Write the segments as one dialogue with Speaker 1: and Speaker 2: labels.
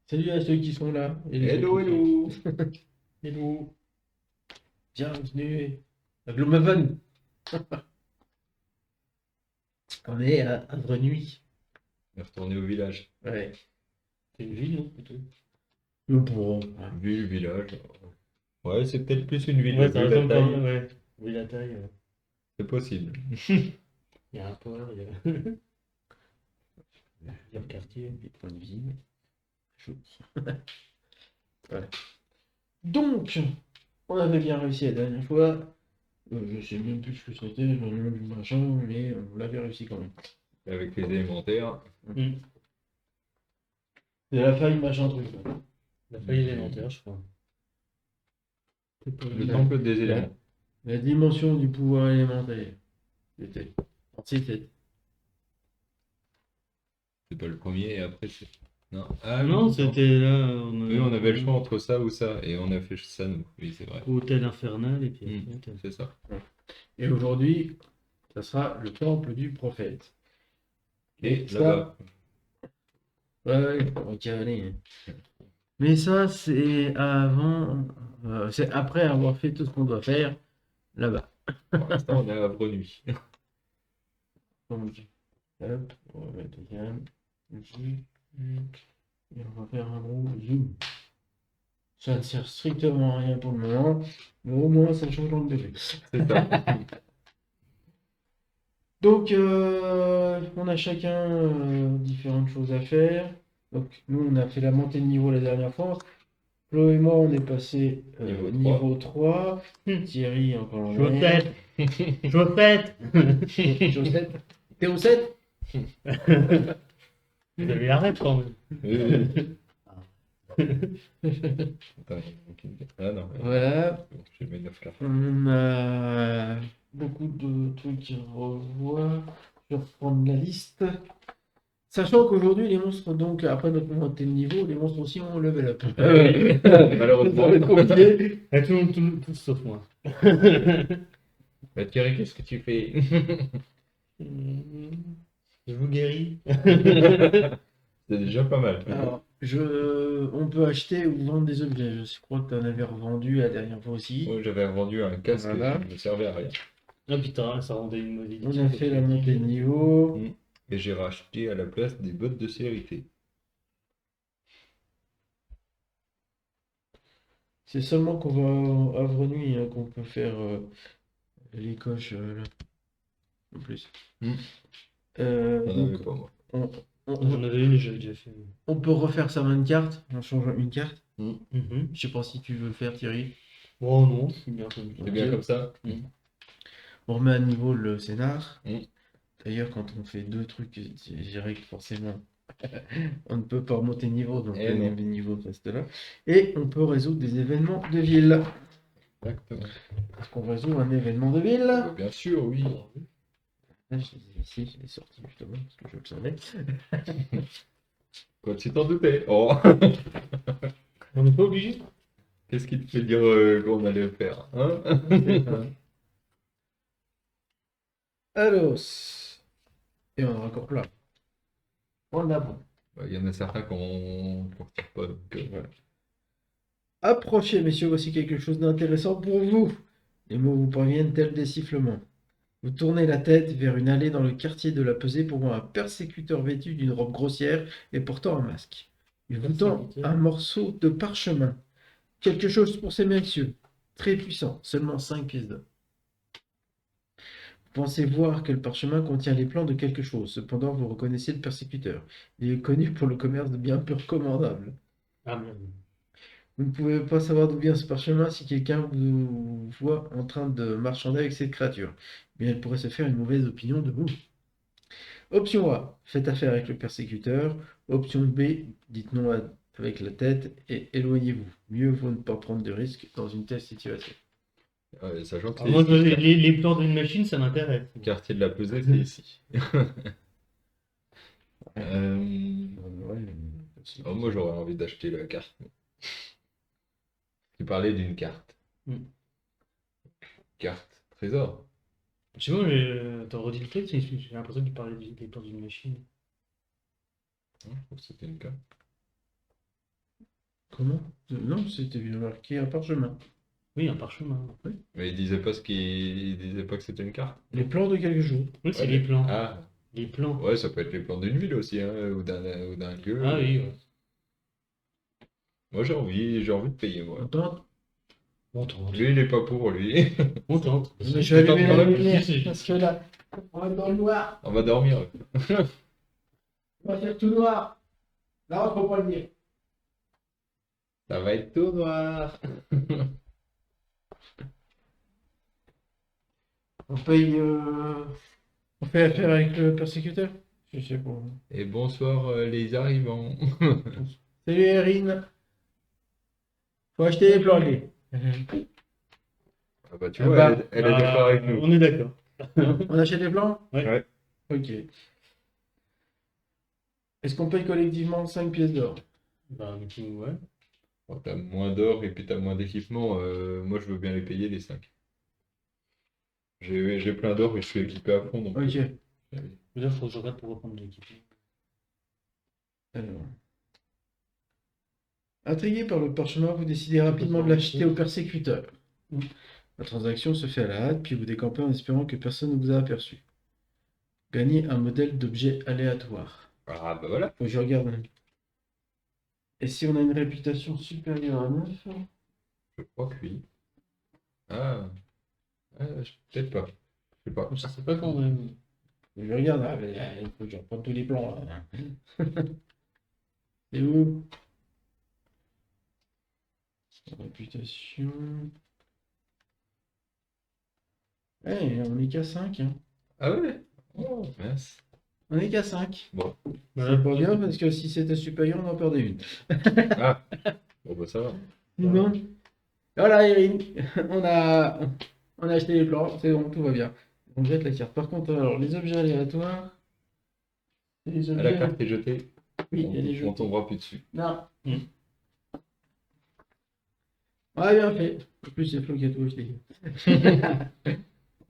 Speaker 1: Salut à ceux qui sont là et les
Speaker 2: Hello,
Speaker 1: autres
Speaker 2: hello.
Speaker 1: aussi. Hello, bienvenue à Gloomhaven. On est à Vrenuy.
Speaker 2: On est retourné au village.
Speaker 1: Ouais.
Speaker 3: C'est une ville, non, plutôt?
Speaker 1: Bon,
Speaker 2: Ville, village. Ouais, c'est peut-être plus une ville,
Speaker 3: Ouais, ça
Speaker 2: vu la
Speaker 3: ressemble quand même,
Speaker 2: taille.
Speaker 3: ouais. Vu la taille,
Speaker 2: C'est possible.
Speaker 3: il y a un port, il y a il y a le quartier.
Speaker 1: des points de vie. Chaud. Ouais. Donc, on avait bien réussi la dernière fois. Je sais même plus ce que c'était, le nom du machin, mais on l'avait réussi quand même.
Speaker 2: Avec les élémentaires.
Speaker 3: Hmm.
Speaker 1: C'est la faille machin truc. Là.
Speaker 3: La feuille élémentaire, je crois.
Speaker 1: C'est pas
Speaker 2: Le
Speaker 1: la-
Speaker 2: temple des
Speaker 1: la,
Speaker 2: éléments.
Speaker 1: la dimension du pouvoir élémentaire. C'était. C'était.
Speaker 2: C'est pas le premier et après c'est. Non. Ah oui,
Speaker 3: Non,
Speaker 2: non.
Speaker 3: c'était là,
Speaker 2: Oui, on avait le choix entre ça ou ça. Et on a fait ça, nous. Oui, c'est vrai.
Speaker 3: Hôtel infernal, et puis
Speaker 2: Hmm,
Speaker 3: après,
Speaker 2: c'est ça.
Speaker 1: Et aujourd'hui, ça sera le temple du prophète.
Speaker 2: Et
Speaker 1: ça,
Speaker 2: là-bas.
Speaker 1: ouais, on va cavaler, hein. Mais ça, c'est avant, c'est après avoir fait tout ce qu'on doit faire là-bas.
Speaker 2: Pour l'instant, on est à Vrenuy.
Speaker 1: Donc, hop, on va mettre le calme, ici, et on va faire un gros zoom. Ça ne sert strictement à rien pour le moment, mais au moins ça change l'angle de vue.
Speaker 2: C'est ça.
Speaker 1: Donc, on a chacun différentes choses à faire. Donc, nous, on a fait la montée de niveau la dernière fois. Flo et moi, on est passé
Speaker 2: Niveau
Speaker 1: niveau 3.
Speaker 3: Hmm.
Speaker 1: Thierry, encore en
Speaker 3: Chaussette. Chaussette.
Speaker 1: Chaussette. T'es au 7?
Speaker 3: Vous avez la rêve quand même.
Speaker 2: Oui, oui. Attends, ah non.
Speaker 1: Voilà.
Speaker 2: J'ai mes 9 cartes.
Speaker 1: On a beaucoup de trucs à revoir. Je vais reprendre la liste. Sachant qu'aujourd'hui, les monstres, donc, après notre montée de niveau, les monstres aussi ont level up.
Speaker 2: Ah oui, malheureusement.
Speaker 1: Ça va être compliqué.
Speaker 3: Et tout le monde, tous sauf moi.
Speaker 2: Bah, Thierry, qu'est-ce que tu fais?
Speaker 3: Je vous guéris.
Speaker 2: C'est déjà pas mal.
Speaker 1: Alors, on peut acheter ou vendre des objets. Je crois que tu en avais revendu la dernière fois aussi.
Speaker 2: Moi, j'avais vendu un casque
Speaker 1: Voilà.
Speaker 2: qui ne me servait à rien.
Speaker 3: Ah putain, ça rendait une mobilité.
Speaker 1: On a fait la montée de niveau.
Speaker 2: Mm. Et j'ai racheté à la place des bottes de sécurité.
Speaker 1: C'est seulement qu'on va à Vrenuy hein, qu'on peut faire les coches là. En plus.
Speaker 2: Mm. J'en
Speaker 1: Donc,
Speaker 2: avais pas, moi.
Speaker 1: on,
Speaker 3: J'en avais une et j'avais déjà fait.
Speaker 1: on peut refaire sa main de carte en changeant une carte.
Speaker 3: Mhm.
Speaker 1: Je sais pas si tu veux le faire, Thierry.
Speaker 3: Oh non, c'est bien comme ça.
Speaker 2: C'est bien
Speaker 1: Ok.
Speaker 2: comme ça?
Speaker 1: On remet à niveau le scénar.
Speaker 2: Mm.
Speaker 1: D'ailleurs, quand on fait deux trucs, je dirais que forcément, on ne peut pas remonter niveau, donc
Speaker 2: Eh
Speaker 1: le
Speaker 2: non.
Speaker 1: niveau reste là. Et on peut résoudre des événements de ville.
Speaker 2: Exactement.
Speaker 1: Est-ce qu'on résout un événement de ville?
Speaker 2: Bah, bien sûr, oui.
Speaker 1: Là, ici, je l'ai sorti justement, parce que je le savais.
Speaker 2: Quoi, tu t'en doutais? Oh.
Speaker 3: On n'est pas obligé.
Speaker 2: Qu'est-ce qui te fait dire qu'on allait le faire? Hein?
Speaker 1: Alors, et on en a encore plein. En avant.
Speaker 2: Bah, il y en a certains qu'on ne retire pas. Donc,
Speaker 1: Voilà. Approchez, messieurs, voici quelque chose d'intéressant pour vous. Les mots vous parviennent tels des sifflements. Vous tournez la tête vers une allée dans le quartier de la Pesée pour voir un persécuteur vêtu d'une robe grossière et portant un masque. Il vous tend
Speaker 3: Persécuteur.
Speaker 1: un morceau de parchemin. Quelque chose pour ces messieurs. Très puissant, seulement 5 pièces d'or. Vous pensez voir que le parchemin contient les plans de quelque chose. Cependant, vous reconnaissez le persécuteur. Il est connu pour le commerce de biens peu recommandables.
Speaker 3: Ah merde.
Speaker 1: Vous ne pouvez pas savoir d'où vient ce parchemin si quelqu'un vous voit en train de marchander avec cette créature. Mais elle pourrait se faire une mauvaise opinion de vous. Option A, faites affaire avec le persécuteur. Option B, dites non avec la tête et éloignez-vous. Mieux vaut ne pas prendre de risques dans une telle situation.
Speaker 2: sachant que
Speaker 3: Alors moi,
Speaker 2: c'est ici,
Speaker 3: les plans d'une machine, ça m'intéresse.
Speaker 2: le quartier de la Pesée, c'est ici.
Speaker 1: Ouais,
Speaker 2: Oh, moi, j'aurais envie d'acheter la carte. Tu parlais d'une carte.
Speaker 3: Mm.
Speaker 2: Carte trésor.
Speaker 3: Je sais pas, t'as redit le truc, j'ai l'impression qu'il parlait des plans d'une machine.
Speaker 2: Je trouve que c'était une carte.
Speaker 1: Comment? Non, c'était bien marqué un parchemin.
Speaker 3: Oui, un parchemin.
Speaker 2: Mais il disait pas il disait pas que c'était une carte.
Speaker 1: Les plans de quelque chose.
Speaker 3: Oui, c'est
Speaker 2: Ouais,
Speaker 3: les plans.
Speaker 2: Ah,
Speaker 3: Les plans.
Speaker 2: ouais, ça peut être les plans d'une ville aussi, hein, ou d'un lieu.
Speaker 3: Ah oui, ouais.
Speaker 2: Moi, j'ai envie de payer, moi.
Speaker 1: On tente.
Speaker 3: On tente.
Speaker 2: Lui, il est pas pour lui.
Speaker 3: On tente.
Speaker 1: Mais je vais
Speaker 2: Tu
Speaker 1: allumer
Speaker 2: tentes
Speaker 1: la
Speaker 2: quand même?
Speaker 1: lumière
Speaker 3: Si, si.
Speaker 1: parce que là, on va être dans le noir.
Speaker 2: On va dormir.
Speaker 1: On va faire tout noir. Là, on peut pas le dire.
Speaker 2: Ça va être tout noir.
Speaker 1: On paye. On fait affaire avec le persécuteur? Je sais pas.
Speaker 2: Et bonsoir, les arrivants.
Speaker 1: Salut Erin. Faut acheter les plans, lui.
Speaker 2: Ah bah, tu
Speaker 1: Ah
Speaker 2: vois,
Speaker 1: bah,
Speaker 2: elle est d'accord avec nous.
Speaker 3: On est d'accord.
Speaker 1: On achète les plans?
Speaker 3: Ouais.
Speaker 1: Ok. Est-ce qu'on paye collectivement 5 pièces d'or?
Speaker 3: Bah, du coup, ouais.
Speaker 2: Bon, t'as moins d'or et puis t'as moins d'équipement. Moi, je veux bien les payer, les 5. J'ai plein d'or et je suis équipé à fond. Donc,
Speaker 1: Ok.
Speaker 2: allez.
Speaker 3: Déjà, faut que je regarde pour reprendre l'équipe.
Speaker 1: Alors. Intrigué par le parchemin, vous décidez rapidement de l'acheter au persécuteur. La transaction se fait à la hâte, puis vous décampez en espérant que personne ne vous a aperçu. Gagnez un modèle d'objet aléatoire.
Speaker 2: Ah bah voilà.
Speaker 1: Faut que je regarde. Et si on a une réputation supérieure à 9?
Speaker 2: Je crois que oui. Ah, peut-être pas. Je sais pas.
Speaker 3: Je sais pas quand même.
Speaker 1: Je regarde. Ah, mais, il faut que je reprenne tous les plans là. C'est où? Réputation. Eh, on est qu'à 5. Hein.
Speaker 2: Ah ouais? Oh, mince.
Speaker 1: On est qu'à 5.
Speaker 2: Bon.
Speaker 1: C'est pas bien parce que si c'était supérieur, on en perdait une.
Speaker 2: Ah, bon bah ça va.
Speaker 1: Bon. Voilà, Erin. On a acheté les plans. C'est bon, tout va bien. On jette la carte. Par contre, alors, les objets aléatoires. C'est les
Speaker 2: Ah,
Speaker 1: objets.
Speaker 2: la carte est jetée.
Speaker 1: Oui, elle est
Speaker 2: On
Speaker 1: jetée.
Speaker 2: tombera plus dessus.
Speaker 1: Non.
Speaker 3: Hmm.
Speaker 1: Ouais, bien fait. En plus, c'est Flo qui a tout acheté.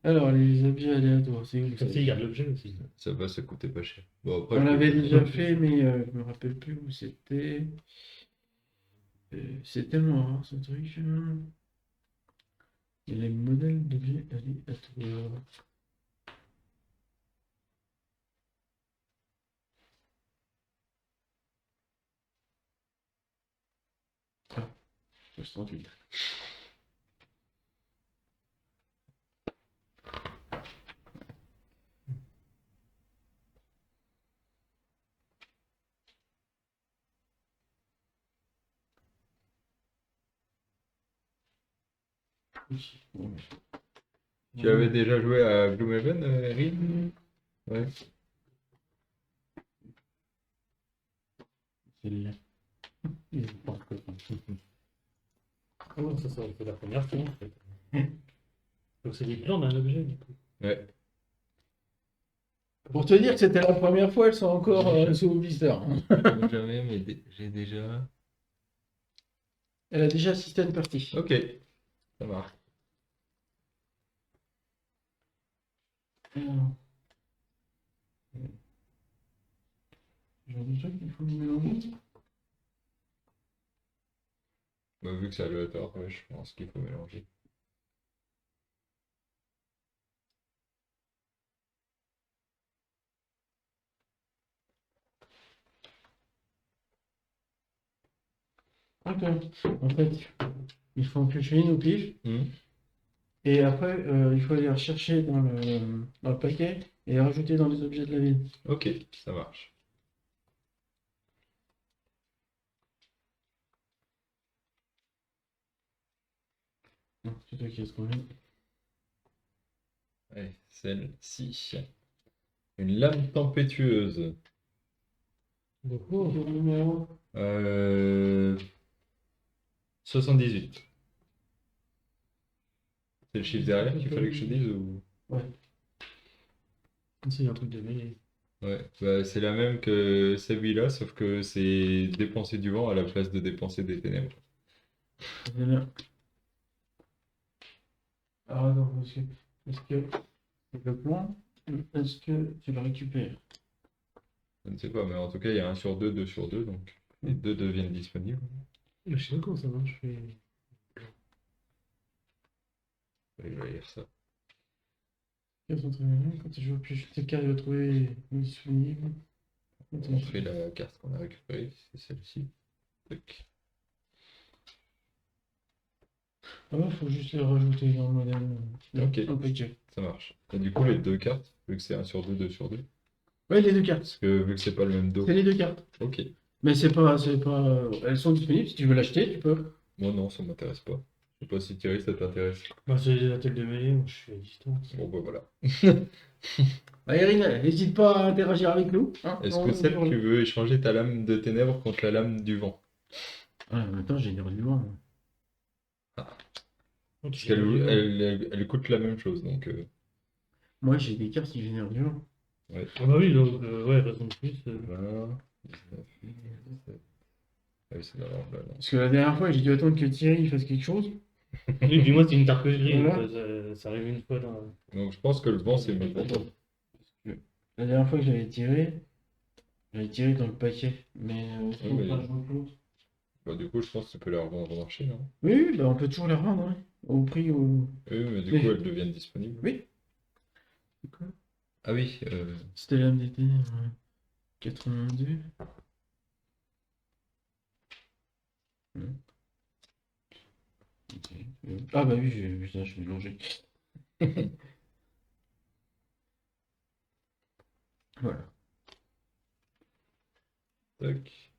Speaker 1: Alors, les objets aléatoires, c'est où ça?
Speaker 3: Comme ça, il garde l'objet aussi.
Speaker 2: Ça va, ça coûtait pas cher. Bon, après,
Speaker 1: On
Speaker 2: je
Speaker 1: l'avait
Speaker 2: peux-
Speaker 1: déjà fait, mais je me rappelle plus où c'était. C'est tellement rare ce truc. Il y a les modèles d'objets aléatoires. Ah, 68.
Speaker 2: Tu avais déjà joué à Gloomhaven, Erin? Ouais.
Speaker 3: C'est là. Il est pas encore. Ah non, ça c'est la première fois en fait. Donc c'est les plans d'un objet du coup.
Speaker 2: Ouais.
Speaker 1: Pour te dire que c'était la première fois, elles sont encore sous blister. Hein.
Speaker 2: Jamais, mais j'ai déjà.
Speaker 1: Elle a déjà assisté à une partie.
Speaker 2: Ok, ça marche.
Speaker 1: Alors. Genre de truc qu'il faut mélanger.
Speaker 2: Bah, vu que c'est aléatoire, ouais, je pense qu'il faut mélanger.
Speaker 1: D'accord. En fait, il faut en piocher une au pif. Et après, il faut aller rechercher dans le paquet et rajouter dans les objets de la ville.
Speaker 2: Ok, ça marche.
Speaker 1: Non, c'est toi qui as trouvé.
Speaker 2: Allez, celle-ci. Une lame tempétueuse.
Speaker 1: Beaucoup. Quel numéro?
Speaker 2: 78. C'est le chiffre derrière qu'il fallait que je dise ou...
Speaker 1: Ouais.
Speaker 3: C'est un truc de mêlée.
Speaker 2: Ouais, bah, c'est la même que celui-là, sauf que c'est dépenser du vent à la place de dépenser des ténèbres.
Speaker 1: C'est bien. Ah non, est-ce que c'est le plan? Est-ce que tu le récupères?
Speaker 2: Je ne sais pas, mais en tout cas, il y a 1 sur 2, 2 sur 2, donc les deux deviennent disponibles.
Speaker 3: Mais je sais pas comment ça marche.
Speaker 2: Il va lire ça.
Speaker 1: Quand tu joues au pioche tes cartes, il va trouver disponible.
Speaker 2: On fait la carte qu'on a récupérée, c'est celle-ci. Tac.
Speaker 1: Ah ouais, faut juste les rajouter dans le modèle.
Speaker 2: Ok.
Speaker 1: Dans le paquet.
Speaker 2: Ça marche. Et du coup, les deux cartes, vu que c'est 1 sur 2, 2 sur 2.
Speaker 1: Ouais, les deux cartes.
Speaker 2: Parce que vu que c'est pas le même dos.
Speaker 1: C'est les deux cartes.
Speaker 2: Ok.
Speaker 1: Mais c'est pas. Elles sont disponibles. Si tu veux l'acheter, tu peux.
Speaker 2: Moi, non, ça m'intéresse pas. Je sais pas si Thierry, ça t'intéresse.
Speaker 3: Bah, c'est la tête de mêlée, moi je suis à distance.
Speaker 2: Bon, bah voilà.
Speaker 1: Bah, Irina, n'hésite pas à interagir avec nous. Hein,
Speaker 2: Est-ce que Seb, tu veux échanger ta lame de ténèbres contre la lame du vent?
Speaker 1: Ah, en même temps, j'ai une heure du vent.
Speaker 2: Parce qu'elle coûte la même chose, donc...
Speaker 1: Moi, j'ai des cartes qui génèrent du vent.
Speaker 2: Ouais.
Speaker 3: Ah bah oui, donc, ouais, raison de plus.
Speaker 2: 20, 19, 17. Ah oui, c'est dans l'ordre là, non.
Speaker 1: Parce que la dernière fois, j'ai dû attendre que Thierry fasse quelque chose.
Speaker 3: Oui, puis moi, c'est une tarte que je grille,
Speaker 1: Voilà.
Speaker 3: ça arrive une fois dans.
Speaker 2: Donc je pense que le vent, c'est mieux pour toi.
Speaker 1: La dernière fois que j'avais tiré dans le paquet. Mais
Speaker 2: Ouais, mais- Bah, du coup, je pense que tu peux la revendre au marché, non?
Speaker 1: oui, oui, bah, on peut toujours les revendre, hein, au prix où.
Speaker 2: Oui, mais du
Speaker 1: Mais-
Speaker 2: coup, elles deviennent disponibles.
Speaker 1: Oui.
Speaker 2: Ah oui,
Speaker 1: C'était l'âme des ténèbres 82. Ok. Ah bah oui, putain, je suis mélangé. Voilà.
Speaker 2: tac.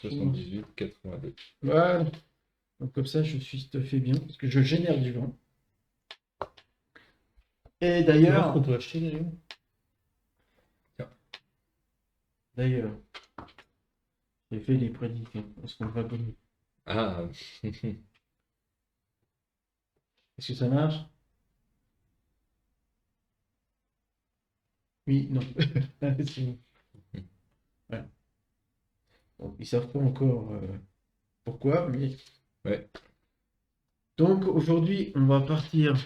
Speaker 2: 78, 82.
Speaker 1: Voilà. Donc comme ça, je suis stuffé bien, parce que je génère du vent. Et
Speaker 3: Tu vois ce
Speaker 1: d'ailleurs,
Speaker 3: qu'on peut acheter d'ailleurs?
Speaker 1: d'ailleurs, j'ai fait les prédictions. Est-ce qu'on va gagner?
Speaker 2: Ah,
Speaker 1: Est-ce que ça marche? Oui, non. C'est bon. Voilà. Bon, ils savent pas encore pourquoi, mais.
Speaker 2: ouais.
Speaker 1: Donc aujourd'hui, on va partir.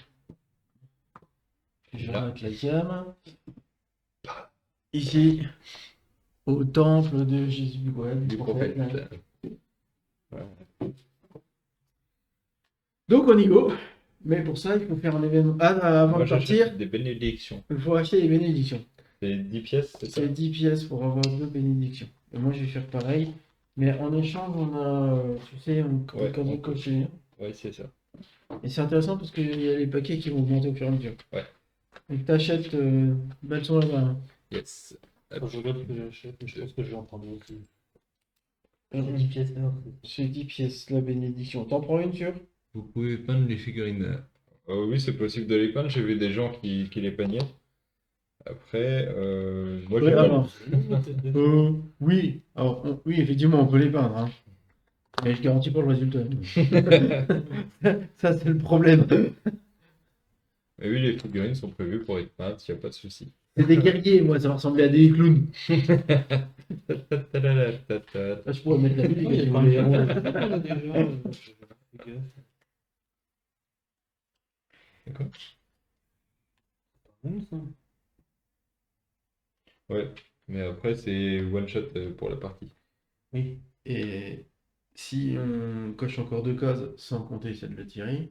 Speaker 1: Je
Speaker 2: Là.
Speaker 1: rate la gamme. Ici, au temple de Jésus, ouais,
Speaker 2: Du prophète.
Speaker 1: Voilà. Donc on y go. Mais pour ça, il faut faire un événement. Ah, avant
Speaker 2: Moi,
Speaker 1: de partir,
Speaker 2: j'achète des bénédictions.
Speaker 1: il faut acheter les bénédictions.
Speaker 2: C'est 10 pièces, c'est ça?
Speaker 1: C'est 10 pièces pour avoir 2 bénédictions. Et moi, je vais faire pareil. Mais en échange, on a, tu sais, un
Speaker 2: Ouais,
Speaker 1: code
Speaker 2: on
Speaker 1: coché.
Speaker 2: Ouais, c'est ça.
Speaker 1: Et c'est intéressant parce qu'il y a les paquets qui vont augmenter au fur et à mesure.
Speaker 2: Ouais.
Speaker 1: Donc t'achètes, elles sont là-bas. Hein.
Speaker 2: Yes.
Speaker 3: Faut que je regarde ce que j'achète, mais je pense que je vais en prendre aussi.
Speaker 1: Mhm.
Speaker 3: C'est 10 pièces alors.
Speaker 1: C'est 10 pièces la bénédiction. T'en prends une sur?
Speaker 2: Vous pouvez peindre les figurines. Oui, c'est possible de les peindre. J'ai vu des gens qui les peignaient. Après, moi,
Speaker 1: Oui,
Speaker 2: j'ai pas
Speaker 1: alors. Oui. Alors, oui, effectivement, on peut les peindre. Hein. Mais je garantis pas le résultat. Ça, c'est le problème.
Speaker 2: Mais oui, les figurines sont prévues pour être peintes, il n'y a pas de souci.
Speaker 1: C'est des guerriers, moi, ça va ressembler à des clowns.
Speaker 2: Ta-ta-ta-ta-ta-ta.
Speaker 1: Là, je pourrais mettre la musique.
Speaker 3: Il y a
Speaker 1: si
Speaker 3: pas
Speaker 1: vous voulez.
Speaker 3: un déjà. Fais gaffe.
Speaker 2: D'accord.
Speaker 3: Bon, ça.
Speaker 2: Ouais, mais après, c'est one shot pour la partie.
Speaker 3: Oui.
Speaker 1: Et si on coche encore 2 cases sans compter celle de Thierry,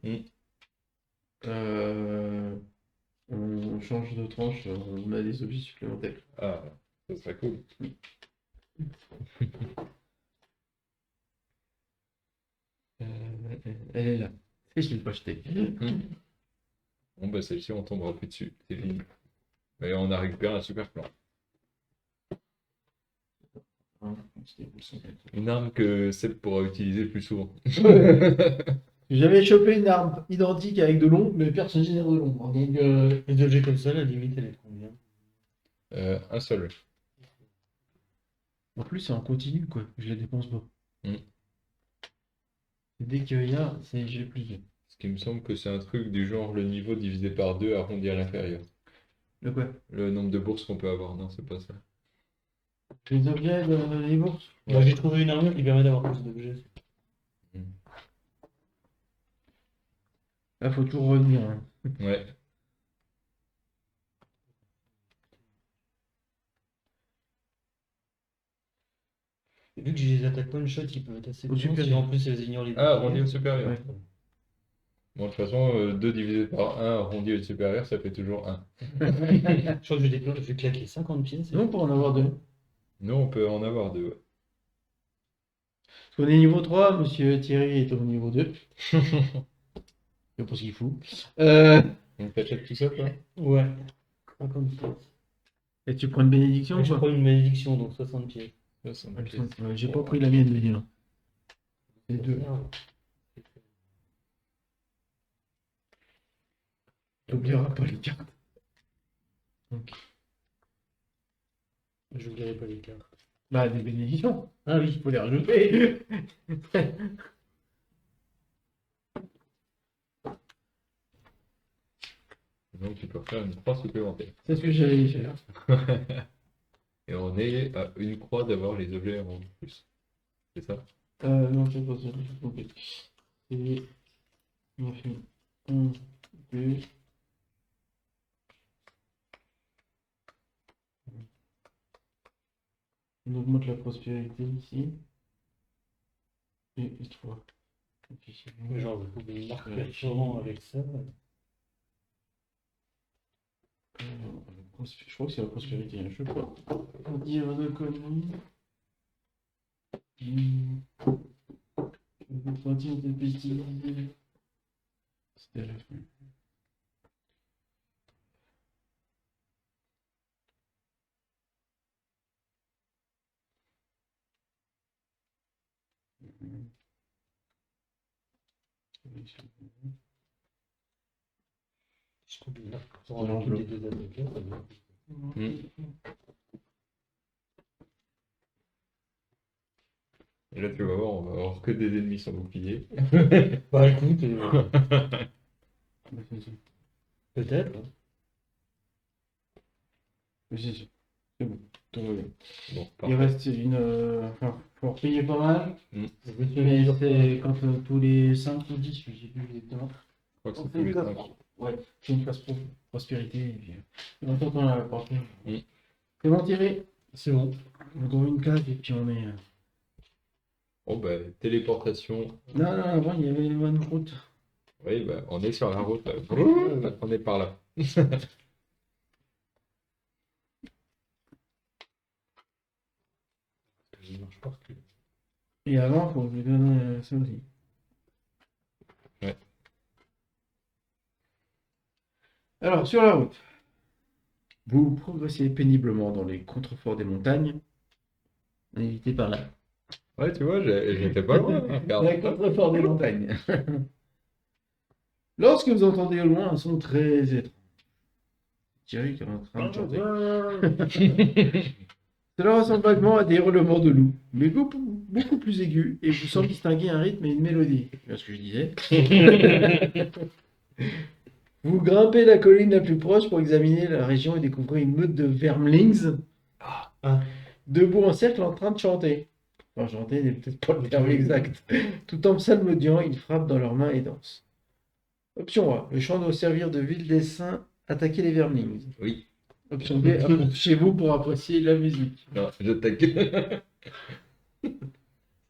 Speaker 1: on change de tranche, on a des objets supplémentaires.
Speaker 2: Ah, ça serait cool.
Speaker 1: Elle est là. Et je l'ai pas acheté.
Speaker 2: Bon, bah, celle-ci, on tombera plus dessus. C'est fini. Mais on a récupéré un super plan. Une arme que Seb pourra utiliser plus souvent.
Speaker 1: J'avais chopé une arme identique avec de l'ombre, mais personne génère de l'ombre. Donc,
Speaker 3: Les objets comme ça, la limite, elle est de combien?
Speaker 2: Un seul.
Speaker 1: en plus, c'est en continu, quoi. Je les dépense pas.
Speaker 2: Mm.
Speaker 1: Dès qu'il y a, j'ai plus de.
Speaker 2: Ce qui me semble que c'est un truc du genre le niveau divisé par 2 arrondi à l'inférieur.
Speaker 1: Le quoi?
Speaker 2: Le nombre de bourses qu'on peut avoir, non, c'est pas ça.
Speaker 1: Les objets de les bourses?
Speaker 3: Moi, j'ai trouvé une armure qui permet d'avoir plus d'objets.
Speaker 1: Là, faut toujours revenir. Hein.
Speaker 2: Ouais.
Speaker 3: Vu que j'ai les attaques one shot, ils peuvent être assez
Speaker 1: Au
Speaker 3: bons si
Speaker 1: supérieur.
Speaker 3: en plus elles ignorent les
Speaker 2: Ah,
Speaker 3: boucliers.
Speaker 2: arrondi au supérieur.
Speaker 1: Ouais.
Speaker 2: Bon, de toute façon, 2 divisé par 1 arrondi au supérieur, ça fait toujours 1.
Speaker 3: Je crois que je vais claquer 50 pieds. c'est
Speaker 1: Non, pour en avoir deux.
Speaker 2: Nous, on peut en avoir 2. Ouais.
Speaker 1: On est niveau 3, monsieur Thierry est au niveau 2. Je sais pas ce qu'il fout.
Speaker 2: Donc, t'achètes tout ça, toi?
Speaker 3: Ouais. 50 pieds.
Speaker 1: Et tu prends une bénédiction ou
Speaker 3: Je
Speaker 1: pas?
Speaker 3: prends une malédiction, donc 60 pieds.
Speaker 2: 60
Speaker 1: Ouais,
Speaker 2: pièces.
Speaker 1: j'ai pas pris la mienne, d'ailleurs. Les deux. T'oublieras pas les cartes. Donc,
Speaker 3: Je n'oublierai pas les cartes.
Speaker 1: bah, des bénédictions.
Speaker 3: Ah oui.
Speaker 1: Il faut les rajouter.
Speaker 2: Donc, tu peux faire une croix supplémentaire.
Speaker 1: C'est ce que j'allais faire.
Speaker 2: Et on est à une croix d'avoir les objets en plus. C'est ça?
Speaker 1: Non, c'est pas ça. Ok. Et on a fait 1, 2. On augmente la prospérité ici. Et 3.
Speaker 3: Genre, vous pouvez une marque performant avec ça.
Speaker 1: Je crois que c'est la prospérité, hein, je sais pas. On dire de conneries. Je vais pas dire de bêtises. C'était à la fin.
Speaker 3: Je trouve une marque pour l'enjeu des deux attaquants. ça va.
Speaker 2: Et là, tu vas voir, on va avoir que des ennemis sans bouclier.
Speaker 3: Bah écoute, peut-être. hein.
Speaker 1: C'est bon, tout va bien.
Speaker 2: Bon,
Speaker 1: Il
Speaker 2: parfait.
Speaker 1: reste une. Enfin, faut repayer pas mal.
Speaker 3: Je me suis
Speaker 1: Mais
Speaker 3: mis
Speaker 1: c'est quand tous les 5 ou 10, je sais plus exactement.
Speaker 2: Je crois que
Speaker 1: On
Speaker 2: c'est
Speaker 1: fait
Speaker 2: tous
Speaker 1: une
Speaker 2: les
Speaker 1: classe
Speaker 2: 5.
Speaker 1: Ouais, c'est une classe prospérité. Et puis, il y a longtemps qu'on l'a pas fait.
Speaker 2: Mm.
Speaker 1: C'est bon, Thierry.
Speaker 3: C'est bon.
Speaker 1: On trouve une case et puis on est.
Speaker 2: Oh, bah, téléportation.
Speaker 1: Non, non, avant il y avait une bonne route.
Speaker 2: Oui, bah, on est sur la route. Là. On est par là.
Speaker 3: Je marche pas recul.
Speaker 1: Et avant, faut que je lui donne ça aussi.
Speaker 2: Ouais.
Speaker 1: Alors, sur la route, vous progressez péniblement dans les contreforts des montagnes. Évitez par là.
Speaker 2: Ouais, tu vois, j'étais pas loin. hein,
Speaker 1: Dans
Speaker 2: Regarde.
Speaker 1: les contreforts des montagnes. Lorsque vous entendez au loin un son très étrange, Thierry qui est en train de chanter. Cela ressemble vaguement à des hurlements de loup, mais beaucoup plus aigus, et vous semble distinguer un rythme et une mélodie. C'est bien ce que je disais. Vous grimpez la colline la plus proche pour examiner la région et découvrir une meute de vermlings debout en cercle en train de chanter. Enfin, chanter n'est peut-être pas le terme exact. Tout en psalmodiant, ils frappent dans leurs mains et dansent. Option A. Le chant doit servir de ville des saints. Attaquer les vermlings.
Speaker 2: Oui.
Speaker 1: Option B. Chez vous pour apprécier la musique.
Speaker 2: Non, j'attaque.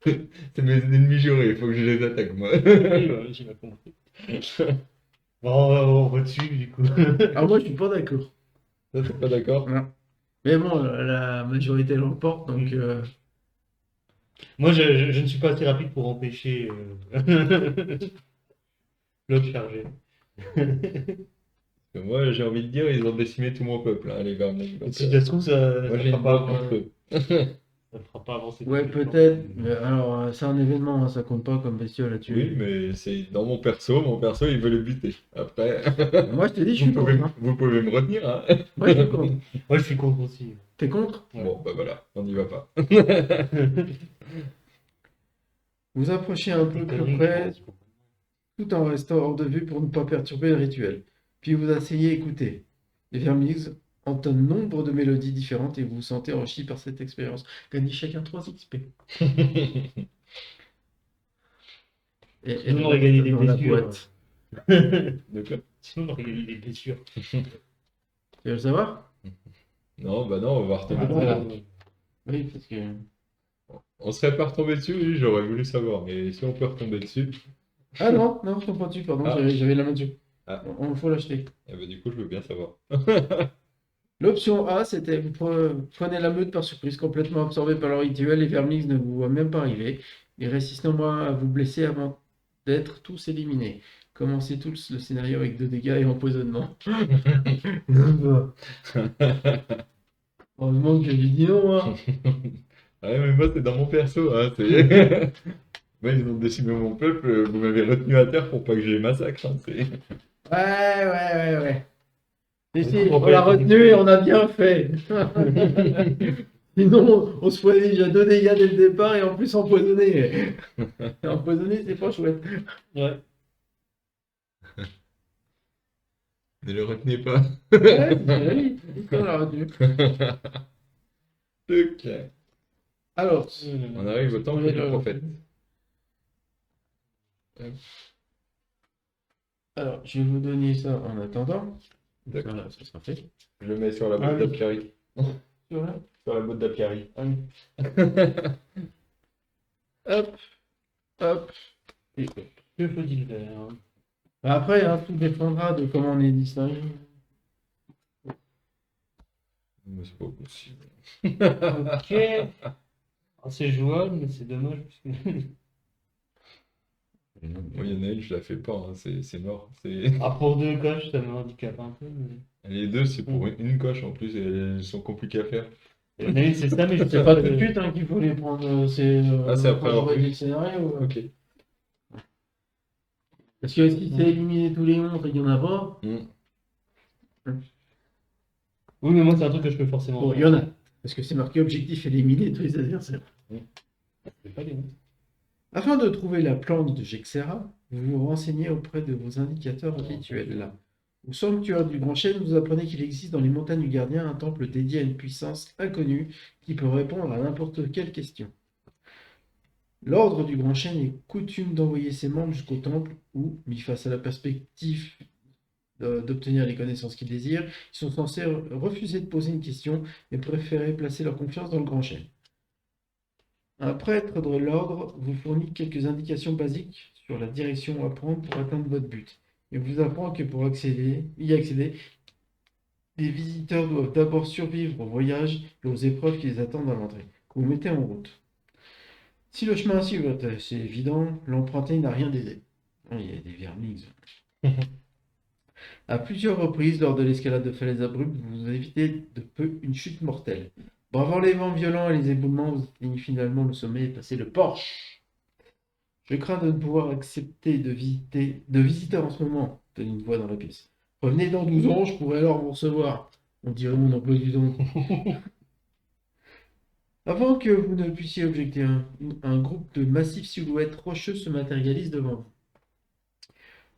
Speaker 2: C'est mes ennemis jurés, il faut que je les attaque, moi.
Speaker 3: J'ai pas compris. Bon, on va dessus du coup.
Speaker 1: Alors moi, je suis pas d'accord.
Speaker 2: Ça, t'es pas d'accord?
Speaker 1: Non. Mais bon, la majorité l'emporte, donc...
Speaker 3: Moi, je ne suis pas assez rapide pour empêcher l'autre chargé.
Speaker 2: Parce que moi, j'ai envie de dire, ils ont décimé tout mon peuple, hein, les vermins. Donc,
Speaker 3: Si ça se trouve, ça
Speaker 2: moi, j'ai
Speaker 3: fera
Speaker 2: une
Speaker 3: pas
Speaker 2: barre contre eux.
Speaker 3: ça fera pas avancer.
Speaker 1: Ouais,
Speaker 3: tous les plans.
Speaker 1: peut-être. Mais alors, c'est un événement, hein, ça compte pas comme bestiole à
Speaker 2: Oui,
Speaker 1: tuer.
Speaker 2: mais c'est dans mon perso, il veut le buter. Après,
Speaker 1: Moi, je te dis, je suis
Speaker 2: vous pouvez,
Speaker 1: contre. Hein.
Speaker 2: vous pouvez me retenir, hein.
Speaker 1: Moi, je suis contre.
Speaker 3: Moi, je suis contre aussi.
Speaker 1: T'es contre?
Speaker 3: Ouais.
Speaker 2: Bon, bah voilà, on n'y va pas.
Speaker 1: Vous approchez un peu plus près, tout en restant hors de vue pour ne pas perturber le rituel. Puis vous asseyez et écoutez. Les vermix entonnent nombre de mélodies différentes et vous vous sentez enrichi par cette expérience. Gagnez chacun 3 XP. Et
Speaker 3: Sinon, on aurait gagné des
Speaker 1: dans la
Speaker 3: blessures.
Speaker 1: boîte.
Speaker 2: Donc là,
Speaker 3: Sinon, on aurait gagné des blessures.
Speaker 1: Tu veux le savoir?
Speaker 2: non, bah non, on va retenir.
Speaker 1: Ah, voilà. Oui, parce que...
Speaker 2: On serait pas retombé dessus, oui, j'aurais voulu savoir, mais si on peut retomber dessus.
Speaker 1: Ah non, non, je tombe pas dessus, pardon,
Speaker 2: Ah.
Speaker 1: j'avais la main dessus.
Speaker 2: Ah.
Speaker 1: On faut l'acheter.
Speaker 2: Eh ben, du coup, je veux bien savoir.
Speaker 1: L'option A, c'était vous prenez la meute par surprise, complètement absorbé par leur rituel, les vermix ne vous voient même pas arriver. Ils réussissent néanmoins à vous blesser avant d'être tous éliminés. Commencez tous le scénario avec 2 dégâts et empoisonnement. Heureusement que j'ai dit non, hein.
Speaker 2: Ah ouais, mais moi, c'est dans mon perso, hein, c'est... Moi, ils ont décimé mon peuple, vous m'avez retenu à terre pour pas que je les massacre, hein, c'est...
Speaker 1: Ouais. Et
Speaker 3: Du
Speaker 1: si,
Speaker 3: coup,
Speaker 1: on
Speaker 3: pourquoi
Speaker 1: l'a
Speaker 3: il faut
Speaker 1: retenu et
Speaker 3: tuer
Speaker 1: on a bien fait. Sinon, on se prenait déjà 2 dégâts dès le départ et en plus empoisonné. Et empoisonné, c'est pas chouette.
Speaker 3: Ouais.
Speaker 2: Ne le retenez pas.
Speaker 1: Ouais, c'est ce qu'elle a dit. On l'a retenu.
Speaker 2: Ok.
Speaker 1: Alors,
Speaker 2: On arrive au temple du prophète.
Speaker 1: alors, je vais vous donner ça en attendant.
Speaker 2: D'accord.
Speaker 1: Voilà, ça sera fait.
Speaker 2: Je le mets sur la botte
Speaker 1: Ah oui.
Speaker 2: d'Apkari.
Speaker 1: Sur là.
Speaker 2: Sur la botte d'Apkari.
Speaker 1: Ah oui. Hop, hop. Et hop.
Speaker 3: Que faut-il faire?
Speaker 1: Après, hein, tout dépendra de comment on est distingué.
Speaker 2: Mais c'est pas possible.
Speaker 3: Ok. Ah, c'est jouable, mais c'est dommage. Parce que...
Speaker 2: Moi, il y en a une, je la fais pas, hein, c'est mort. C'est...
Speaker 3: Ah, pour 2 coches, ça me handicape un peu. Mais...
Speaker 2: Les deux, c'est pour une coche en plus, et elles sont compliquées à faire.
Speaker 3: Il y en a une, c'est ça, mais je sais
Speaker 1: C'est pas tout de suite hein, qu'il faut les prendre.
Speaker 2: Ah, c'est après
Speaker 1: quand
Speaker 2: avoir
Speaker 1: on
Speaker 2: vu.
Speaker 1: le scénario.
Speaker 2: Ok.
Speaker 1: Parce que si c'est éliminer tous les monstres et qu'il n'y en a pas,
Speaker 3: Oui, mais moi, c'est un truc que je peux forcément
Speaker 1: bon, il y
Speaker 3: faire.
Speaker 1: en a. Parce que c'est marqué objectif éliminer tous les adversaires.
Speaker 3: C'est pas les monstres.
Speaker 1: Afin de trouver la plante de Gexera, vous vous renseignez auprès de vos indicateurs habituels. Au sanctuaire du Grand Chêne, vous apprenez qu'il existe dans les montagnes du Gardien un temple dédié à une puissance inconnue qui peut répondre à n'importe quelle question. L'ordre du Grand Chêne est coutume d'envoyer ses membres jusqu'au temple où, mis face à la perspective d'obtenir les connaissances qu'ils désirent, ils sont censés refuser de poser une question et préférer placer leur confiance dans le Grand Chêne. Un prêtre de l'ordre vous fournit quelques indications basiques sur la direction à prendre pour atteindre votre but. Il vous apprend que pour y accéder, les visiteurs doivent d'abord survivre au voyage et aux épreuves qui les attendent à l'entrée. Vous vous mettez en route. Si le chemin à suivre est assez évident, l'emprunter n'a rien d'aisé. Il y a des vernis. À plusieurs reprises, lors de l'escalade de falaises abruptes, vous évitez de peu une chute mortelle. Bravant les vents violents et les éboulements, vous atteignez finalement le sommet et passez le porche. Je crains de ne pouvoir accepter de visiter en ce moment, tenez une voix dans la pièce. Revenez dans 12 ans, je pourrai alors vous recevoir. On dirait mon emploi du temps. Avant que vous ne puissiez objecter, un groupe de massives silhouettes rocheuses se matérialise devant vous.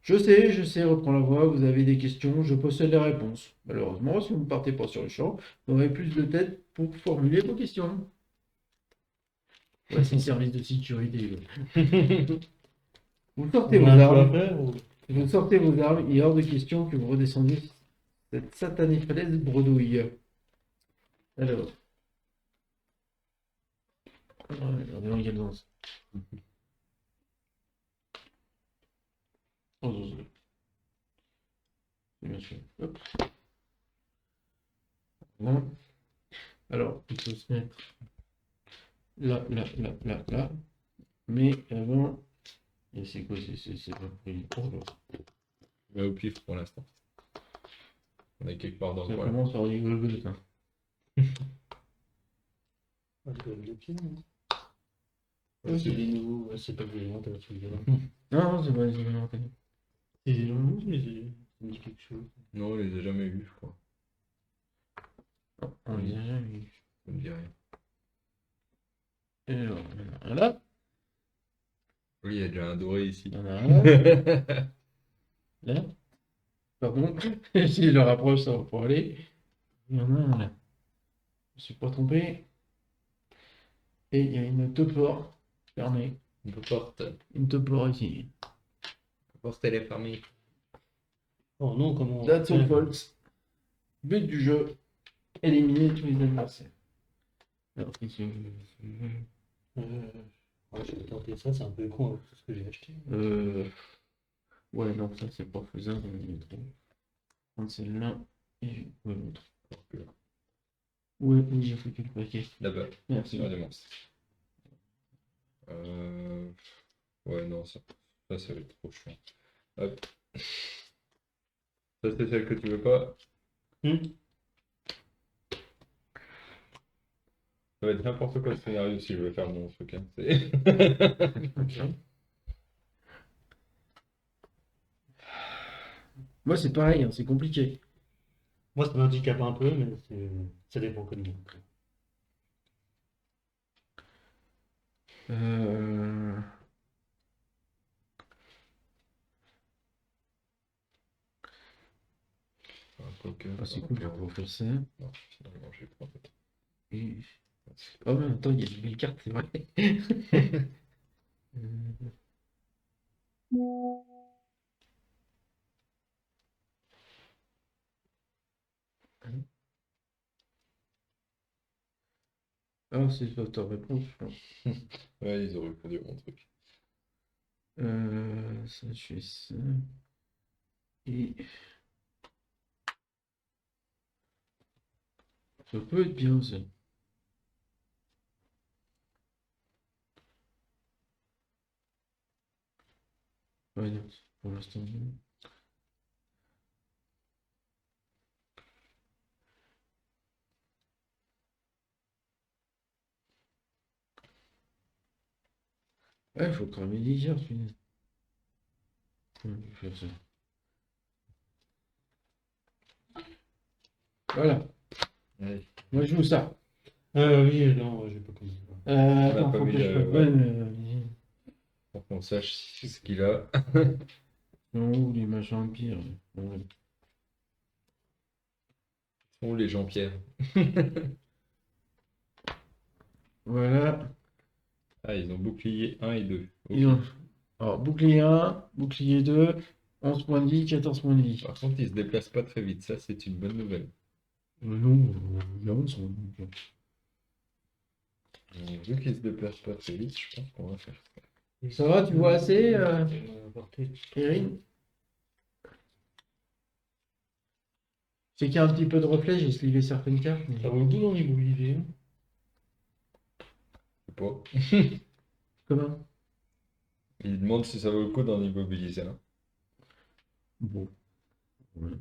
Speaker 1: Je sais, reprend la voix, vous avez des questions, je possède les réponses. Malheureusement, si vous ne partez pas sur le champ, vous aurez plus de tête pour formuler vos questions. Ouais, c'est le service de sécurité. Vous sortez vos armes. Vous sortez vos armes, il est hors de question que vous redescendiez cette satanée falaise bredouille. Alors. Regardez quelle danse. Oh, bien sûr. Hop. Bon. Alors, il faut se mettre là. Mais avant, et c'est quoi? C'est pas pris. Oh là.
Speaker 2: Mais au pif pour l'instant. On est quelque part dans
Speaker 1: Ça
Speaker 2: le coin.
Speaker 1: commence par les gueules, hein.
Speaker 3: C'est des nouveaux, c'est pas des gens,
Speaker 1: Non, c'est pas les élémentaires.
Speaker 3: C'est des nouveaux, mais ça me dit quelque chose.
Speaker 2: Non, on les a jamais vus, je crois.
Speaker 1: Non, on les a jamais vus.
Speaker 2: Ça me dit rien.
Speaker 1: Et alors, il y en a un là.
Speaker 2: Oui, il y a déjà un doré ici.
Speaker 1: Il y en a un là. Là. Pardon. Si je le rapproche, ça va pas aller. Il y en a un là. Je ne suis pas trompé. Et il y a une topor fermée.
Speaker 2: Une porte.
Speaker 1: Une topor ici.
Speaker 2: La porte, elle est fermée.
Speaker 3: Oh non, comment.
Speaker 1: That's all folks. But du jeu, éliminer tous les adversaires. Alors, qu'est-ce que
Speaker 3: Ouais, je vais tenter ça, c'est un peu con avec tout ce que j'ai acheté.
Speaker 1: Ouais, non, ça c'est pas faisable. On est trop. Prendre celle-là et ouais, l'autre. Ouais, oui, j'ai fait que le paquet.
Speaker 2: Là-bas,
Speaker 1: Merci.
Speaker 2: sur les monstres. Ouais, non, ça va être trop chiant. Hop. Ça, c'est celle que tu veux pas. Ça va être n'importe quoi ce scénario si je veux faire mon truc. Hein.
Speaker 1: Moi, c'est pareil, hein, c'est compliqué.
Speaker 3: Moi, ça m'handicape un peu, mais ça dépend comment.
Speaker 1: Euh... c'est cool, je vais pouvoir faire ça.
Speaker 2: Non, finalement, je vais prendre.
Speaker 1: Et... Oh, mais attends, il y a une belle carte, c'est vrai. Ah, c'est pas ta réponse, je pense.
Speaker 2: Ouais, ils ont répondu à mon truc.
Speaker 1: Ça, je fais ça. Et... ça peut être bien, ça. Ouais, non, pour l'instant, non. Ouais, il faut cramer les cartes, punaise. Ouais, je vais faire ça. Voilà.
Speaker 2: Ouais.
Speaker 1: Moi, je joue ça.
Speaker 3: Oui, non, j'ai pas compris.
Speaker 1: Attends,
Speaker 2: pas
Speaker 1: faut
Speaker 2: mis
Speaker 1: que je
Speaker 2: le-
Speaker 1: prenne.
Speaker 2: Pour qu'on sache ce qu'il a.
Speaker 1: Non, les machins empires. Ouais.
Speaker 2: Sont les Jean-Pierre.
Speaker 1: Voilà.
Speaker 2: Ah, ils ont bouclier 1 et 2. Ok.
Speaker 1: Ils ont... Alors, bouclier 1, bouclier 2, 11 points de vie, 14 points de vie.
Speaker 2: Par contre, ils se déplacent pas très vite. Ça, c'est une bonne nouvelle.
Speaker 1: Non, là, on s'en
Speaker 2: Vu qu'ils se déplacent pas très vite, je pense qu'on va faire ça.
Speaker 1: Ça va, tu vois assez,
Speaker 3: Portée.
Speaker 1: Erin? C'est qu'il y a un petit peu de reflet, j'ai slivé certaines cartes. Mais...
Speaker 3: Ça vaut le coup d'en immobiliser.
Speaker 2: Je sais pas.
Speaker 1: Comment?
Speaker 2: Il demande si ça vaut le coup d'en immobiliser un.
Speaker 1: Bon. Ouais.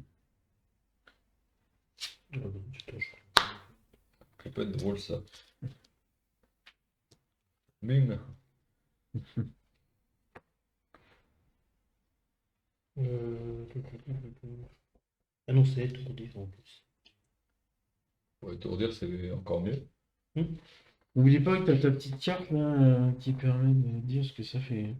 Speaker 2: Ça peut être drôle ça. Bing.
Speaker 3: Annoncé, tout dire en plus.
Speaker 2: Ouais, pour dire, c'est encore mieux.
Speaker 1: N'oublie pas que tu as ta petite carte là qui permet de dire ce que ça fait.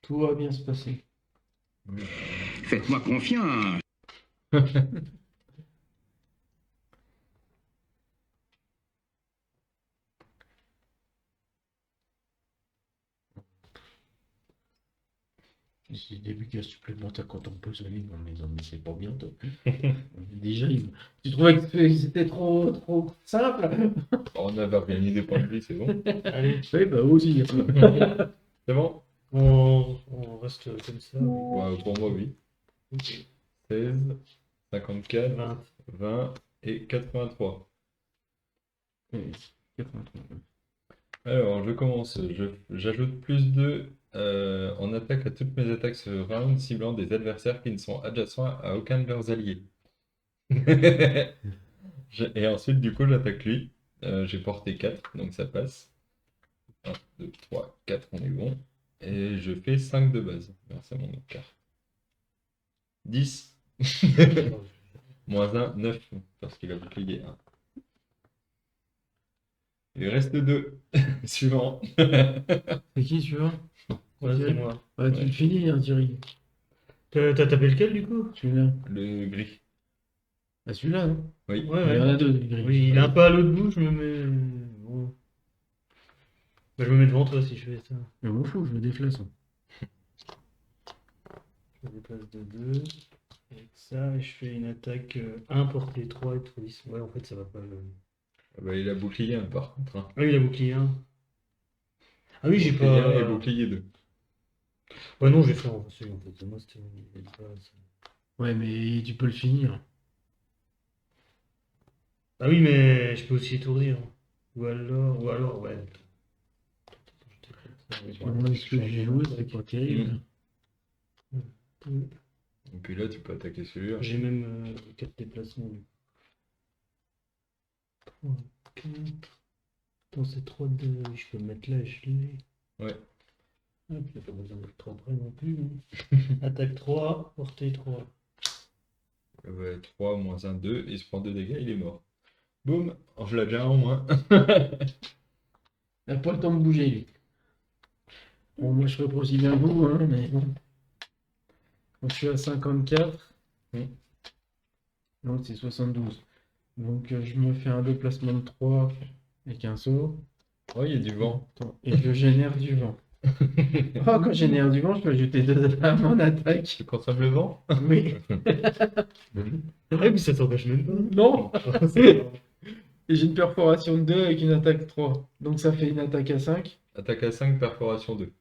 Speaker 1: Tout va bien se passer.
Speaker 4: Faites-moi confiance.
Speaker 1: Si le début qu'il y a supplémentaire quand on pose la ligne, on est dans mais c'est pas bien toi. Déjà, tu trouvais que c'était trop simple?
Speaker 2: On avait organisé des points de vie, c'est bon.
Speaker 3: Allez,
Speaker 1: Oui, bah aussi.
Speaker 2: C'est bon?
Speaker 3: on reste comme ça.
Speaker 2: Ouais, pour moi, oui. 16, 54,
Speaker 3: 20.
Speaker 2: 20 et 83.
Speaker 1: Oui, 83.
Speaker 2: Alors, je commence. J'ajoute plus 2 en attaque à toutes mes attaques ce round, ciblant des adversaires qui ne sont adjacents à aucun de leurs alliés. Et ensuite, du coup, j'attaque lui. J'ai porté 4, donc ça passe. 1, 2, 3, 4, on est bon. Et je fais 5 de base. Merci à mon autre carte. 10. Moins 1, 9, parce qu'il a bouclier 1. Il reste 2. Suivant.
Speaker 1: C'est qui suivant?
Speaker 3: Ouais, c'est moi.
Speaker 1: Ouais, tu le finis, hein, Thierry.
Speaker 3: T'as tapé lequel du coup?
Speaker 1: Celui-là.
Speaker 2: Le gris.
Speaker 1: Ah, celui-là, non?
Speaker 2: Oui.
Speaker 3: Ouais,
Speaker 1: Il y en
Speaker 3: ouais.
Speaker 1: a deux, des gris.
Speaker 3: Oui, il est un peu à l'autre bout, je me mets. Bon. Bah, je me mets devant toi si je fais ça.
Speaker 1: Mais m'en fous, je me déplace. Hein.
Speaker 3: Je me déplace de 2. Avec ça, et je fais une attaque 1 portée 3 et 10. Ouais, en fait, ça va pas.
Speaker 2: Ah bah, il a bouclier 1 par contre. Hein.
Speaker 3: Ah oui, il a bouclier 1. Ah oui, j'ai
Speaker 2: Bouclier
Speaker 3: pas.
Speaker 2: 1 et bouclier 2.
Speaker 3: Ouais, non, j'ai fait en facile en fait. Moi, c'était.
Speaker 1: Ouais, mais tu peux le finir.
Speaker 3: Ah oui, mais je peux aussi étourdir. Ou alors, ouais.
Speaker 1: Moi, ce que j'ai joué, c'est pas terrible.
Speaker 2: Et puis là, tu peux attaquer celui-là.
Speaker 3: J'ai même 4 déplacements. 3, 4. Attends, c'est 3 de. Je peux me mettre là et je l'ai.
Speaker 2: Ouais.
Speaker 3: Hop, il n'y a pas besoin d'être trop près non plus. Attaque 3, portée 3.
Speaker 2: 3 moins 1, 2. Il se prend 2 dégâts, il est mort. Boum. Oh, je l'ai déjà un en moins.
Speaker 1: Il n'a pas le temps de bouger, lui. Bon, moi, je ferais pas aussi bien que vous, hein, mais bon. Quand je suis à 54. Donc, c'est 72. Donc, je me fais un déplacement de 3 avec un saut.
Speaker 2: Oh, il y a du vent.
Speaker 1: Attends, et je génère du vent. Oh, quand je génère du vent, je peux ajouter 2 à mon attaque.
Speaker 2: Tu consommes le vent?
Speaker 1: Oui.
Speaker 3: Ah oui, mais ça t'engage même pas.
Speaker 1: Non.
Speaker 3: C'est pas-
Speaker 1: Et j'ai une perforation de 2 avec une attaque 3. Donc, ça fait une attaque à 5.
Speaker 2: Attaque à 5, perforation 2.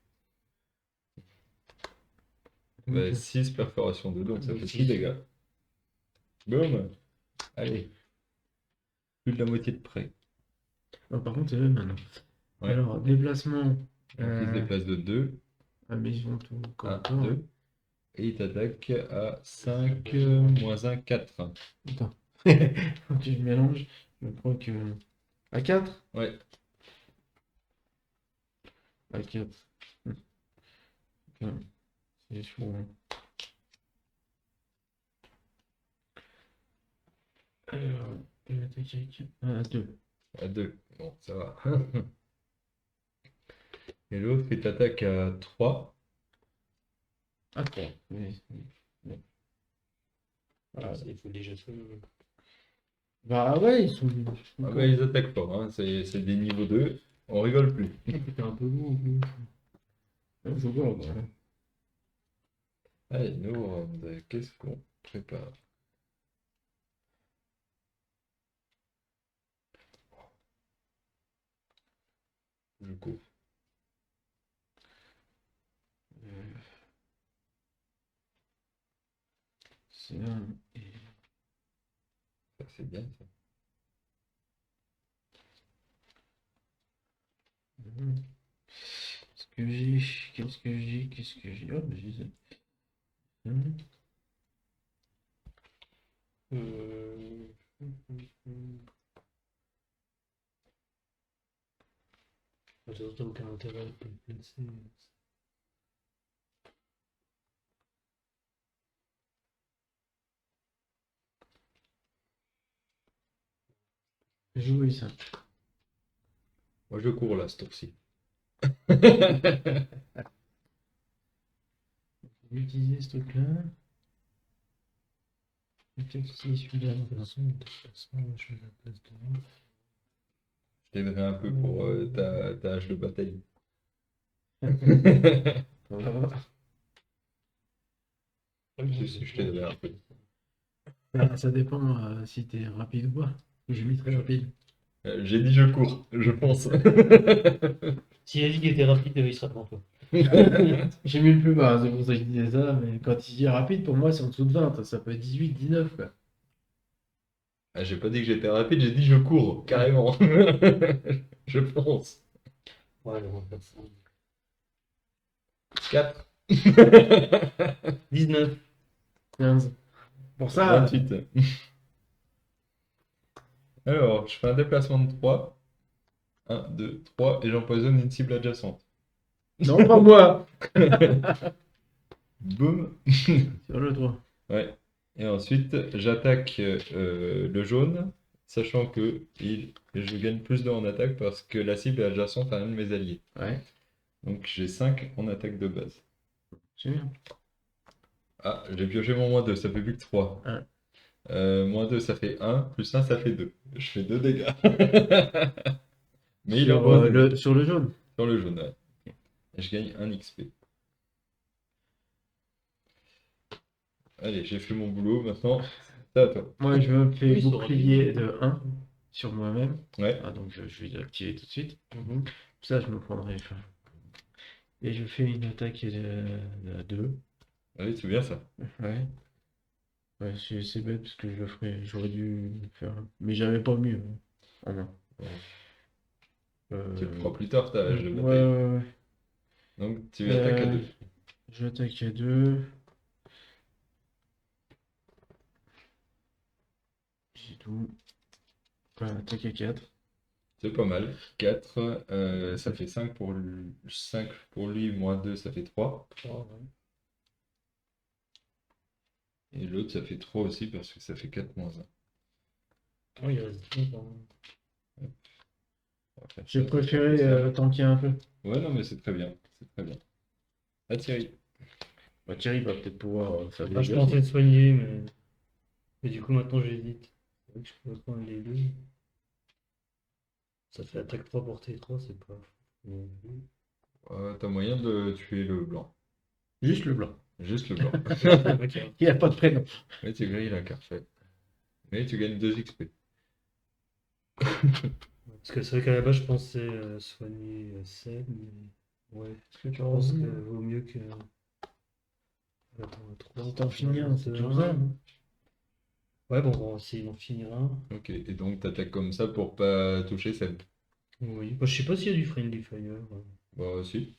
Speaker 1: Ok.
Speaker 2: 6, perforation 2, donc ça fait 6
Speaker 3: Six.
Speaker 2: dégâts. Boum. Allez. Plus de la moitié de près.
Speaker 1: Oh, par contre, c'est eux maintenant.
Speaker 2: Ouais.
Speaker 1: Alors, déplacement.
Speaker 2: Donc il se déplace de 2
Speaker 1: Ah, mais ils vont tout
Speaker 2: à
Speaker 1: encore.
Speaker 2: 2. Et il t'attaque à 5, moins 1, 4.
Speaker 1: Attends. Faut que je mélange. Je crois que. À 4?
Speaker 2: Ouais.
Speaker 1: À 4. C'est chaud. Hein. Alors, je vais attaquer avec. À 2.
Speaker 2: À 2. Bon, ça va. Et l'autre, il t'attaque à 3.
Speaker 1: À 3. Oui. Voilà.
Speaker 3: Il faut déjà ça.
Speaker 1: Bah ouais, ils sont.
Speaker 2: Ah bah, ils attaquent pas, hein. C'est des niveaux 2. On rigole plus.
Speaker 3: C'était un peu lourd en plus.
Speaker 1: Je vois, bah.
Speaker 2: Allez, nous, qu'est-ce qu'on prépare? Je cours.
Speaker 1: C'est là.
Speaker 2: Ça, c'est bien, ça.
Speaker 1: Qu'est-ce que j'ai? Qu'est-ce que j'ai? Qu'est-ce que j'ai? Oh, bah, j'ai ça.
Speaker 3: T'as aucun intérêt de le placer.
Speaker 1: J'ai joué ça.
Speaker 2: Moi, je cours là, ce tour-ci.
Speaker 1: Je vais utiliser ce truc-là. Peut-être si celui-là.
Speaker 3: De toute façon, je fais la place devant.
Speaker 2: Je t'aiderai un peu pour ta hache de bataille.
Speaker 1: On va voir.
Speaker 2: Si, je t'aiderai un peu.
Speaker 1: Ah, ça dépend si t'es rapide ou pas. Je mis très rapide.
Speaker 2: J'ai dit je cours, je pense.
Speaker 3: Si Eric était rapide, il sera devant toi.
Speaker 1: J'ai mis le plus bas, c'est pour ça que je disais ça, mais quand il dit rapide, pour moi c'est en dessous de 20, ça peut être 18, 19 quoi.
Speaker 2: Ah, j'ai pas dit que j'étais rapide, j'ai dit je cours, carrément. Je pense.
Speaker 3: Ouais, on va faire ça.
Speaker 2: 4.
Speaker 3: 19.
Speaker 1: 15. Pour ça,
Speaker 2: 28. Alors, je fais un déplacement de 3. 1, 2, 3, et j'empoisonne une cible adjacente.
Speaker 1: non, pas moi.
Speaker 2: Boum.
Speaker 1: Sur le 3.
Speaker 2: Ouais. Et ensuite, j'attaque le jaune, sachant que je gagne plus de en attaque parce que la cible est adjacente à un de mes alliés.
Speaker 1: Ouais,
Speaker 2: Donc j'ai 5 en attaque de base.
Speaker 1: c'est bien.
Speaker 2: Ah, j'ai pioché mon moins 2, ça fait plus que 3.
Speaker 1: Ouais.
Speaker 2: Moins 2, ça fait 1, plus 1, ça fait 2. Je fais 2 dégâts. Mais il est
Speaker 1: Sur,
Speaker 2: revenu.
Speaker 1: sur le jaune.
Speaker 2: Sur le jaune, ouais. Et je gagne 1 XP. Allez, j'ai fait mon boulot, maintenant, c'est à toi.
Speaker 1: Moi, je me fais
Speaker 3: Oui, ça aura
Speaker 1: bouclier
Speaker 3: été-
Speaker 1: de 1 sur moi-même.
Speaker 2: Ouais,
Speaker 1: Ah, donc je vais l'activer tout de suite.
Speaker 3: Mhm.
Speaker 1: Ça, je me prendrai. Enfin. Et je fais une attaque de 2.
Speaker 2: allez, c'est bien ça.
Speaker 1: Ouais. Ouais, c'est bête parce que je le ferais. J'aurais dû le faire. Mais j'avais pas mieux en main.
Speaker 2: Bon, tu le
Speaker 1: Euh,
Speaker 2: feras plus tard, ta hache de
Speaker 1: ouais,
Speaker 2: bataille.
Speaker 1: ouais, ouais.
Speaker 2: Donc, tu attaques à 2.
Speaker 1: Je attaque à 2. C'est tout. Voilà, attaque à 4.
Speaker 2: C'est pas mal. 4, ça fait 5 pour lui, moins 2, ça fait 3.
Speaker 3: Ah, ouais.
Speaker 2: Et l'autre, ça fait 3 aussi parce que ça fait 4 moins 1.
Speaker 3: Ah, il reste 2 quand même.
Speaker 2: On va faire
Speaker 1: J'ai
Speaker 2: ça, ça sera
Speaker 1: préféré
Speaker 2: plus simple.
Speaker 1: tanker un peu.
Speaker 2: Ouais, non, mais c'est très bien. C'est très bien. Ah, Thierry.
Speaker 1: Bah, Thierry va peut-être pouvoir faire des
Speaker 3: Ah, je
Speaker 1: dégâts.
Speaker 3: pensais le soigner, mais du coup, maintenant j'hésite. C'est vrai que je pourrais prendre les deux. Ça fait attaque 3, portée 3, c'est pas fou.
Speaker 2: T'as moyen de tuer le blanc.
Speaker 1: Juste le blanc.
Speaker 2: Juste le blanc.
Speaker 3: Ok.
Speaker 1: Il a pas de prénom.
Speaker 2: Mais tu gagnes la carte faite. Mais tu gagnes 2 XP.
Speaker 3: Parce que c'est vrai qu'à la base, je pensais soigner Seb, mais ouais,
Speaker 1: Est-ce que tu
Speaker 3: je
Speaker 1: as
Speaker 3: pense
Speaker 1: raison,
Speaker 3: que
Speaker 1: hein.
Speaker 3: vaut mieux que. Attends, 3.
Speaker 1: Si t'en finis un, c'est toujours ça. Hein.
Speaker 3: Ouais, bon, on va essayer d'en finir un.
Speaker 2: Ok, et donc t'attaques comme ça pour pas toucher Seb.
Speaker 3: Oui. Bah, je sais pas s'il y a du Friendly Fire.
Speaker 2: Bah si.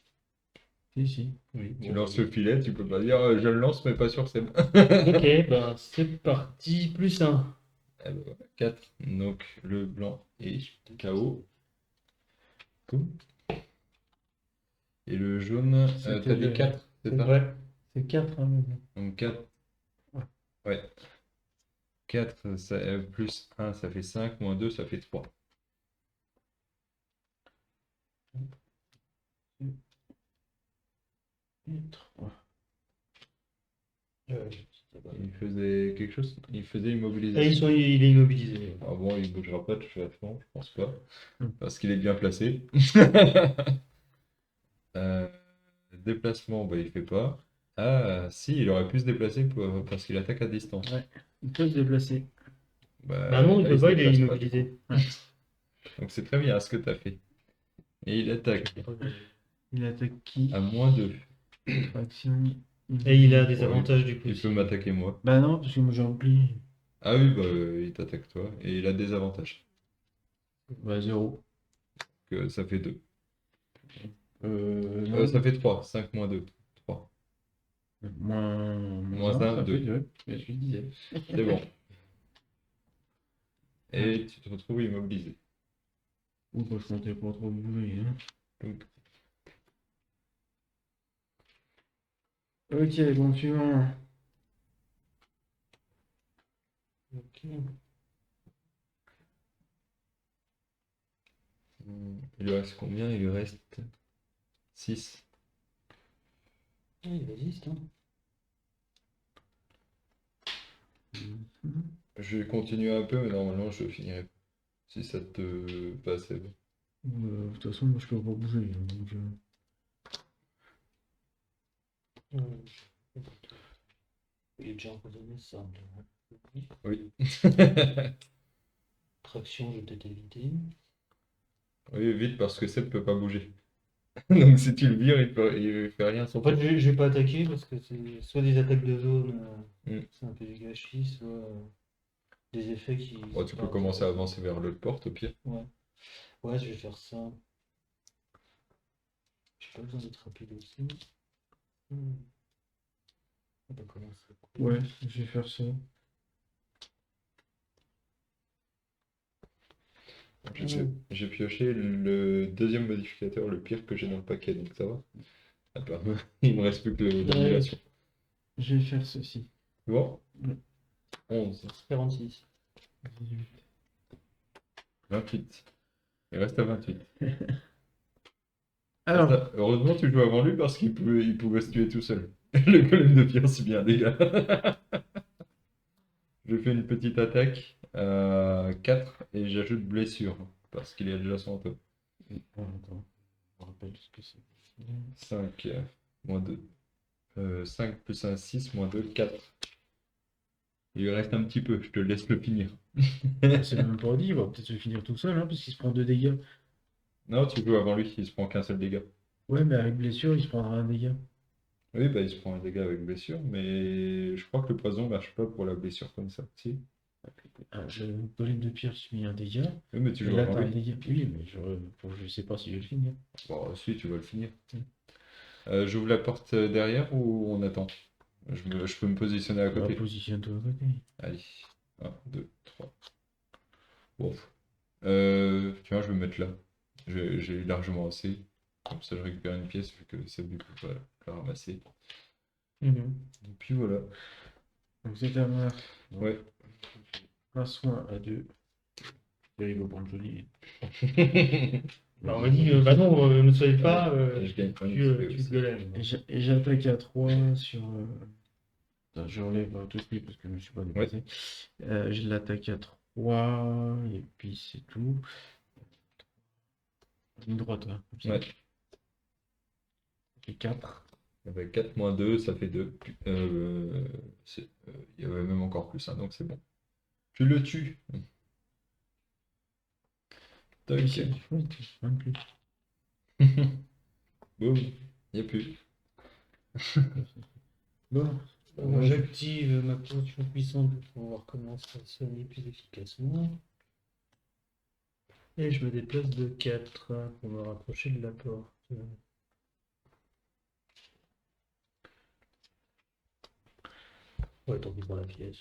Speaker 1: Si, si.
Speaker 3: Oui.
Speaker 2: Tu
Speaker 3: Bon,
Speaker 2: lances
Speaker 3: vas-y.
Speaker 2: le filet, tu peux pas dire je le lance mais pas sur Seb.
Speaker 3: Ok, bah c'est parti. Plus 1.
Speaker 2: 4. Donc le blanc est KO. Cool. Et le jaune,
Speaker 1: C'était
Speaker 2: t'as dit
Speaker 1: le-
Speaker 2: 4, c'est
Speaker 1: c'est
Speaker 2: ça?
Speaker 1: vrai. C'est 4, hein, mais bon.
Speaker 2: Donc 4.
Speaker 1: Ouais.
Speaker 2: Ouais. 4 ça, plus 1, ça fait 5, moins 2, ça fait 3.
Speaker 1: Et 3.
Speaker 2: Il faisait quelque chose? Il faisait
Speaker 3: Et
Speaker 2: immobilisation.
Speaker 3: il est immobilisé.
Speaker 2: Ah bon, il bougera pas de toute façon, je pense pas.
Speaker 1: Hmm.
Speaker 2: Parce qu'il est bien placé. Euh, Déplacement, bah il fait pas. Ah si, il aurait pu se déplacer parce qu'il attaque à distance.
Speaker 1: Ouais. Il peut se déplacer.
Speaker 3: Bah non, il
Speaker 2: là,
Speaker 3: peut
Speaker 2: se
Speaker 3: pas, il est
Speaker 2: déplace pas, du coup.
Speaker 3: immobilisé.
Speaker 2: Donc c'est très bien ce que tu as fait. Et il attaque
Speaker 1: Il attaque qui?
Speaker 2: à moins 2.
Speaker 1: Action.
Speaker 3: Et il a des
Speaker 2: Ouais,
Speaker 3: avantages du coup.
Speaker 2: Il peut m'attaquer moi.
Speaker 1: Bah non, parce que moi j'ai oublié.
Speaker 2: Ah oui, bah il t'attaque toi. Et il a des avantages.
Speaker 1: Bah 0.
Speaker 2: Que ça fait 2.
Speaker 1: Non.
Speaker 2: Ça fait 3. 5 moins 2. 3.
Speaker 1: Moins 1,
Speaker 2: un,
Speaker 1: ça
Speaker 2: deux.
Speaker 1: fait 2. Mais je le disais.
Speaker 2: C'est bon. Et tu te retrouves immobilisé.
Speaker 1: Ou bah, je comptais pas trop bouger. Hein.
Speaker 2: Donc,
Speaker 1: Ok, bon, suivant.
Speaker 3: Ok.
Speaker 2: il lui reste combien? Il lui reste 6.
Speaker 3: Ah, il résiste, hein.
Speaker 2: Je vais continuer un peu, mais normalement je finirai. Si ça te passe.
Speaker 1: De toute façon, moi je peux pas bouger. Hein, donc,
Speaker 3: Il est déjà empoisonné, ça.
Speaker 2: Oui.
Speaker 3: Traction, je vais peut-être éviter.
Speaker 2: Oui, vite parce que Seb peut pas bouger. Donc si tu le vires, il fait rien sans
Speaker 3: En fait,
Speaker 2: toi.
Speaker 3: je vais pas attaquer parce que c'est soit des attaques de zone,
Speaker 2: Mm.
Speaker 3: c'est un peu du gâchis, soit des effets qui.
Speaker 2: Oh, tu peux commencer à avancer vers l'autre porte au pire.
Speaker 3: Ouais. Ouais, je vais faire ça. J'ai pas besoin d'être rapide aussi. On va commencer.
Speaker 1: ouais, je vais faire ça.
Speaker 2: J'ai pioché le deuxième modificateur, le pire que j'ai dans le paquet, donc ça va. Ah, bah, il me reste plus que l'annulation.
Speaker 1: Je vais faire ceci.
Speaker 2: Bon.
Speaker 1: Ouais.
Speaker 2: 11,
Speaker 3: 46.
Speaker 2: 28. Il reste à 28.
Speaker 1: Alors,
Speaker 2: Heureusement, tu joues avant lui parce il pouvait se tuer tout seul. Le golem de pierre, c'est bien, les gars. Je fais une petite attaque. 4 et j'ajoute blessure parce qu'il est déjà sur toi.
Speaker 1: attends, je me rappelle ce que c'est.
Speaker 2: 5 moins 2. 5 plus 1, 6 moins 2, 4. Il lui reste un petit peu, je te laisse le finir.
Speaker 1: C'est même pas dit, il va peut-être se finir tout seul, hein, parce qu'il se prend 2 dégâts.
Speaker 2: Non, tu joues avant lui, il se prend qu'un seul dégât.
Speaker 1: Ouais, mais avec blessure, il se prendra un dégât.
Speaker 2: Oui, bah il se prend un dégât avec blessure, mais je crois que le poison marche pas pour la blessure comme ça. Si.
Speaker 1: Le golem de pierre se met un dégât.
Speaker 2: Oui, mais tu
Speaker 1: Et
Speaker 2: joues
Speaker 1: là,
Speaker 2: avant
Speaker 1: t'as un
Speaker 2: lui.
Speaker 1: dégât. Oui, mais je sais pas si je vais le finir.
Speaker 2: Bon, si, tu vas le finir. J'ouvre la porte derrière ou on attend? Je peux me positionner à
Speaker 1: Bah,
Speaker 2: côté.
Speaker 1: positionne-toi à côté.
Speaker 2: Allez. 1, 2, 3. Bon. Tu vois, je vais me mettre là. J'ai largement assez. Comme ça, je récupère une pièce vu que celle du coup, va la ramasser.
Speaker 1: Mhm.
Speaker 2: Et puis voilà.
Speaker 1: Donc c'est à moi.
Speaker 2: Ouais.
Speaker 1: Un soin à 2. Il va prendre joli.
Speaker 3: Bah, on m'a dit, bah non, ne soyez pas,
Speaker 2: Et je gagne pas une
Speaker 3: tue
Speaker 2: XP
Speaker 3: le
Speaker 2: aussi.
Speaker 3: golem.
Speaker 1: Et j'attaque à 3 sur. Attends, j'enlève tout ce qui parce que je ne me suis pas déplacé. Je l'attaque à 3 et puis c'est tout. Une droite, hein, comme ça.
Speaker 2: Ouais.
Speaker 1: Et 4.
Speaker 2: Avec 4 moins 2, ça fait 2. Il y avait même encore plus, hein, donc c'est bon. Tu le tues. Toc. Boum. Il n'y a plus.
Speaker 1: Bon.
Speaker 3: J'active ma potion puissante pour pouvoir commencer à soigner plus efficacement. Et je me déplace de 4 pour me rapprocher de la porte. Ouais, tant pis pour la pièce.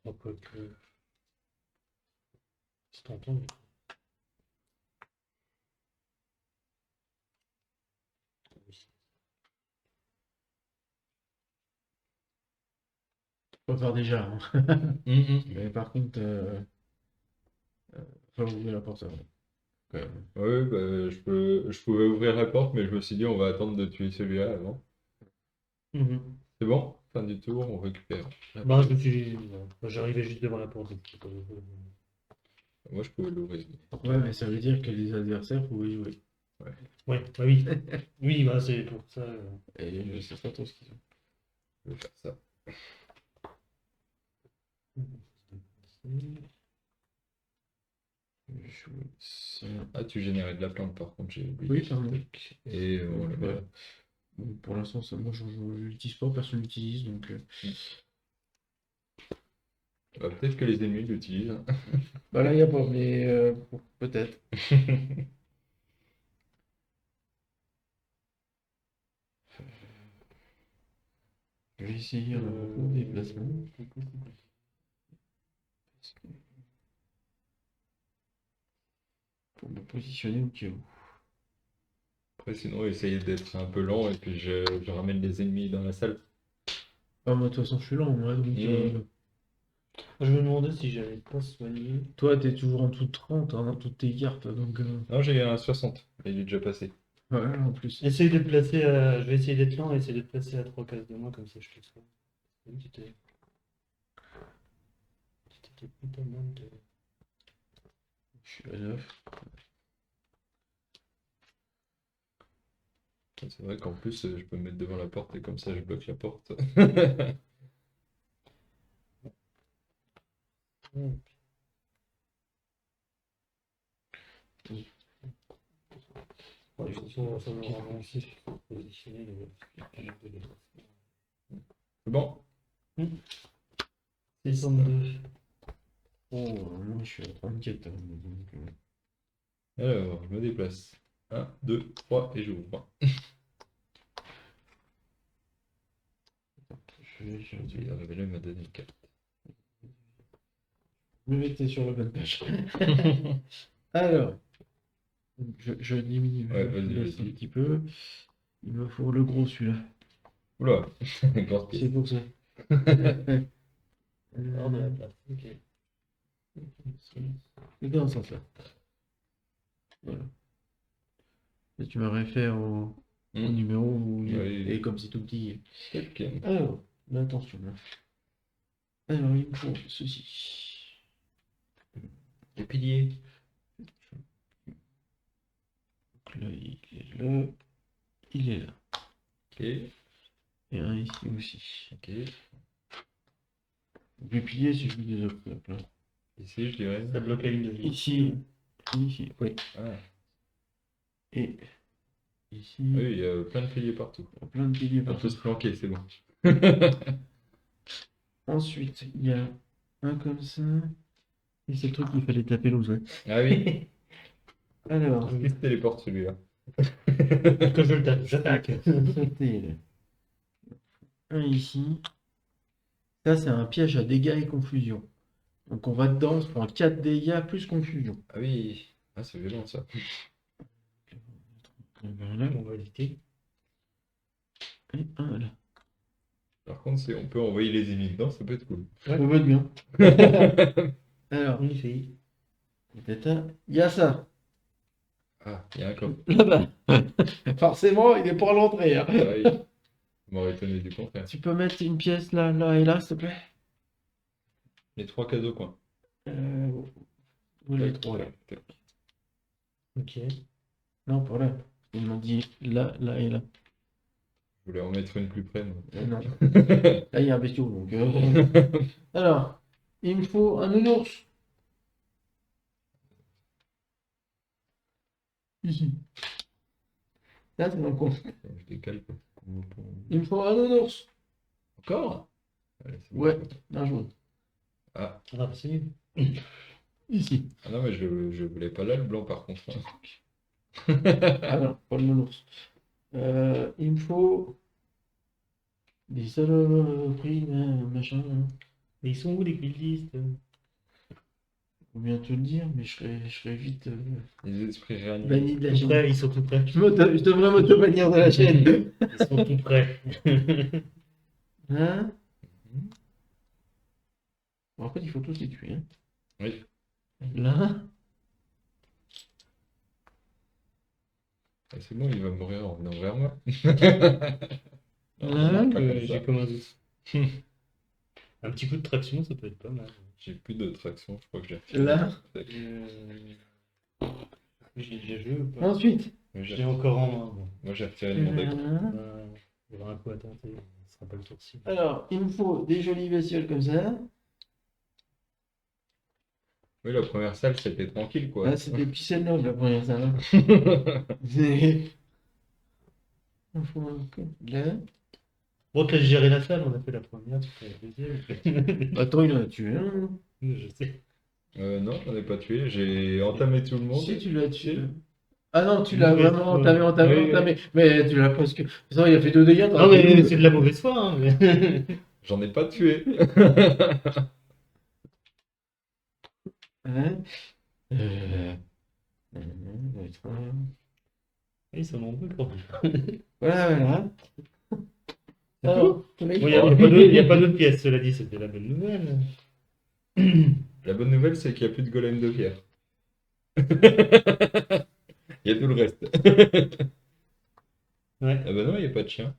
Speaker 3: Oh, quoique. C'est entendu.
Speaker 1: Faut faire déjà. Hein.
Speaker 2: Mhm.
Speaker 1: Mais par contre, faut ouvrir la porte avant. Quand même.
Speaker 2: Ouais, bah, je pouvais ouvrir la porte, mais je me suis dit, on va attendre de tuer celui-là avant. C'est bon? Fin du tour, on récupère.
Speaker 3: Bah, je me suis. Bah, j'arrivais juste devant la porte. Donc je sais pas.
Speaker 2: Moi, je pouvais l'ouvrir.
Speaker 1: Ouais, mais ça veut dire que les adversaires pouvaient jouer.
Speaker 3: Ouais, bah oui. Oui, bah c'est pour ça.
Speaker 1: Et je sais pas trop ce qu'ils ont.
Speaker 2: Je vais faire ça.
Speaker 1: Jouer ça.
Speaker 2: Ah, tu générais de la plante, par contre, j'ai oublié.
Speaker 1: Oui, pardon.
Speaker 2: Tac. Et on le met là.
Speaker 1: Bon, pour l'instant, moi je l'utilise pas, personne l'utilise donc.
Speaker 2: Bah, peut-être que les ennemis l'utilisent.
Speaker 1: Bah là, il n'y a pas, mais peut-être. Je vais essayer un gros déplacement. Pour me positionner au cas où.
Speaker 2: Après, sinon, essayer d'être un peu lent et puis je ramène les ennemis dans la salle.
Speaker 1: Ah, moi, de toute façon, je suis lent, moi, donc.
Speaker 3: Je me demandais si j'allais pas soigner.
Speaker 1: Toi, t'es toujours en dessous de 30, hein, dans toutes tes cartes, donc.
Speaker 2: Non, j'ai un 60. Il est déjà passé.
Speaker 1: Ouais, en plus.
Speaker 3: Essaye de te placer à... Je vais essayer d'être lent et essayer de te placer à 3 cases de moi, comme ça je te soigne. C'était pas mal de...
Speaker 1: Je suis à 9.
Speaker 2: C'est vrai qu'en plus, je peux me mettre devant la porte et comme ça, je bloque la porte.
Speaker 3: Ouais, il faut savoir avancer, il faut positionner
Speaker 2: C'est bon?
Speaker 3: 62.
Speaker 1: Oh, moi, je suis à 34. Hein, donc,
Speaker 2: Alors, je me déplace. 1, 2, 3 et j'ouvre.
Speaker 1: je
Speaker 2: Révéler m'a donné une carte.
Speaker 1: me mettais sur la bonne page. Alors, je diminue,
Speaker 2: Ouais,
Speaker 1: je
Speaker 2: vas-y,
Speaker 1: baisse
Speaker 2: vas-y.
Speaker 1: un petit peu. Il me faut le gros celui-là.
Speaker 2: Oula, grosse
Speaker 1: C'est
Speaker 2: pièce.
Speaker 1: pour ça.
Speaker 3: Hors de la place. Ok.
Speaker 1: C'est dans ce sens-là. Voilà. Et tu me réfères au numéro où
Speaker 2: Oui.
Speaker 1: et comme c'est tout petit.
Speaker 2: Ok.
Speaker 1: Alors, attention. Là. Alors, il me faut ceci.
Speaker 2: Les piliers.
Speaker 1: Donc là, il est là. Il est là.
Speaker 2: Ok.
Speaker 1: Et un ici aussi.
Speaker 2: Ok.
Speaker 1: Le pilier, c'est juste des obstacles.
Speaker 2: Ici, je dirais.
Speaker 3: Ça bloque la ligne de vie.
Speaker 1: Ici, ici, oui.
Speaker 2: Ah.
Speaker 1: Et ici,
Speaker 2: Oui, il y a plein de piliers partout.
Speaker 1: il y a plein de piliers
Speaker 2: On peut
Speaker 1: partout.
Speaker 2: se planquer, c'est bon.
Speaker 1: Ensuite, il y a un comme ça. Et c'est le truc qu'il fallait taper l'autre.
Speaker 2: Ah oui,
Speaker 1: Alors,
Speaker 2: il se téléporte celui-là.
Speaker 3: Quand je le tape, j'attaque.
Speaker 1: sauter, là. Un ici. Ça, c'est un piège à dégâts et confusion. Donc on va dedans, on se prend 4 dégâts plus confusion.
Speaker 2: Ah oui, ah, c'est violent ça.
Speaker 1: Voilà.
Speaker 3: On va éviter.
Speaker 1: Et un là.
Speaker 2: Par contre, on peut envoyer les ennemis dedans, ça peut être cool.
Speaker 1: Ça va être bien. Alors,
Speaker 3: On y fait.
Speaker 1: tata, il y a ça.
Speaker 2: Ah, il y a un coffre.
Speaker 1: Là-bas. Forcément, il est pour l'entrée. Hein.
Speaker 2: Ah oui. Je m'aurais étonné du contraire.
Speaker 1: Tu peux mettre une pièce là, là et là, s'il te plaît.
Speaker 2: Les 3 cases au coin.
Speaker 1: Où les trois là?
Speaker 3: Ok.
Speaker 1: Non, pas là. Ils m'ont dit là, là et là.
Speaker 2: Je voulais en mettre une plus près. moi.
Speaker 1: Non. Là, il y a un bestiau. Donc, Alors, il me faut un nounours. Ici. Là, c'est dans le coin.
Speaker 2: Je décale. Quoi.
Speaker 1: Il me faut un nounours.
Speaker 2: Encore? Allez, c'est bon.
Speaker 1: Ouais, un jaune.
Speaker 2: Ah.
Speaker 3: Ah, c'est nul.
Speaker 1: Ici.
Speaker 2: Ah non, mais je voulais pas là le blanc par contre.
Speaker 1: Ah non, pas le nounours. Il me faut des saloperies, machin.
Speaker 3: Mais ils sont où les guildistes?
Speaker 1: Faut bien te le dire, mais je serai vite
Speaker 2: Les esprits réanimés.
Speaker 1: banni de la
Speaker 3: Tout
Speaker 1: chaîne.
Speaker 3: près, ils sont tout près.
Speaker 1: Je devrais m'auto-bannir de la chaîne.
Speaker 3: Ils sont tout près.
Speaker 1: Hein? Bon, en fait, il faut tous les tuer. Hein.
Speaker 2: Oui.
Speaker 1: Là.
Speaker 2: Ah, c'est bon, il va mourir en venant vers moi.
Speaker 1: Là.
Speaker 2: Pas comme ça.
Speaker 3: J'ai comme un doute. Un petit coup de traction, ça peut être pas mal.
Speaker 2: J'ai plus de traction, je crois que j'ai retiré.
Speaker 1: Là.
Speaker 3: J'ai déjà joué ou pas?
Speaker 1: Ensuite.
Speaker 2: Moi,
Speaker 3: J'ai
Speaker 2: j'ai
Speaker 3: encore en main. Bon.
Speaker 2: moi, j'ai retiré de mon deck.
Speaker 3: Il y aura un coup à tenter, ce sera pas le tour ci.
Speaker 1: Alors, il me faut des jolies bestioles comme ça.
Speaker 2: Oui, la première salle, c'était tranquille, quoi.
Speaker 1: Ah, c'était Pixel Love la première salle. Hein. Il me faut un coup là.
Speaker 3: Bon, que là, j'ai géré la salle, on a fait la première, tu fais la deuxième.
Speaker 1: Attends, il en a tué un.
Speaker 3: Je sais.
Speaker 2: Non, on n'est pas tué. J'ai entamé tout le monde.
Speaker 1: Si tu l'as tué. Ah non, tu l'as
Speaker 3: Mauvaise
Speaker 1: vraiment
Speaker 3: foi.
Speaker 1: entamé,
Speaker 3: Oui,
Speaker 1: entamé. Mais tu l'as presque. De toute façon, il a fait 2 dégâts. t'en
Speaker 3: Non,
Speaker 1: as fait
Speaker 3: mais
Speaker 1: 12.
Speaker 3: c'est de la mauvaise foi. Hein, mais...
Speaker 2: J'en ai pas tué.
Speaker 1: Hein
Speaker 3: Ils sont nombreux quand même.
Speaker 1: Voilà, voilà.
Speaker 3: C'est
Speaker 1: Alors,
Speaker 3: Bon, il n'y a pas d'autres pièces, cela dit, c'était la bonne nouvelle.
Speaker 2: La bonne nouvelle, c'est qu'il n'y a plus de golem de pierre. Il y a tout le reste.
Speaker 3: Ouais.
Speaker 2: Ah bah non, il n'y a pas de chien.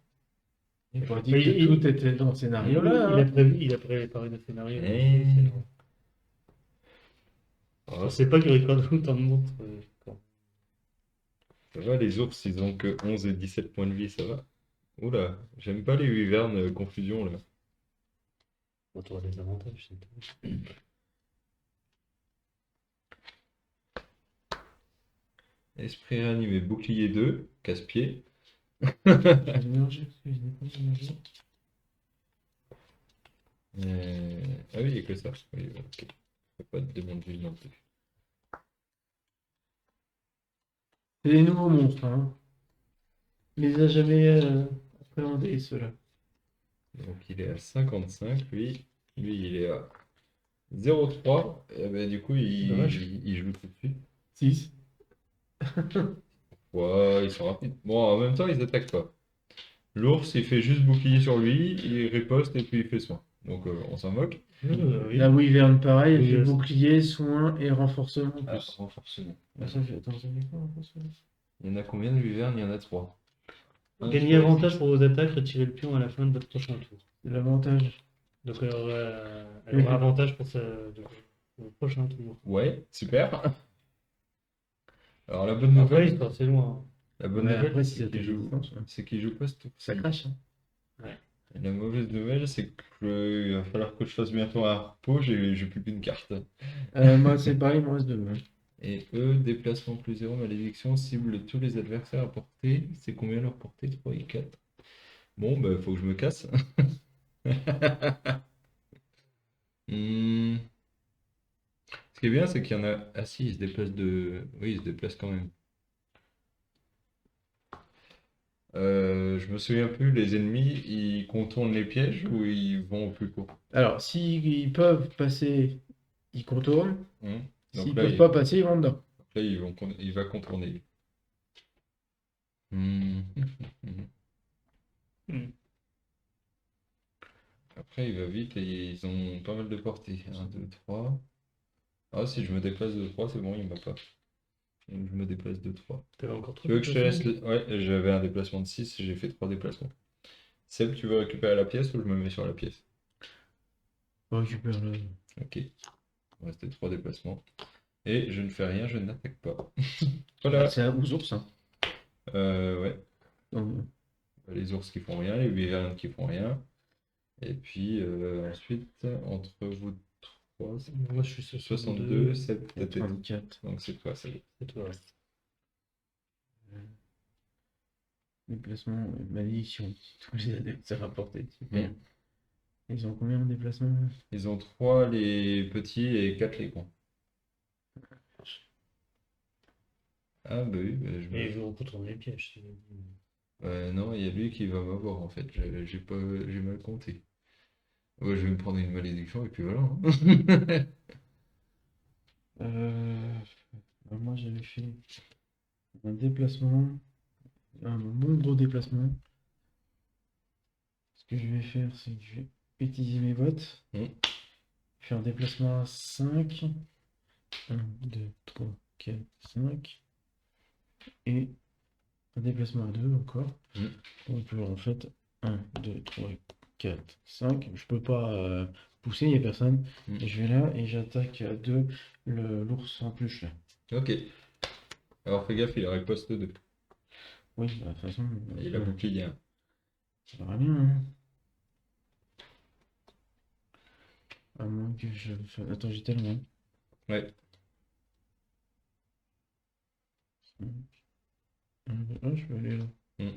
Speaker 1: Il n'a pas dit
Speaker 3: Mais
Speaker 1: que
Speaker 3: il-
Speaker 1: tout était dans le scénario
Speaker 3: Il
Speaker 1: là.
Speaker 3: a
Speaker 1: Hein.
Speaker 3: prévu, il a préparé le scénario.
Speaker 2: Eh.
Speaker 3: Je
Speaker 2: Ah,
Speaker 3: sais pas qu'il récolte autant de monstres.
Speaker 2: ça va, les ours, ils ont que 11 et 17 points de vie, ça va. Oula, j'aime pas les wyverns confusion là.
Speaker 3: Bon, tu auras des avantages, c'est tout.
Speaker 2: Esprit réanimé, bouclier 2, casse-pied.
Speaker 1: J'ai mélangé parce que je n'ai pas mélangé.
Speaker 2: Ah oui, il n'y a que ça. Oui, ok. Faut pas de démon de vie non plus.
Speaker 1: C'est des nouveaux monstres. Hein. Il les a jamais appréhendés ceux-là.
Speaker 2: Donc il est à 55, lui. Lui, il est à 0,3. Et ben, du coup,
Speaker 1: Dommage.
Speaker 2: il joue tout de suite.
Speaker 1: 6.
Speaker 2: Ouais, ils sont rapides. Bon, en même temps, ils attaquent pas. L'ours, il fait juste bouclier sur lui, il riposte et puis il fait soin. Donc on s'en moque.
Speaker 3: Oui.
Speaker 1: La Wyvern, pareil, elle
Speaker 3: Oui,
Speaker 1: fait
Speaker 3: là,
Speaker 1: bouclier, soin et renforcement en
Speaker 2: Ah,
Speaker 1: plus.
Speaker 2: renforcement.
Speaker 1: Ah, ça fait... Attends, ça fait quoi renforcement?
Speaker 2: Il y en a combien de wyverns? Il y en a 3.
Speaker 3: Gagnez avantage pour vos attaques, retirez le pion à la fin de votre prochain tour.
Speaker 1: C'est l'avantage.
Speaker 3: Donc elle aura avantage pour le prochain tour.
Speaker 2: Ouais, super. Alors la bonne
Speaker 3: Après,
Speaker 2: nouvelle,
Speaker 3: c'est assez loin.
Speaker 2: la bonne
Speaker 1: Ouais,
Speaker 2: nouvelle,
Speaker 1: après, si
Speaker 2: c'est
Speaker 1: ça
Speaker 2: qu'il
Speaker 1: te
Speaker 2: joue,
Speaker 1: distance, ouais.
Speaker 2: c'est qu'il joue pas ce tour.
Speaker 1: Ça crache. Hein.
Speaker 2: Et la mauvaise nouvelle, c'est qu'il va falloir que je fasse bientôt un repos, j'ai plus qu'une carte.
Speaker 1: Moi, c'est pareil, il me reste 2.
Speaker 2: Et eux, déplacement plus 0, malédiction, cible tous les adversaires à portée. C'est combien leur portée? 3 et 4. Bon, bah, faut que je me casse. Hmm. Ce qui est bien, c'est qu'il y en a. Ah si, ils se déplacent de. Oui, ils se déplacent quand même. Je me souviens plus, les ennemis, ils contournent les pièges ou ils vont au plus court?
Speaker 1: Alors, s'ils peuvent passer, ils contournent.
Speaker 2: Hmm. Donc
Speaker 1: S'ils
Speaker 2: là,
Speaker 1: peuvent pas passer, ils vont dedans.
Speaker 2: il va contourner. Hmm.
Speaker 3: Hmm.
Speaker 2: Après, il va vite et ils ont pas mal de portée. 1, 2, 3. Ah, si je me déplace de 3, c'est bon, il m'a pas. Donc je me déplace de 3.
Speaker 3: T'avais encore
Speaker 2: Tu
Speaker 3: trop
Speaker 2: veux
Speaker 3: de
Speaker 2: que je te laisse
Speaker 3: déplacements?
Speaker 2: Ouais, j'avais un déplacement de 6, j'ai fait 3 déplacements. Seb, tu veux récupérer la pièce ou je me mets sur la pièce?
Speaker 1: On récupère le.
Speaker 2: Ok, il me restait 3 déplacements. Et je ne fais rien, je n'attaque pas. Voilà.
Speaker 1: C'est aux ours, hein.
Speaker 2: Ouais.
Speaker 1: Donc,
Speaker 2: Les ours qui font rien, les wyverns qui font rien. Et puis ensuite, entre vous trois, c'est
Speaker 3: Moi, je suis
Speaker 2: 62,
Speaker 3: 62.
Speaker 2: Seb, t'as tête.
Speaker 1: 34.
Speaker 2: Donc c'est toi, Seb.
Speaker 3: C'est toi, ouais.
Speaker 1: Déplacement, malédiction. Tous les adversaires rapportés. Super.
Speaker 2: Mm.
Speaker 1: Ils ont combien en déplacement?
Speaker 2: Ils ont 3 les petits et 4 les grands. Ah bah oui, bah,
Speaker 3: Et je vais retourner les pièges.
Speaker 2: Non, il y a lui qui va m'avoir en fait. J'ai mal compté. Ouais, je vais me prendre une malédiction et puis voilà, hein.
Speaker 1: Moi, j'avais fait un déplacement, un bon gros déplacement. Ce que je vais faire, c'est que je vais utiliser mes bottes.
Speaker 2: Mm.
Speaker 1: Faire un déplacement à 5. 1, 2, 3, 4, 5. Et un déplacement à 2 encore.
Speaker 2: Mm.
Speaker 1: Donc en fait, 1, 2, 3, 4, 5. Je peux pas pousser, il n'y a personne.
Speaker 2: Mm.
Speaker 1: Et je vais là et j'attaque à 2 l'ours en peluche là.
Speaker 2: Ok. Alors fais gaffe, il a riposte 2.
Speaker 1: Oui, bah, de toute façon,
Speaker 2: Il a bouclier 1.
Speaker 1: ça va bien, hein. À moins que je... Attends, j'ai tellement.
Speaker 2: Ouais.
Speaker 1: Ah, je peux aller là.
Speaker 2: Mm.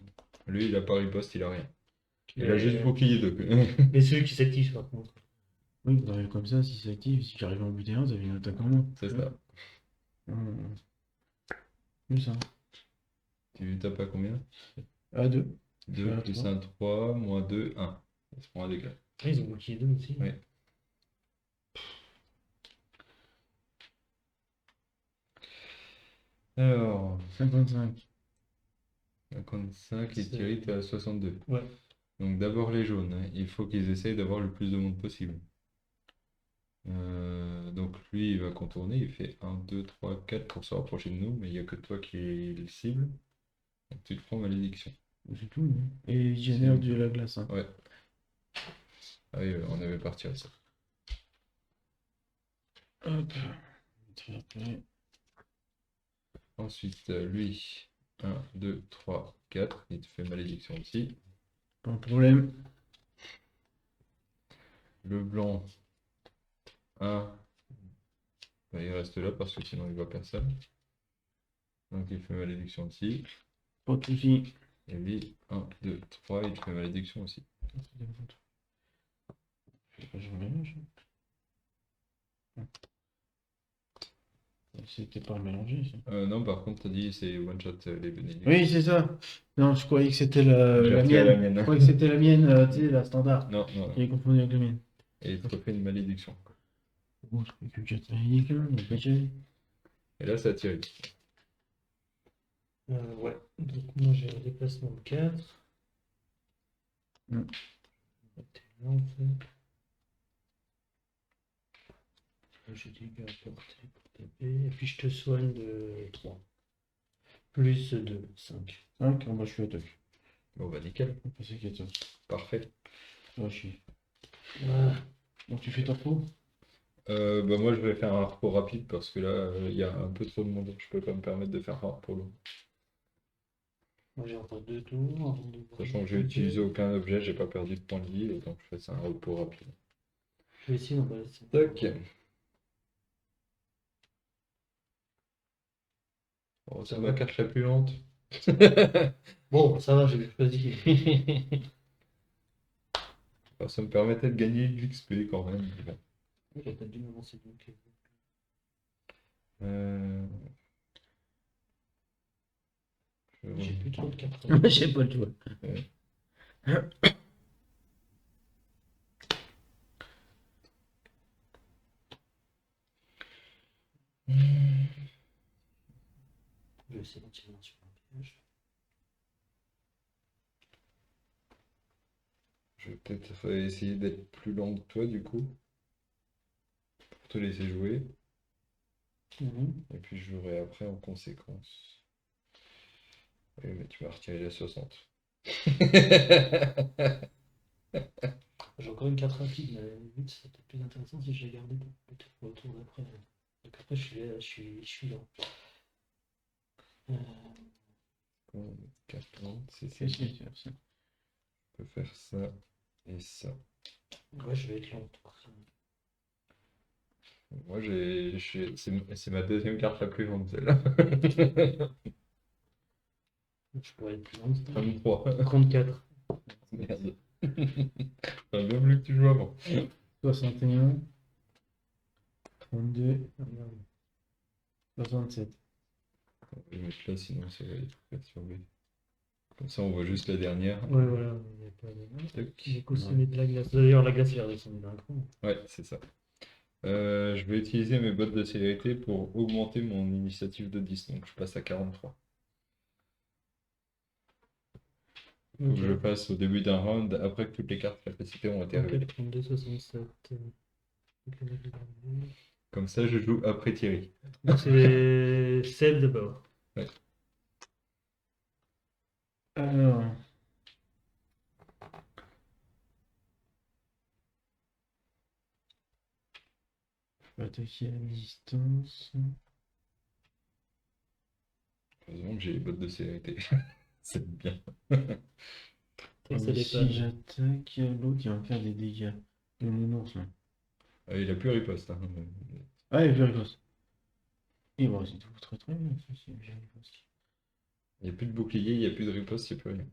Speaker 2: Lui, il a pas riposte, il a rien. Il a
Speaker 3: Euh,
Speaker 2: juste bouclier 2.
Speaker 3: Mais celui qui s'active, par contre.
Speaker 1: Oui, bah, comme ça, si c'est actif, si j'arrive à en buter un, ça fait une attaque en moins.
Speaker 2: C'est ça.
Speaker 1: Plus ça.
Speaker 2: Tu tapes à combien?
Speaker 1: À 2.
Speaker 2: 2
Speaker 1: à
Speaker 2: plus
Speaker 1: 3.
Speaker 2: 1, 3, moins 2, 1. Ça se prend un dégât.
Speaker 3: Ah, ils ont bouclier 2 aussi.
Speaker 2: Ouais. Alors,
Speaker 1: 55.
Speaker 2: 55 et
Speaker 3: C'est-
Speaker 2: Thierry, t'es à 62.
Speaker 3: Ouais.
Speaker 2: Donc d'abord les jaunes, hein. Il faut qu'ils essayent d'avoir le plus de monde possible. Donc lui, il va contourner, il fait 1, 2, 3, 4 pour se rapprocher de nous, mais il n'y a que toi qui le cible. Donc tu te prends malédiction.
Speaker 1: C'est tout, hein. Et il génère de la glace, hein.
Speaker 2: Ouais. Ah oui, on avait parti à ça.
Speaker 1: Hop. Très bien.
Speaker 2: Ensuite, lui, 1, 2, 3, 4, il te fait malédiction aussi.
Speaker 1: Pas de problème.
Speaker 2: Le blanc, 1, bah, il reste là parce que sinon il voit personne. Donc il fait malédiction aussi.
Speaker 1: Pas de soucis.
Speaker 2: Et lui, 1, 2, 3, il te fait malédiction aussi.
Speaker 1: Je mélange. C'était pas mélangé, ça.
Speaker 2: Non, par contre, t'as dit c'est one shot les bénédictions.
Speaker 1: Oui, c'est ça. Non, je croyais que c'était
Speaker 2: J'ai
Speaker 1: la
Speaker 2: retiré
Speaker 1: mienne.
Speaker 2: la mienne.
Speaker 1: Je croyais que c'était la mienne, tu sais, la standard.
Speaker 2: Non, non, non.
Speaker 1: J'ai confondu avec la mienne.
Speaker 2: Et il te refait une malédiction.
Speaker 1: Bon, je croyais que 4 véhicules, on peut gérer.
Speaker 2: Et là, ça tire.
Speaker 3: Ouais. Donc, moi, j'ai un déplacement de 4.
Speaker 1: Mm.
Speaker 3: Là, en fait. J'ai des gars à portée pour taper. Et puis, je te soigne de 3. Plus 2, 5.
Speaker 1: 5, bah je suis attaque.
Speaker 2: Bon, bah nickel.
Speaker 1: On va passer 14.
Speaker 2: Parfait.
Speaker 1: Ça va chier.
Speaker 3: Voilà.
Speaker 1: Donc tu fais ta pro?
Speaker 2: Bah moi, je vais faire un repos rapide parce que là, il y a un peu trop de monde. Je peux pas me permettre de faire un repos long.
Speaker 3: Moi j'ai encore 2 tours avant de voir.
Speaker 2: Sachant que j'ai utilisé aucun objet, j'ai pas perdu de points de vie, et donc je fais un repos rapide.
Speaker 3: Je vais essayer d'en passer.
Speaker 2: Tac. Oh, c'est ma carte la plus lente.
Speaker 3: Bon, ça va, j'ai choisi.
Speaker 2: Alors, ça me permettait de gagner du XP quand même. Mais bon.
Speaker 3: J'ai peut-être dû m'avancer donc.
Speaker 2: Euh,
Speaker 3: J'ai plus trop de cartes.
Speaker 1: Moi, j'ai pas le choix.
Speaker 3: Je vais essayer d'en tirer un sur un piège.
Speaker 2: Je vais peut-être essayer d'être plus lent que toi du coup. Pour te laisser jouer. Et puis je jouerai après en conséquence. Oui, mais tu m'as retiré la 60.
Speaker 3: J'ai encore une carte rapide, mais à la limite, c'est peut-être plus intéressant si je l'ai gardé peut-être pour le tour d'après. Donc après, je suis là.
Speaker 2: 40, c'est ça.
Speaker 1: Qu'est-ce que tu veux faire ça?
Speaker 2: Je peux faire ça et ça.
Speaker 3: Ouais, je vais être lent.
Speaker 2: Moi, c'est ma deuxième carte la plus lente, celle-là.
Speaker 3: Je pourrais être plus lent.
Speaker 2: 33.
Speaker 3: 34.
Speaker 2: Merde. J'aurais bien voulu que tu joues avant.
Speaker 1: 61, 32, 67.
Speaker 2: Je vais mettre là, sinon ça va être perturbé. Comme ça, on voit juste la dernière.
Speaker 3: Ouais, voilà. Il n'y a pas de.
Speaker 2: Tac.
Speaker 3: Du coup, c'est mettre de la glace. D'ailleurs, la glace, elle est redescendue d'un coup.
Speaker 2: Ouais, c'est ça. Je vais utiliser mes bottes de célérité pour augmenter mon initiative de 10, donc je passe à 43. Faut que je le fasse au début d'un round, après que toutes les cartes capacité ont été révélées.
Speaker 3: 32, 67.
Speaker 2: Comme ça, je joue après Thierry.
Speaker 3: Donc c'est celle de bord.
Speaker 2: Ouais.
Speaker 1: Alors. Je vais attaquer à distance.
Speaker 2: Heureusement que j'ai les bottes de célérité. C'est bien.
Speaker 3: Et ça
Speaker 1: Si
Speaker 3: dépanne.
Speaker 1: j'attaque, l'autre il va me faire des dégâts. Le nounours là.
Speaker 2: Ah, il a plus riposte. Hein.
Speaker 1: Ah, il est very close. Et bon, c'est tout très très bien. Ça, c'est bien riposte.
Speaker 2: Il n'y a plus de bouclier, il n'y a plus de riposte, il n'y a plus rien.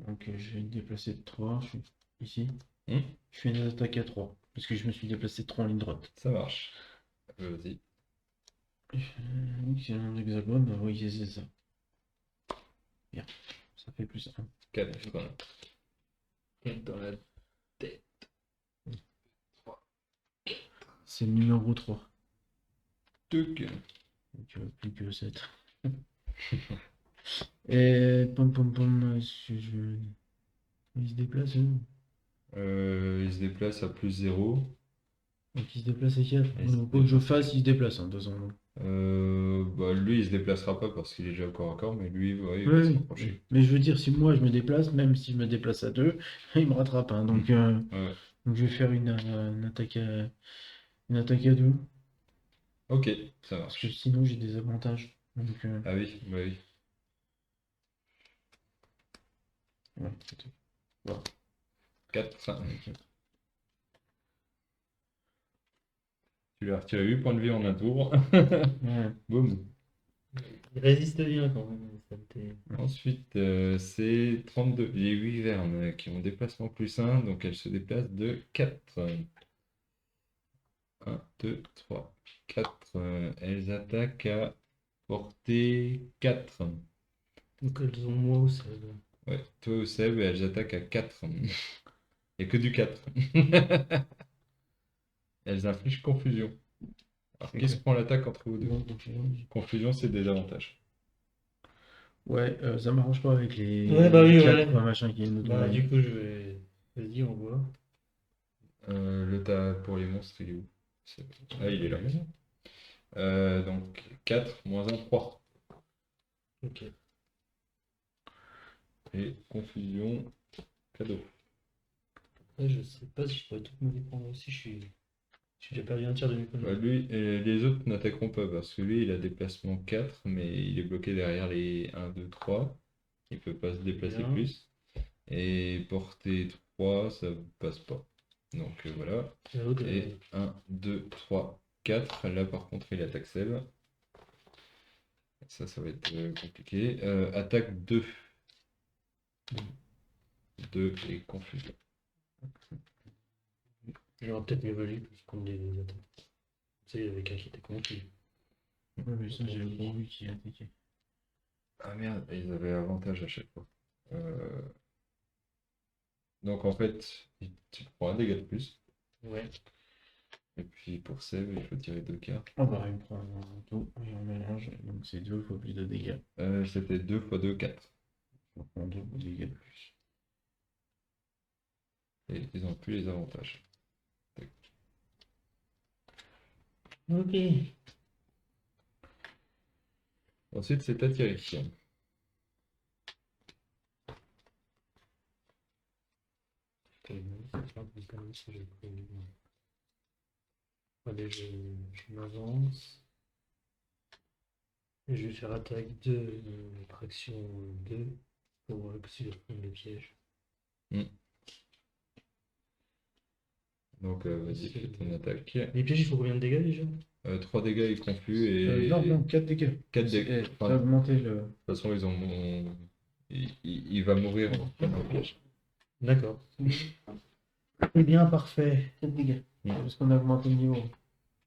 Speaker 1: Donc je vais me déplacer de 3. Je suis ici.
Speaker 2: Hmm.
Speaker 1: Je fais une attaque à 3. Parce que je me suis déplacé de 3 en ligne droite.
Speaker 2: Ça marche. Vas-y.
Speaker 1: C'est un hexagone, bah oui, c'est ça. Bien. Ça fait plus 1.
Speaker 2: 4 dans la tête.
Speaker 1: C'est le numéro 3.
Speaker 2: Tuc.
Speaker 1: Donc plus que 7. Et pom pom pom, il se déplace, hein.
Speaker 2: Il se déplace à plus 0.
Speaker 1: Donc il se déplace à 4.
Speaker 2: Il se
Speaker 1: Quoi que je fasse, il se déplace, hein, de toute façon.
Speaker 2: Bah, lui, il se déplacera pas parce qu'il est déjà corps à corps, mais lui, ouais, il va
Speaker 1: Oui,
Speaker 2: se
Speaker 1: oui.
Speaker 2: rapprocher.
Speaker 1: Mais je veux dire, si moi je me déplace, même si je me déplace à 2, il me rattrape, hein. Donc,
Speaker 2: Ouais.
Speaker 1: donc je vais faire une attaque à 2.
Speaker 2: Ok, ça
Speaker 1: Parce que
Speaker 2: marche.
Speaker 1: sinon j'ai des avantages. Donc,
Speaker 2: Ah oui, bah oui.
Speaker 1: ouais, c'est tout. Voilà.
Speaker 2: 4, 5. Tu lui as retiré 8 points de vie en un tour.
Speaker 1: Ouais.
Speaker 2: Boum.
Speaker 3: Il résiste bien quand même. Ça
Speaker 2: Ensuite, c'est 32. J'ai 8 vernes qui ont déplacement plus 1, donc elles se déplacent de 4. 1, 2, 3, 4. Elles attaquent à portée 4.
Speaker 3: Donc elles ont moins au sol.
Speaker 2: Ouais, toi ou Seb, elles attaquent à 4. Il n'y a que du 4. Elles infligent confusion. Alors,
Speaker 1: C'est
Speaker 2: qui se
Speaker 1: quoi?
Speaker 2: prend l'attaque entre vous deux?
Speaker 1: Bon, donc,
Speaker 2: Confusion, c'est des avantages.
Speaker 1: ouais, ça m'arrange pas avec les
Speaker 3: Ouais, bah oui,
Speaker 1: 4
Speaker 3: ouais.
Speaker 1: machin qui nous
Speaker 3: Bah
Speaker 1: donnent.
Speaker 3: du coup je vais. Vas-y, on voit.
Speaker 2: Le tas pour les monstres, il est où? Ah, il est là. Donc 4 moins 1, 3.
Speaker 3: Ok.
Speaker 2: Et confusion, cadeau.
Speaker 3: Après je sais pas si je pourrais toutes me les prendre aussi. Je suis J'ai déjà perdu un tiers de mes
Speaker 2: Bah,
Speaker 3: colonnes.
Speaker 2: lui, les autres n'attaqueront pas parce que lui, il a déplacement 4, mais il est bloqué derrière les 1, 2, 3. Il peut pas se déplacer
Speaker 3: Bien.
Speaker 2: plus. Et portée 3, ça passe pas. Donc voilà.
Speaker 3: Et l'autre,
Speaker 2: Et 1, 2, 3, 4. Là, par contre, il attaque Seb. Ça va être compliqué. Attaque 2. 2 et confusion.
Speaker 3: j'aurais peut-être mieux valu plus qu'on les attaques. Tu sais, il y avait qu'un qui était contre lui.
Speaker 1: Ouais, mais ça, j'ai pas vu qui a attaqué.
Speaker 2: Ah merde, ils avaient avantage à chaque fois. Donc en fait, tu prends un dégât de plus.
Speaker 3: Ouais.
Speaker 2: Et puis pour Seb, il faut tirer 2 cartes.
Speaker 1: Ah bah, il prend un tout et on mélange, donc c'est 2 fois plus de dégâts.
Speaker 2: C'était 2 x 2, 4.
Speaker 1: On prend 2 dégâts de plus.
Speaker 2: Et ils ont plus les avantages.
Speaker 3: Ok.
Speaker 2: Ensuite, c'est à tirer.
Speaker 3: Allez, je m'avance. Et je vais faire attaque 2, traction 2, pour que je prenne les pièges.
Speaker 2: Donc vas-y, fais ton attaque.
Speaker 3: Les pièges, il faut combien de dégâts déjà?
Speaker 2: 3 dégâts et confus et
Speaker 1: Non, 4 dégâts.
Speaker 2: 4 dégâts.
Speaker 1: T'as
Speaker 2: Enfin, de
Speaker 1: augmenté le.
Speaker 2: toute façon, il va mourir en prenant le piège.
Speaker 3: D'accord. Eh bien, parfait.
Speaker 1: 4 dégâts.
Speaker 2: Mm.
Speaker 1: Parce qu'on a augmenté le niveau.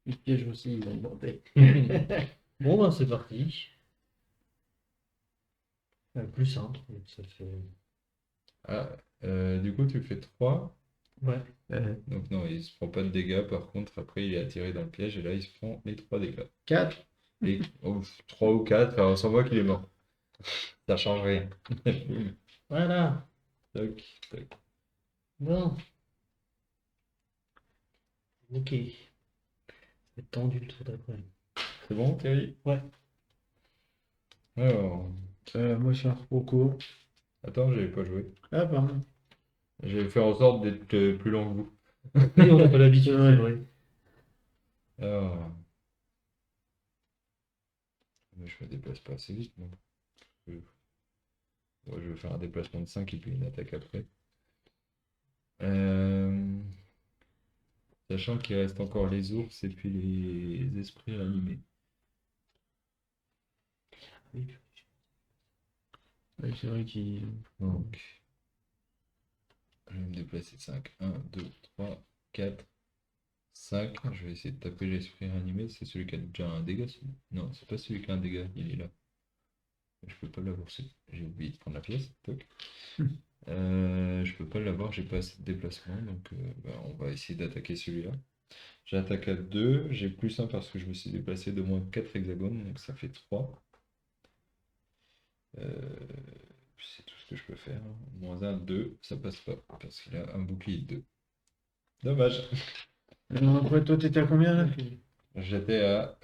Speaker 1: Le piège aussi, il a augmenté.
Speaker 3: Bon, ben c'est parti. Plus 1, donc ça fait...
Speaker 2: Ah, du coup, tu fais 3.
Speaker 3: Ouais.
Speaker 2: Donc non, il se prend pas de dégâts. Par contre, après, il est attiré dans le piège et là, il se prend les 3 dégâts.
Speaker 1: 4.
Speaker 2: Et 3 ou 4, enfin, on s'en voit qu'il est mort. Ça change rien.
Speaker 3: Voilà.
Speaker 2: Toc, toc.
Speaker 3: Bon. Ok. C'est tendu le tour d'après.
Speaker 2: C'est bon, Thierry?
Speaker 3: Ouais.
Speaker 2: Alors,
Speaker 1: Moi, je suis un repos court.
Speaker 2: attends, j'avais pas joué.
Speaker 1: Ah, pardon.
Speaker 2: J'ai fait en sorte d'être plus lent que vous.
Speaker 3: Oui, on n'a pas l'habitude,
Speaker 1: Ouais.
Speaker 3: c'est vrai.
Speaker 2: Alors, mais je me déplace pas assez vite, non? Ouais, je vais faire un déplacement de 5 et puis une attaque après. Sachant qu'il reste encore les ours et puis les esprits animés.
Speaker 1: Oui, c'est vrai qu'il.
Speaker 2: Donc, je vais me déplacer de 5. 1, 2, 3, 4, 5. Je vais essayer de taper l'esprit animé. C'est celui qui a déjà un dégât. Non, c'est pas celui qui a un dégât. Il est là. Je peux pas l'avoir. J'ai oublié de prendre la pièce. Toc. Je peux pas l'avoir. J'ai pas assez de déplacement. Donc, on va essayer d'attaquer celui-là. J'attaque à 2. J'ai plus 1 parce que je me suis déplacé de moins 4 hexagones. Donc, ça fait 3. C'est tout ce que je peux faire. Moins 1, 2, ça passe pas, parce qu'il a un bouclier de 2. Dommage.
Speaker 1: Alors, après, toi, t'étais à combien là?
Speaker 2: J'étais à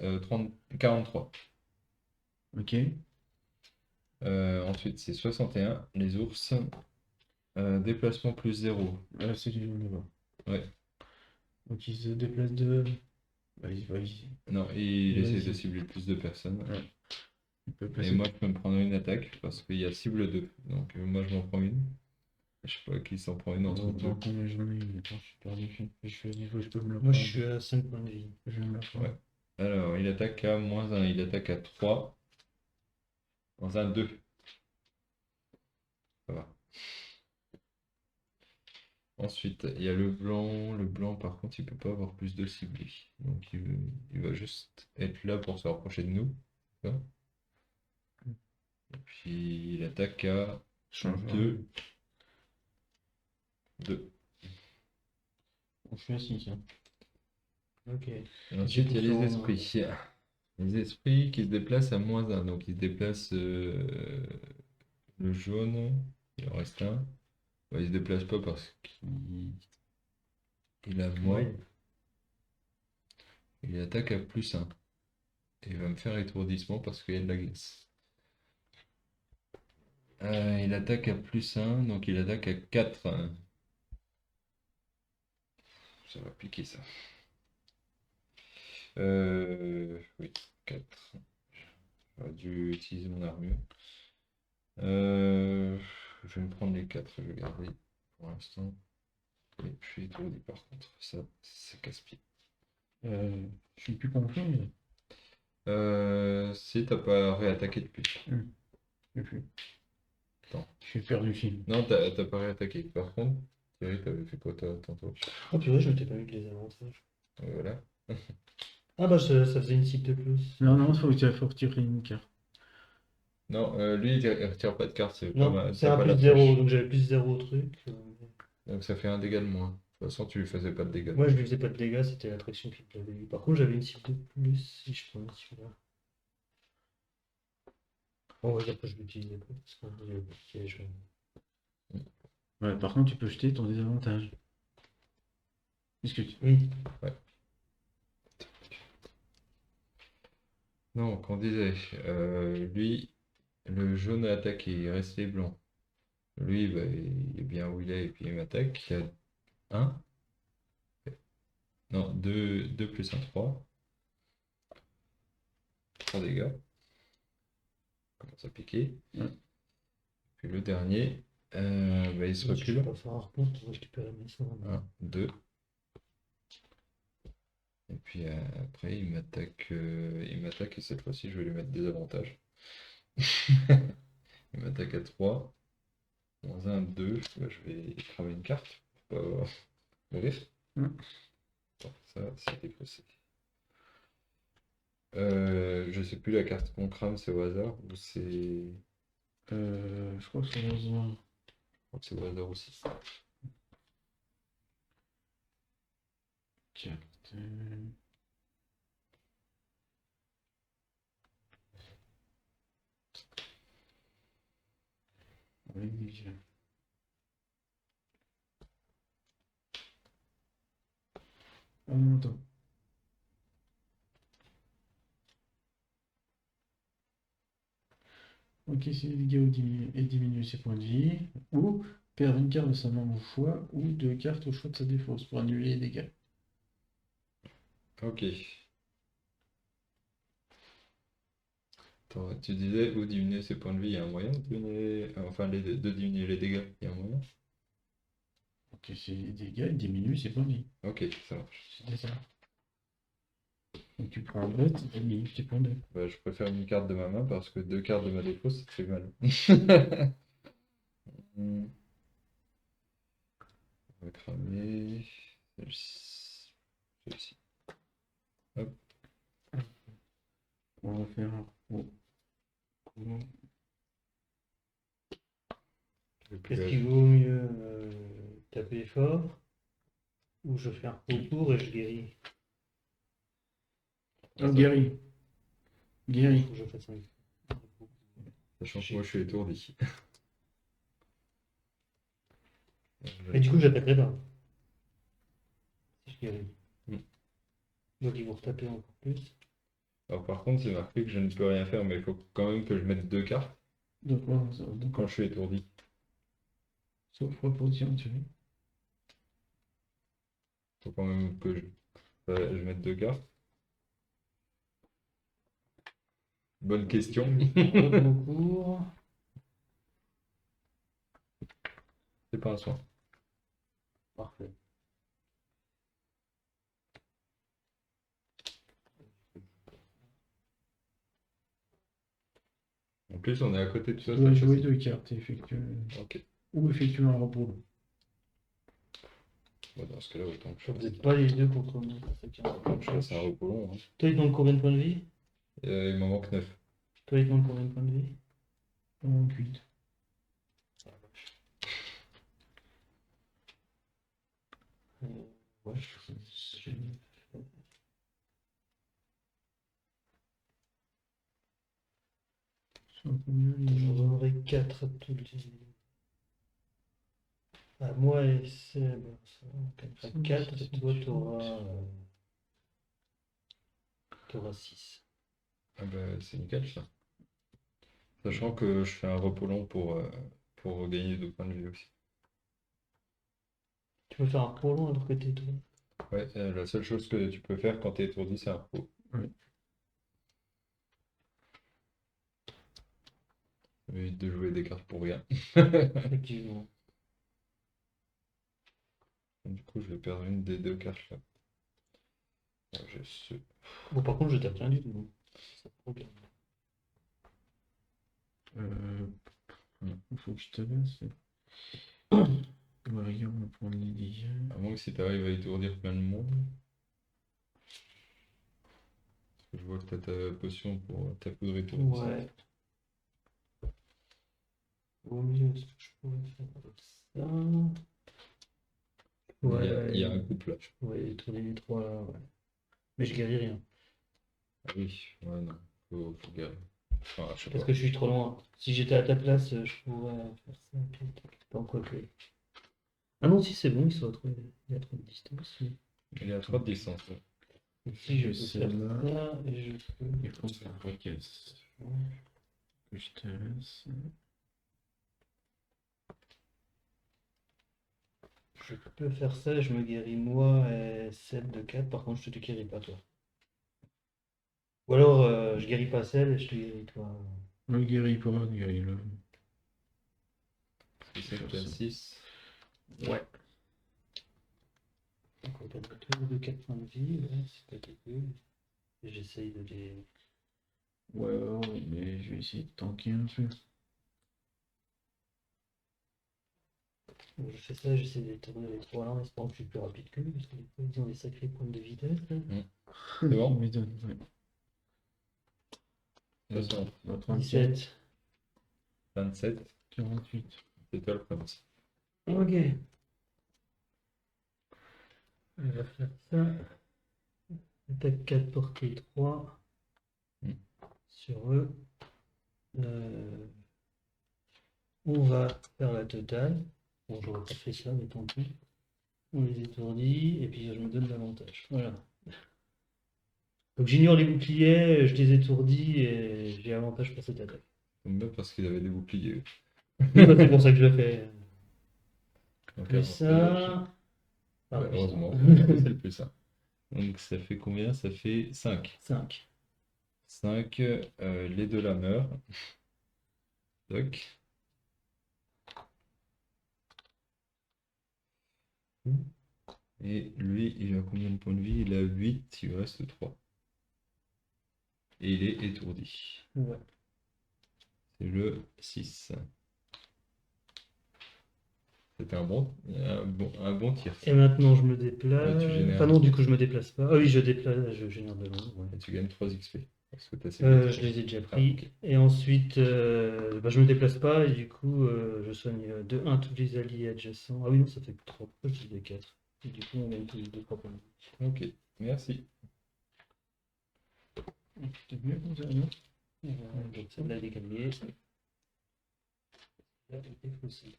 Speaker 2: 43.
Speaker 1: Ok.
Speaker 2: Ensuite, c'est 61, les ours. Déplacement plus 0.
Speaker 1: C'est du niveau.
Speaker 2: Ouais.
Speaker 1: Donc, il se déplace de. Bah, il va ici.
Speaker 2: Non, il essaie de
Speaker 1: Vas-y.
Speaker 2: cibler plus de personnes.
Speaker 1: Ouais. Il peut
Speaker 2: Et
Speaker 1: passer.
Speaker 2: moi, je peux me prendre une attaque, parce qu'il y a cible 2. Donc, moi, je m'en prends une. Je sais pas qui s'en prend une entre deux.
Speaker 1: Attends, combien j'en ai eu? Attends, je suis perdu. Je fais des fois, je peux me le
Speaker 3: Moi, je
Speaker 1: prendre.
Speaker 3: suis à 5 points de vie.
Speaker 1: Je vais me le prendre.
Speaker 2: Ouais. Alors, il attaque à moins 1, il attaque à 3. Dans un 2. Ça va. Ensuite, il y a le blanc. Le blanc, par contre, il peut pas avoir plus de ciblés. Donc, il va juste être là pour se rapprocher de nous. D'accord. Et puis, il attaque à
Speaker 1: Change.
Speaker 2: 2. 2.
Speaker 1: Je suis à 6.
Speaker 3: Ok.
Speaker 2: Et ensuite, il y a les
Speaker 3: Pour
Speaker 2: esprits. Les esprits qui se déplacent à moins 1. Donc, ils se déplacent le jaune. Il en reste un. Bah, il se déplace pas parce qu'il a moi.
Speaker 3: Ouais.
Speaker 2: Il attaque à plus 1. Et il va me faire étourdissement parce qu'il y a de la glace. Il attaque à plus 1, donc il attaque à 4. Ça va piquer ça. Oui, 4. J'aurais dû utiliser mon armure. Je vais me prendre les 4, je vais garder pour l'instant. Et je suis étourdi par contre, ça c'est casse-pied.
Speaker 1: Je suis plus compris, mais
Speaker 2: Si t'as pas réattaqué depuis.
Speaker 1: je sais plus.
Speaker 2: Attends.
Speaker 1: Je suis perdu le film.
Speaker 2: Non, t'as pas réattaqué. Par contre, Thierry, t'avais fait quoi toi, tantôt?
Speaker 3: Oh purée, je m'étais pas mis les avantages.
Speaker 2: Voilà.
Speaker 3: Ah bah ça faisait une cible de plus.
Speaker 1: Non, non, faut retirer une carte.
Speaker 2: Non, lui il retire pas de carte, c'est
Speaker 3: Non,
Speaker 2: pas,
Speaker 3: c'est
Speaker 2: t'as
Speaker 3: un
Speaker 2: pas
Speaker 3: plus
Speaker 2: la
Speaker 3: 0,
Speaker 2: flèche.
Speaker 3: donc j'avais plus 0 au truc.
Speaker 2: Donc ça fait un dégât de moins. De toute façon, tu lui faisais pas de dégâts.
Speaker 3: Moi je lui faisais pas de dégâts, c'était l'attraction qui me l'avait eu. Par contre, j'avais une cible de plus si je prenais celui-là. Bon, on va dire que je l'utilisais pas. Parce qu'il y a le piège.
Speaker 1: Ouais, par contre, tu peux jeter ton désavantage. Puisque tu...
Speaker 3: Oui.
Speaker 2: Donc, on disait, lui, le jaune a attaqué, il reste les blancs. Lui, bah, il est bien où il est et puis il m'attaque. Il y a 1. Non, 2 plus 1, 3. 3 dégâts. Commence à piquer.
Speaker 1: Ouais.
Speaker 2: Puis le dernier, bah, il se
Speaker 3: Je
Speaker 2: recule.
Speaker 3: vais pas faire un repos pour récupérer mes sorts.
Speaker 2: 1, 2. Et puis après, il m'attaque et cette fois-ci, je vais lui mettre des avantages. Il m'attaque à 3. Dans un 2, bah, je vais cramer une carte pour pas mourir.
Speaker 1: Ouais.
Speaker 2: Bon, ça, c'est défaussé. Je sais plus la carte qu'on crame, c'est au hasard ou c'est.
Speaker 1: je crois que c'est dans un...
Speaker 2: Je crois que c'est au hasard aussi.
Speaker 1: Carte... Oui, déjà. Ah non, attends. Ok, si les dégâts ou et diminue ses points de vie, ou perdre une carte de sa main au choix, ou deux cartes au choix de sa défausse pour annuler les dégâts.
Speaker 2: Ok. Attends, tu disais où diminuer ses points de vie, il y a un moyen de diminuer. Enfin, de diminuer les dégâts, il y a un moyen.
Speaker 1: Ok, c'est les dégâts, il diminue ses points de vie.
Speaker 2: Ok, ça marche.
Speaker 1: C'est ça. Donc tu prends un bête, il diminue tes points de vie.
Speaker 2: Bah, je préfère une carte de ma main parce que 2 cartes de ma défausse, ça fait mal. Hmm. On va cramer celle-ci. Celle-ci. Hop.
Speaker 1: On va faire un... Oh. Comment...
Speaker 3: Est-ce qu'il vaut mieux taper fort ou je fais un repos court et je guéris?
Speaker 1: Oh, guéri. Guéri.
Speaker 3: Faut que je fasse un
Speaker 2: Sachant que moi je suis étourdi.
Speaker 3: Et du coup, j'attaquerai pas. Si je guéris.
Speaker 2: Mm.
Speaker 3: Donc ils vont retaper encore plus.
Speaker 2: Alors par contre, c'est marqué que je ne peux rien faire, mais il faut quand même que je mette 2 cartes
Speaker 1: Donc, donc,
Speaker 2: quand je suis étourdi.
Speaker 1: sauf proportion, tu vois.
Speaker 2: Faut quand même que je mette 2 cartes. Bonne question.
Speaker 3: Repos court.
Speaker 2: C'est pas un soin.
Speaker 3: Parfait.
Speaker 2: En plus, on est à côté de ça.
Speaker 1: Tu dois
Speaker 2: cette
Speaker 1: jouer
Speaker 2: fois-ci.
Speaker 1: deux cartes, effectuer...
Speaker 2: Ok.
Speaker 1: ou effectuer un repos.
Speaker 2: Bon, dans ce cas-là, autant que je
Speaker 3: Je
Speaker 2: fasse,
Speaker 3: faisais pas les deux contre moi. C'est ça qui est
Speaker 2: autant que je fasse un repos long. Hein.
Speaker 3: Toi, il te manque combien de points de vie?
Speaker 2: Il m'en manque 9.
Speaker 3: Toi, il te manque combien de points de vie?
Speaker 1: 8.
Speaker 3: Ouais, j'en donnerai 4 à tous les. À moi et Seb, ça va, 4 et toi, t'auras 6.
Speaker 2: Ah bah, c'est nickel ça. Sachant que je fais un repos long pour gagner 2 points de vie aussi.
Speaker 3: Tu peux faire un repos long alors que t'es toi.
Speaker 2: Ouais, la seule chose que tu peux faire quand t'es étourdi, c'est un repos.
Speaker 1: Ouais.
Speaker 2: Ça m'évite de jouer des cartes pour rien.
Speaker 3: Effectivement.
Speaker 2: Du coup, je vais perdre une des deux cartes là. J'ai ce.
Speaker 3: Bon, par contre, je tape rien du tout. C'est un problème.
Speaker 1: Faut que je te laisse. Warrior, on va prendre les dégâts.
Speaker 2: À moins que si t'arrives à étourdir plein de monde. Parce que je vois que t'as ta potion pour ta poudre étourdissante.
Speaker 3: Ouais. Au mieux, ce que je pourrais faire avec ça.
Speaker 2: Il y a un couple là.
Speaker 3: Je pourrais tourner les trois là, ouais. Mais je guéris rien.
Speaker 2: Ah oui, ouais, non. Faut garder. Enfin, je sais
Speaker 3: Parce
Speaker 2: pas.
Speaker 3: que je suis trop loin. Si j'étais à ta place, je pourrais faire ça. Pas encore que. Ah non, si c'est bon, il se retrouve. Il y a trop de distance. Mais...
Speaker 2: Il est à 3 de distance. Ouais.
Speaker 3: Si je peux faire
Speaker 1: Celle-là.
Speaker 3: ça, et je peux.
Speaker 1: Il faut que je te laisse.
Speaker 3: Je peux faire ça, je me guéris moi et celle de 4, par contre je te guéris pas toi. Ou alors je guéris pas celle et je te guéris toi.
Speaker 1: Le guéri pas, guéris-le.
Speaker 2: C'est ça qui a 6.
Speaker 1: Ouais.
Speaker 3: Donc on va mettre tous de 4 points de vie, ouais, c'est pas terrible. Et j'essaye de les.
Speaker 1: Ouais, mais je vais essayer de tanker un peu.
Speaker 3: Donc, je fais ça, j'essaie de tourner les 3 là en espérant que je suis plus rapide qu'eux, parce que des fois ils ont des sacrés points de vitesse. Là.
Speaker 2: C'est bon.
Speaker 1: Il m'étonne, ouais.
Speaker 2: Attends,
Speaker 1: 37,
Speaker 3: 17.
Speaker 2: 27.
Speaker 1: 48.
Speaker 2: C'est toi le premier.
Speaker 3: Ok. On va faire ça. Attaque 4, portée 3.
Speaker 2: Mm.
Speaker 3: Sur eux. On va faire la totale. Bon, j'aurais pas fait ça, mais tant pis. On les étourdit, et puis je me donne l'avantage. Voilà. Donc j'ignore les boucliers, je les étourdis, et j'ai avantage pour cette attaque.
Speaker 2: Tombe bien parce qu'ils avaient des boucliers.
Speaker 3: Oui, bah, c'est pour ça que je le fais.
Speaker 2: Donc,
Speaker 3: Plus ça. Ah,
Speaker 2: ouais,
Speaker 3: plus
Speaker 2: heureusement,
Speaker 3: ça.
Speaker 2: c'est le plus ça. Donc ça fait combien? Ça fait 5.
Speaker 3: 5.
Speaker 2: 5, les deux la meurent. Toc. Et lui, il a combien de points de vie? Il a 8, il lui reste 3. Et il est étourdi.
Speaker 3: Ouais.
Speaker 2: C'est le 6. C'était un bon tir.
Speaker 3: Et maintenant je me déplace.
Speaker 2: Ouais, tu génères-
Speaker 3: Enfin non, du coup je me déplace pas. Ah oui, je déplace, je génère de loin. Ouais.
Speaker 2: Et tu gagnes 3 XP. Parce que t'as
Speaker 3: Je les ai déjà pris. Et ensuite, bah, je me déplace pas et du coup, je soigne de 1 tous les alliés adjacents. Ah oui, non, ça fait que 3. Pourquoi je dis des 4? Et du coup, on gagne tous les 2-3 points de vie.
Speaker 2: Ok, merci.
Speaker 1: C'était mieux comme ça, non?
Speaker 3: Donc celle-là, elle est gagnée. Là, elle est faussée.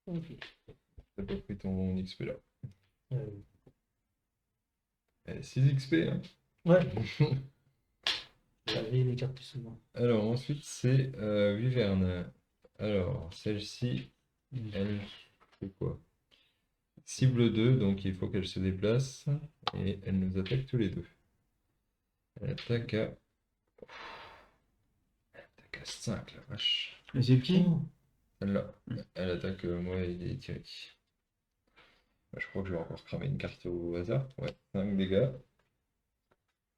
Speaker 3: Ok.
Speaker 2: T'as pas pris ton XP là.
Speaker 3: Euh,
Speaker 2: 6 XP, hein.
Speaker 3: ouais. J'avais les cartes plus souvent.
Speaker 2: Alors ensuite c'est Wyvern. Alors celle-ci, elle fait quoi? Cible 2, donc il faut qu'elle se déplace. Et elle nous attaque tous les deux. Elle attaque à 5 la vache.
Speaker 1: Et c'est qui?
Speaker 2: Celle-là, elle attaque moi et Thierry. Bah, je crois que je vais encore cramer une carte au hasard. Ouais, 5 dégâts.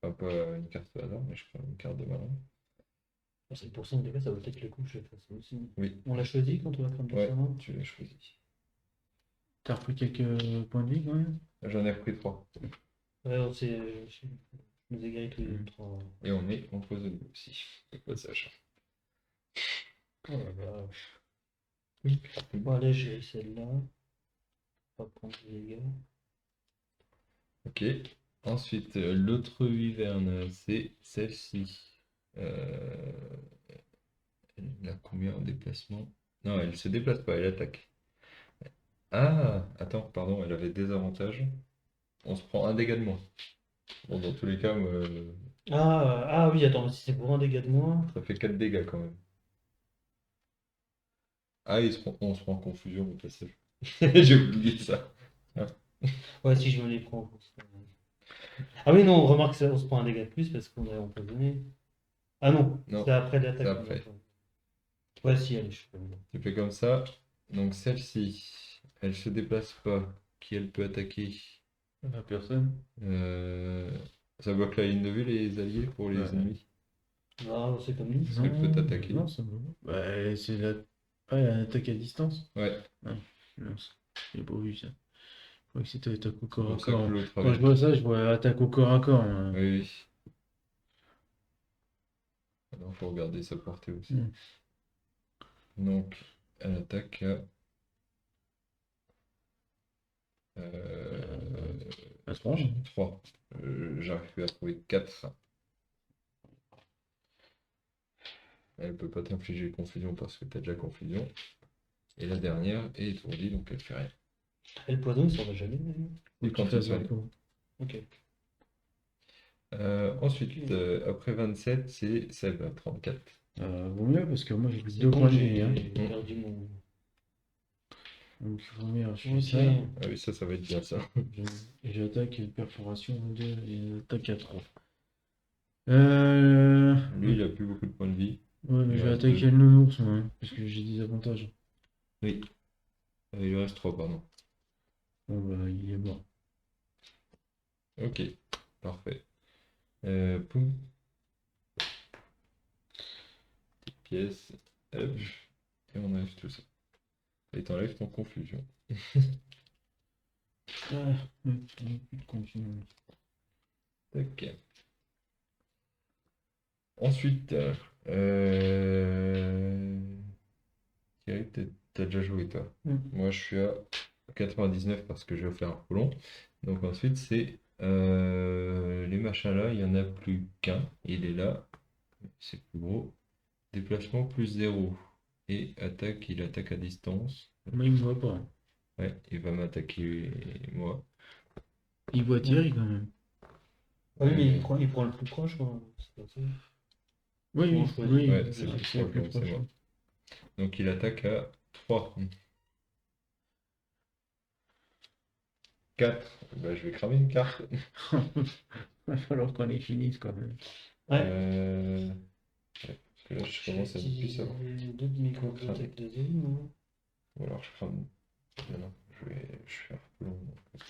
Speaker 2: Enfin, pas une carte au hasard, mais je crame une carte de malin.
Speaker 3: C'est pour ça que ça vaut peut-être le coup que je fasse ça aussi.
Speaker 2: Oui.
Speaker 3: On l'a choisi quand on l'a pris
Speaker 2: Ouais,
Speaker 3: récemment.
Speaker 2: tu l'as choisi.
Speaker 1: T'as repris quelques points de vie quand même?
Speaker 2: J'en ai repris 3.
Speaker 3: Ouais, je nous ai guéri tous les 3.
Speaker 2: Et on est empoisonné aussi. Au passage.
Speaker 3: Oh là là. Bon, allez, j'ai celle-là. Pas prendre des dégâts.
Speaker 2: Ok. Ensuite, l'autre Wyvern, c'est celle-ci. Elle a combien en déplacement? Non, elle se déplace pas, elle attaque. Ah, attends, pardon, elle avait des avantages. On se prend un dégât de moins. Bon, dans tous les cas,
Speaker 3: Ah oui, attends, si c'est pour un dégât de moins.
Speaker 2: ça fait 4 dégâts quand même. Ah, on se prend en confusion au passage. J'ai oublié ça. Ah,
Speaker 3: Ouais, si je me les prends. Ah oui, non, remarque, on se prend un dégât de plus parce qu'on est empoisonné. Ah non,
Speaker 2: Non,
Speaker 3: c'est après l'attaque.
Speaker 2: c'est après.
Speaker 3: Ouais, si, allez, je suis pas bien.
Speaker 2: Tu fais comme ça. Donc celle-ci, elle se déplace pas. Qui elle peut attaquer?
Speaker 1: La personne.
Speaker 2: Euh, Ça bloque la ligne de vue, les alliés, pour les
Speaker 1: Ouais.
Speaker 2: ennemis.
Speaker 3: Ah, c'est comme nous.
Speaker 2: Est-ce qu'elle peut t'attaquer?
Speaker 1: Non, ça va. Bah, c'est la... Ah, elle attaque à distance.
Speaker 2: Ouais,
Speaker 1: Non, j'ai pas vu ça. Je crois que c'était attaque au
Speaker 2: c'est
Speaker 1: corps à
Speaker 2: pour ça que
Speaker 1: corps.
Speaker 2: l'autre
Speaker 1: Quand
Speaker 2: avait.
Speaker 1: je vois ça, je vois attaque au corps à corps. Hein.
Speaker 2: Oui, oui. Alors, faut regarder sa portée aussi.
Speaker 1: Mm.
Speaker 2: Donc, elle attaque à.
Speaker 1: À 3.
Speaker 2: 3. J'arrive plus à trouver 4. Elle peut pas t'infliger confusion parce que t'as déjà confusion. Et la dernière est étourdie, donc elle fait rien.
Speaker 3: Et le poison, il s'en va jamais, d'ailleurs.
Speaker 2: Et quand il s'en va.
Speaker 3: Ok.
Speaker 2: Ensuite, après 27, c'est Seb à 34.
Speaker 1: Vaut mieux parce que moi j'ai
Speaker 3: C'est
Speaker 1: deux
Speaker 3: bon,
Speaker 1: points de
Speaker 3: j'ai
Speaker 1: vie. Hein.
Speaker 3: perdu mon.
Speaker 1: Donc vaut mieux, je fais
Speaker 3: Ok.
Speaker 1: ça.
Speaker 2: Ah oui, ça va être bien ça.
Speaker 1: J'attaque une perforation 2 et attaque à 3.
Speaker 2: Lui, il a plus beaucoup de points de vie.
Speaker 1: Ouais, mais
Speaker 2: Il
Speaker 1: je vais
Speaker 2: reste
Speaker 1: attaquer
Speaker 2: deux.
Speaker 1: le nounours, moi, hein, parce que j'ai des avantages.
Speaker 2: Oui. Il lui reste 3, pardon.
Speaker 1: Bon, bah, il est mort.
Speaker 2: Ok, parfait. Poum. Petite pièce. Hop. Et on enlève tout ça. Et t'enlèves ton confusion.
Speaker 1: Ouais, plus de confusion.
Speaker 2: Ok. Ensuite, Thierry, t'as déjà joué toi. Moi je suis à 99 parce que je vais faire un peu long. Donc ensuite c'est les machins là, il n'y en a plus qu'un. Il est là, c'est plus gros. Déplacement plus 0. Et attaque, il attaque à distance.
Speaker 1: Moi, il me voit pas.
Speaker 2: Ouais, il va m'attaquer moi.
Speaker 1: Il voit Thierry quand même.
Speaker 3: Ah oui, mais il prend le plus proche, quoi. C'est pas ça.
Speaker 1: Oui,
Speaker 3: Bon,
Speaker 1: oui,
Speaker 3: choisis.
Speaker 1: oui,
Speaker 2: Ouais, c'est le plus
Speaker 1: c'est le
Speaker 2: proche,
Speaker 1: plus
Speaker 2: donc c'est
Speaker 1: proche.
Speaker 2: moi. Donc il attaque à 3. 4. Bah, je vais cramer une carte.
Speaker 1: Va falloir qu'on les finisse quand même.
Speaker 3: Ouais.
Speaker 2: Ouais, parce que là, je commence à ne plus savoir.
Speaker 3: Deux micro-bibliothèques de zone, hein.
Speaker 2: Ou alors je crame. Non, je vais faire plus long. Donc,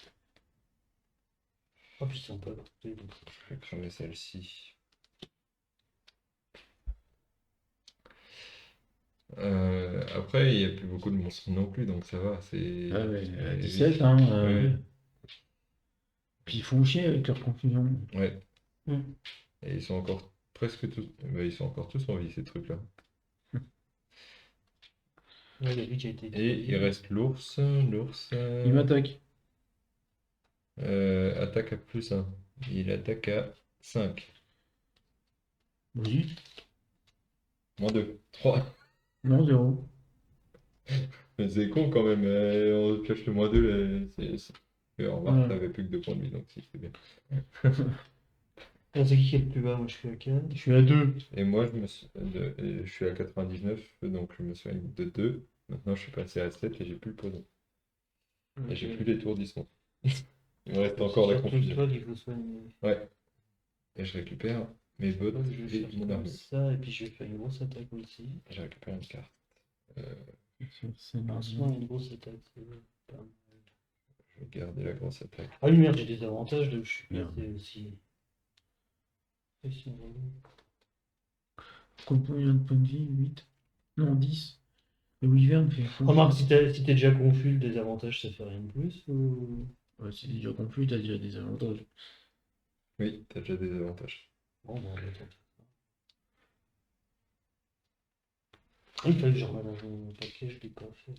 Speaker 3: Oh putain, pas côté.
Speaker 2: je vais cramer celle-ci. Après, il n'y a plus beaucoup de monstres non plus, donc ça va. C'est.
Speaker 1: Ah ouais,
Speaker 2: c'est
Speaker 1: 17,
Speaker 2: vite.
Speaker 1: hein.
Speaker 2: Ouais.
Speaker 1: Puis ils font chier avec leur confusion.
Speaker 2: Ouais.
Speaker 3: Mm.
Speaker 2: Et ils sont encore presque tous. Bah, ils sont encore tous en vie, ces trucs-là.
Speaker 3: Ouais, il y a lui qui a été.
Speaker 2: Et il reste l'ours. L'ours.
Speaker 1: Il m'attaque.
Speaker 2: Attaque à plus 1. Il attaque à 5.
Speaker 1: Oui.
Speaker 2: Moins 2. 3.
Speaker 1: Non, 0.
Speaker 2: Mais c'est con quand même. On pioche le moins 2. Et on remarque,
Speaker 1: Ouais.
Speaker 2: t'avais plus que 2 points de vie, donc si, c'est bien.
Speaker 3: Ah, c'est qui est le plus bas? Moi, je suis à 4.
Speaker 1: Je suis à 2.
Speaker 2: Et moi, je suis à 99, donc je me soigne de 2. Maintenant, je suis passé à 7 et j'ai plus le poison. Et j'ai plus l'étourdissement. Il me reste encore la confusion.
Speaker 3: Toi, il faut soigner.
Speaker 2: Ouais. Et je récupère mes bottes
Speaker 3: Je vais
Speaker 2: et
Speaker 3: faire
Speaker 2: mon
Speaker 3: comme
Speaker 2: armure.
Speaker 3: ça, et puis je vais faire une grosse attaque aussi.
Speaker 2: Je récupère une carte.
Speaker 3: Franchement, une grosse attaque, c'est pas mal.
Speaker 2: Je vais garder la grosse attaque.
Speaker 3: Ah oui, merde, j'ai des avantages de où je suis
Speaker 1: Merde.
Speaker 3: passé aussi.
Speaker 1: Combien de points de vie? 8? Non, 10. Le Wyvern fait.
Speaker 3: Remarque, si t'es déjà confus, le désavantage, ça fait rien de plus ou...
Speaker 1: Ouais, si t'es déjà confus, t'as déjà des avantages.
Speaker 2: Oui, t'as déjà des avantages.
Speaker 3: Bon, bah, on va tenter. Ah, il fallait que je remette un paquet, je l'ai pas fait.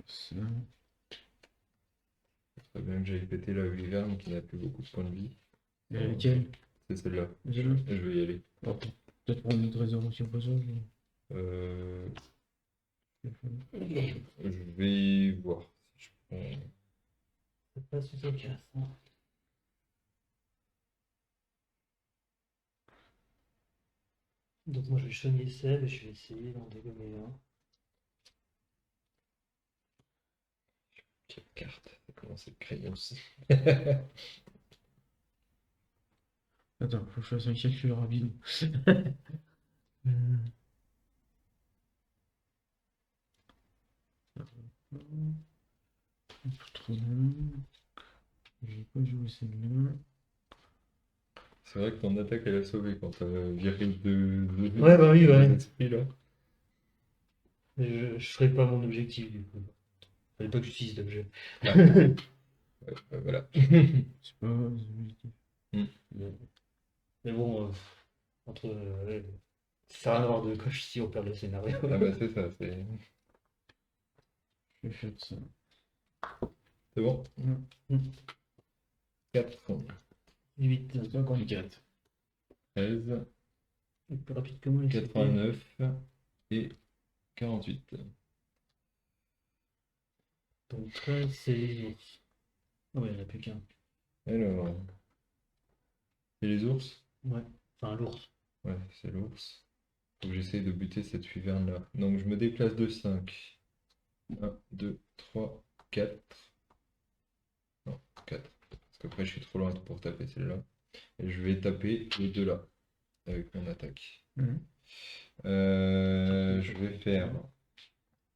Speaker 1: Ça.
Speaker 2: Très bien que j'aille péter la Wyvern qui n'a plus beaucoup de points de vie.
Speaker 1: Et laquelle?
Speaker 2: C'est celle-là. Je
Speaker 1: Celle-là.
Speaker 2: vais y aller.
Speaker 1: Oh, peut-être prendre le trésor aussi au passage.
Speaker 2: Euh, Je vais voir si je prends.
Speaker 3: C'est pas si efficace, hein. Donc moi je vais soigner Seb et je vais essayer d'en dégommer un.
Speaker 2: Quelle carte? Ça commence à être crayon aussi.
Speaker 1: Attends, faut que je fasse un calcul rapide. Trop long. J'ai pas joué celle-là.
Speaker 2: C'est vrai que ton attaque elle a sauvé quand t'as viré de
Speaker 3: Ouais, bah oui, ouais.
Speaker 2: esprits là.
Speaker 3: Mais je ferai pas mon objectif du coup. Fallait pas que j'utilise d'objet.
Speaker 2: Ouais, voilà.
Speaker 1: C'est pas grave, c'est objectif.
Speaker 3: Mais bon, entre. Ça sert à rien d'avoir de coche si on perd le scénario.
Speaker 2: Ah bah c'est ça, c'est
Speaker 1: Je vais faire ça.
Speaker 2: bon.
Speaker 1: Mm.
Speaker 2: 4,
Speaker 3: 8.
Speaker 1: C'est toi qu'on est 4.
Speaker 2: 13,
Speaker 3: Plus rapide que moi, les
Speaker 2: 89 et 48.
Speaker 3: Donc 13, c'est les ours. Ah ouais, il n'y en a plus qu'un.
Speaker 2: Alors, et les ours?
Speaker 3: Ouais, enfin l'ours.
Speaker 2: Ouais, c'est l'ours. Faut que j'essaye de buter cette wyverne là. Donc je me déplace de 5. 1, 2, 3, 4. Non, 4. Parce qu'après je suis trop loin pour taper celle-là. Et je vais taper les deux là. Avec mon attaque.
Speaker 1: Mhm.
Speaker 2: Je vais faire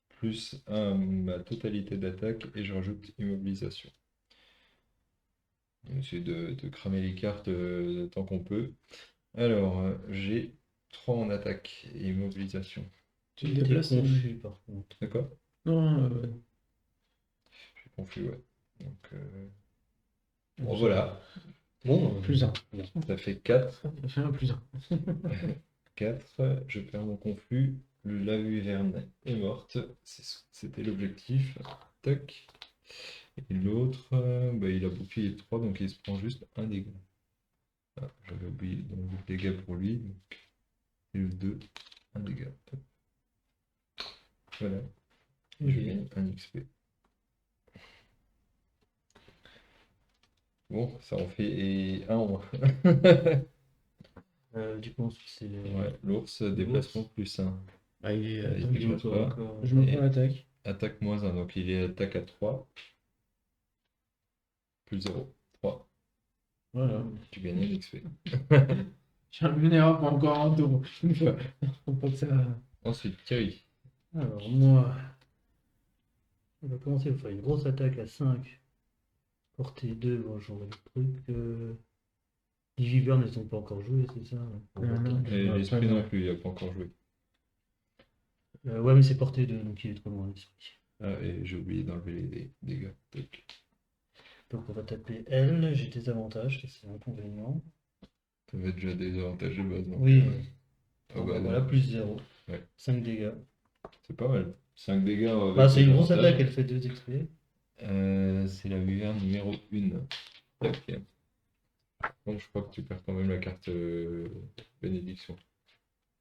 Speaker 2: plus 1 ma totalité d'attaque et je rajoute immobilisation. On essaie de cramer les cartes tant qu'on peut. Alors, j'ai 3 en attaque et immobilisation.
Speaker 1: Tu te
Speaker 3: T'es
Speaker 1: déplaces
Speaker 3: confus par contre.
Speaker 2: D'accord?
Speaker 1: Non,
Speaker 2: Je suis confus, ouais. Donc, bon, voilà.
Speaker 3: Bon,
Speaker 1: plus un.
Speaker 2: Ça fait 4.
Speaker 1: Ça fait un plus un.
Speaker 2: 4. Je perds mon confus. La wyverne est morte. C'était l'objectif. Tac. Et l'autre, bah, il a bouclier 3, donc il se prend juste un dégât. Ah, j'avais oublié donc le dégât pour lui. Donc, et le 2, un dégât. Hop. Voilà. Et je gagne un XP. Bon, ça en fait un en moins.
Speaker 3: du coup, c'est.
Speaker 2: Ouais, l'ours, déplacement plus 1.
Speaker 1: Ah, il est.
Speaker 2: Il
Speaker 1: Attends,
Speaker 2: déplace
Speaker 3: Encore,
Speaker 2: pas.
Speaker 3: encore.
Speaker 1: je me
Speaker 2: Et-
Speaker 1: prends l'attaque.
Speaker 2: Attaque moins 1, donc il est attaque à 3. Plus 0. 3.
Speaker 1: Voilà.
Speaker 2: Tu gagnes un XP.
Speaker 1: J'ai un vulnérable pour encore un tour. Une fois. Faut pas que ça.
Speaker 2: Ensuite, Thierry.
Speaker 3: Alors, moi, on va commencer par faire une grosse attaque à 5. Portée 2, bon, j'aurai le truc. Les viveurs ne sont pas encore joués, c'est ça?
Speaker 1: Non.
Speaker 2: Et
Speaker 1: Ouais,
Speaker 2: l'esprit
Speaker 1: pas
Speaker 2: non
Speaker 1: mal.
Speaker 2: plus, il n'a pas encore joué.
Speaker 3: Ouais, mais c'est portée 2, donc il est trop loin l'esprit.
Speaker 2: Ah, et j'ai oublié d'enlever les dégâts. Tac.
Speaker 3: Donc on va taper L, j'ai des avantages, ça, c'est l'inconvénient.
Speaker 2: T'avais déjà des avantages de base, donc,
Speaker 3: Oui.
Speaker 2: ah
Speaker 3: Bon,
Speaker 2: bah,
Speaker 3: bah, voilà, plus 0.
Speaker 2: Ouais.
Speaker 3: 5 dégâts.
Speaker 2: c'est pas mal. 5 dégâts avec
Speaker 3: Bah, c'est
Speaker 2: les
Speaker 3: une grosse
Speaker 2: avantages.
Speaker 3: attaque, elle fait 2 XP.
Speaker 2: C'est la wyverne numéro 1. Tac. Donc je crois que tu perds quand même la carte bénédiction.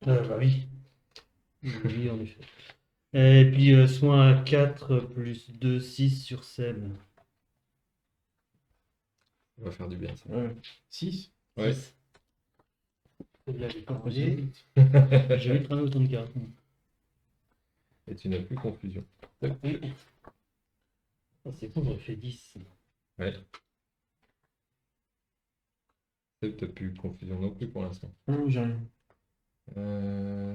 Speaker 3: Bah oui. Oui, en effet. Et puis soin à 4 plus 2, 6 sur Seb.
Speaker 2: Ça va faire du bien ça.
Speaker 1: Ouais. 6.
Speaker 2: Ouais.
Speaker 3: 6. Là, j'ai pas
Speaker 1: Pas
Speaker 3: posé.
Speaker 1: possible.
Speaker 3: J'ai jamais autant de cartes.
Speaker 2: Et tu n'as plus confusion. Tac.
Speaker 3: Oui. Ah, c'est bon, j'aurais fait 10.
Speaker 2: Ouais. T'as plus confusion non plus pour l'instant.
Speaker 1: Non, j'ai rien.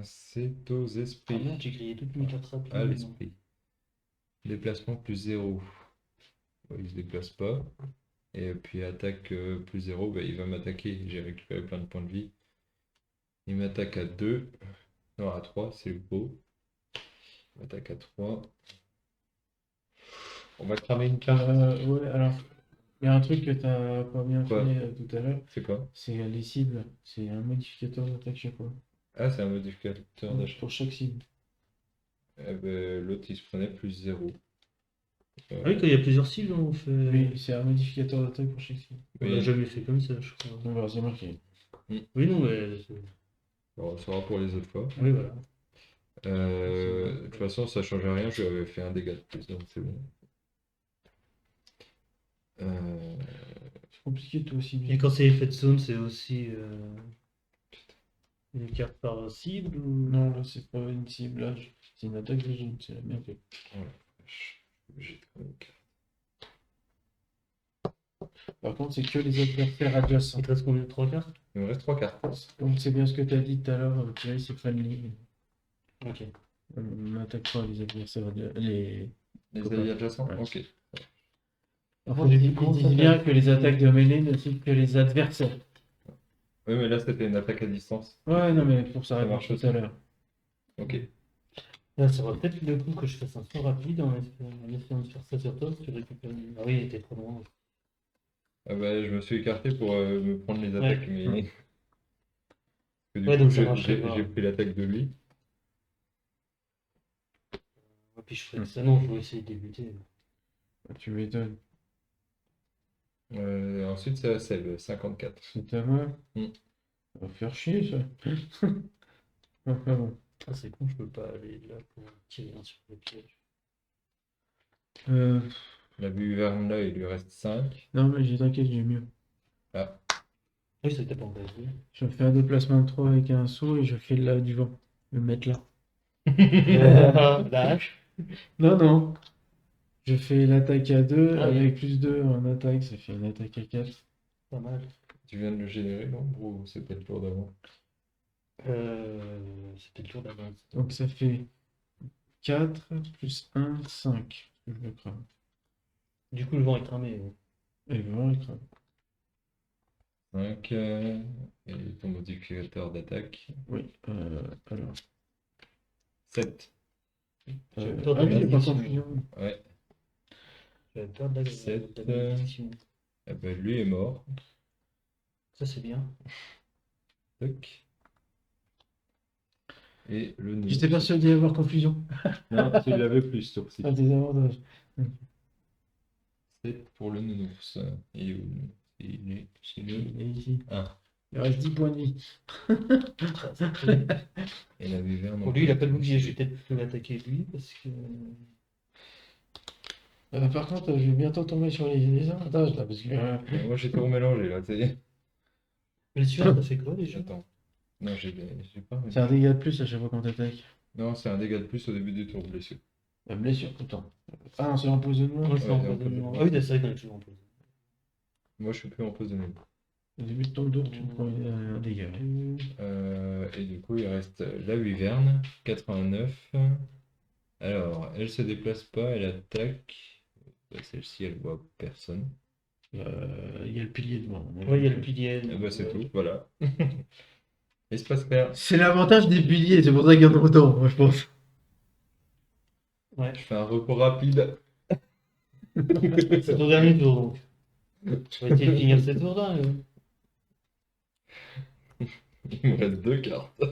Speaker 2: C'est aux
Speaker 3: Ah
Speaker 2: esprits.
Speaker 3: merde, j'ai grillé toutes mes cartes rapides.
Speaker 2: Ah, l'esprit. Déplacement plus 0. Bon, il se déplace pas. Et puis attaque plus 0, bah, il va m'attaquer. J'ai récupéré plein de points de vie. Il m'attaque à 2. Non, à 3, c'est le beau. Il m'attaque à 3. On va cramer une carte.
Speaker 1: Ouais, alors, il y a un truc que t'as pas bien
Speaker 2: Quoi?
Speaker 1: fait tout à l'heure,
Speaker 2: C'est quoi?
Speaker 1: c'est les cibles. C'est un modificateur d'attaque chaque fois.
Speaker 2: Ah, c'est un modificateur d'achat.
Speaker 1: Pour chaque cible.
Speaker 2: L'autre, il se prenait plus 0.
Speaker 3: Ah oui, quand il y a plusieurs cibles, on fait.
Speaker 1: Oui, c'est un modificateur d'attaque pour chaque cible.
Speaker 3: On l'a jamais fait comme ça, je crois.
Speaker 1: On verra, c'est marqué.
Speaker 3: Oui, non, mais.
Speaker 2: On saura pour les autres fois.
Speaker 3: Oui, voilà.
Speaker 2: De toute façon, ça change rien. Je lui avais fait un dégât de plus, donc c'est bon.
Speaker 1: C'est compliqué toi aussi.
Speaker 3: Et quand c'est effet de zone, c'est aussi. Une carte par cible ou...
Speaker 1: Non, là, c'est pas une ciblage. C'est une attaque de zone, c'est bien fait.
Speaker 2: Oh la vache. J'ai trop de cartes.
Speaker 1: Par contre, c'est que les adversaires adjacents.
Speaker 3: Il te reste combien de 3 cartes?
Speaker 2: Il me reste 3 cartes.
Speaker 1: Donc, c'est bien ce que tu as dit tout à l'heure, Thierry, c'est friendly.
Speaker 3: Ok.
Speaker 1: On n'attaque pas les adversaires, les...
Speaker 2: Les
Speaker 1: Copains.
Speaker 2: alliés adjacents?
Speaker 1: Ouais.
Speaker 2: Ok.
Speaker 1: En
Speaker 3: Moi,
Speaker 1: fait,
Speaker 3: j'ai
Speaker 1: il
Speaker 3: vu comment
Speaker 1: dit
Speaker 3: ça
Speaker 1: bien
Speaker 3: fait.
Speaker 1: que les attaques de mêlée ne ciblent que les adversaires.
Speaker 2: Oui, mais là, c'était une attaque à distance.
Speaker 1: Ouais, non, mais pour ça
Speaker 2: Ça
Speaker 1: répond
Speaker 2: marche
Speaker 1: tout
Speaker 2: aussi.
Speaker 1: à l'heure.
Speaker 2: Ok.
Speaker 3: Là, ça va peut-être le coup que je fasse un saut rapide en essayant de faire ça sur toi, si tu récupères. Ah oui, il était trop loin.
Speaker 2: Ah bah, je me suis écarté pour me prendre les attaques, mais...
Speaker 1: Ouais.
Speaker 2: Parce que du
Speaker 3: Ouais,
Speaker 2: coup,
Speaker 3: donc ça marcherait pas.
Speaker 2: j'ai pris l'attaque de lui.
Speaker 3: Et puis je ferais ça. Non, je vais essayer de débuter.
Speaker 1: Tu m'étonnes.
Speaker 2: Ensuite, c'est à Seb, 54.
Speaker 1: C'est à moi.
Speaker 2: Mm.
Speaker 1: Ça va faire chier, ça. Enfin bon.
Speaker 3: Ah, c'est con, je peux pas aller là pour tirer un sur le piège.
Speaker 2: La vue vers là, il lui reste 5.
Speaker 1: Non, mais j'ai t'inquiète, j'ai mieux.
Speaker 2: Ah,
Speaker 3: Oui, ça n'était pas engagé.
Speaker 1: Je fais un déplacement de 3 avec un saut et je fais là du vent. Le mettre là.
Speaker 3: La hache.
Speaker 1: Non, non. Je fais l'attaque à 2
Speaker 3: Ah oui.
Speaker 1: avec plus 2 en attaque, ça fait une attaque à 4.
Speaker 3: Pas mal.
Speaker 2: tu viens de le générer, l'ombre, ou c'était le tour d'avant?
Speaker 3: C'était le tour d'avance.
Speaker 1: Donc ça fait 4 plus 1, 5. Je le crame.
Speaker 3: Du coup, le vent est cramé.
Speaker 1: Et le vent, il crame.
Speaker 2: 5. Et ton modificateur d'attaque?
Speaker 1: Oui, alors.
Speaker 2: 7.
Speaker 3: J'ai peur
Speaker 1: Ah
Speaker 3: de
Speaker 1: oui, il n'y a pas
Speaker 3: l'addiction.
Speaker 1: confusion.
Speaker 2: Ouais.
Speaker 3: J'avais peur de
Speaker 2: Sept,
Speaker 3: de l'addiction.
Speaker 2: Eh ben, lui est mort.
Speaker 3: Ça, c'est bien.
Speaker 2: Tac. Et le nouveau.
Speaker 1: J'étais persuadé d'y avoir confusion.
Speaker 2: Non, tu l'avais plus ce tour-ci.
Speaker 1: Ah, des avantages.
Speaker 2: 7 pour le nounours. Et où il est chez le
Speaker 1: Il est ici.
Speaker 2: 1.
Speaker 1: Il reste 10 points de vie.
Speaker 3: Ça, ça fait-
Speaker 2: Et la viverne.
Speaker 3: Bon, lui, il a pas de bouclier. Je vais peut-être l'attaquer lui parce que.
Speaker 1: Par contre, je vais bientôt tomber sur les avantages là, parce que.
Speaker 2: Moi j'ai tout remélangé là, tu sais.
Speaker 3: Blessure, ça fait quoi déjà?
Speaker 2: Attends. Non, j'ai pas.
Speaker 1: C'est un dégât de plus à chaque fois qu'on t'attaque.
Speaker 2: Non, c'est un dégât de plus au début du tour, blessure.
Speaker 1: La blessure tout le temps. Ah non, c'est l'empoisonnement.
Speaker 3: Ouais, c'est
Speaker 2: Ouais,
Speaker 3: empoisonnement. Ah oui, c'est vrai qu'on est toujours empoisonné.
Speaker 2: Moi je suis plus empoisonné.
Speaker 1: Au début de ton tour, tu prends un dégât.
Speaker 2: Et du coup, il reste la Wyverne, 89. Alors, elle se déplace pas, elle attaque. Celle-ci, elle voit personne.
Speaker 1: Il y a le pilier devant.
Speaker 3: Oui, il y a le pilier.
Speaker 2: Et bah, c'est tout, voilà. Il se passe rien.
Speaker 1: C'est l'avantage des piliers, c'est pour ça qu'il y en a autant, moi je pense.
Speaker 3: Ouais.
Speaker 2: Je fais un repos rapide.
Speaker 3: C'est ton dernier tour donc. Tu vas essayer de finir ces tours-là.
Speaker 2: Il me reste 2 cartes.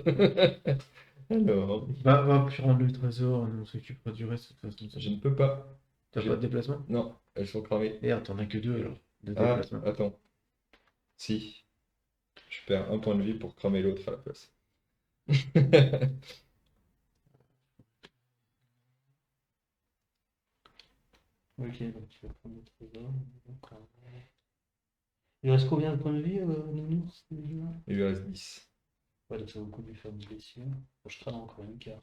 Speaker 2: Alors,
Speaker 1: Va prendre le trésor, on s'occupera du reste de toute façon.
Speaker 2: je ne peux pas.
Speaker 1: T'as pas de déplacement?
Speaker 2: Non, elles sont cramées.
Speaker 1: Merde, t'en as que 2 alors. De
Speaker 2: Ah,
Speaker 1: déplacement.
Speaker 2: attends. Si. Je perds un point de vie pour cramer l'autre à la place.
Speaker 3: Ok, donc tu vas prendre le trésor. Il reste combien de points de vie, Nounours déjà?
Speaker 2: Il lui reste 10.
Speaker 3: Ouais, donc ça vaut le coup de lui faire une blessure. Bon, je crame encore une carte.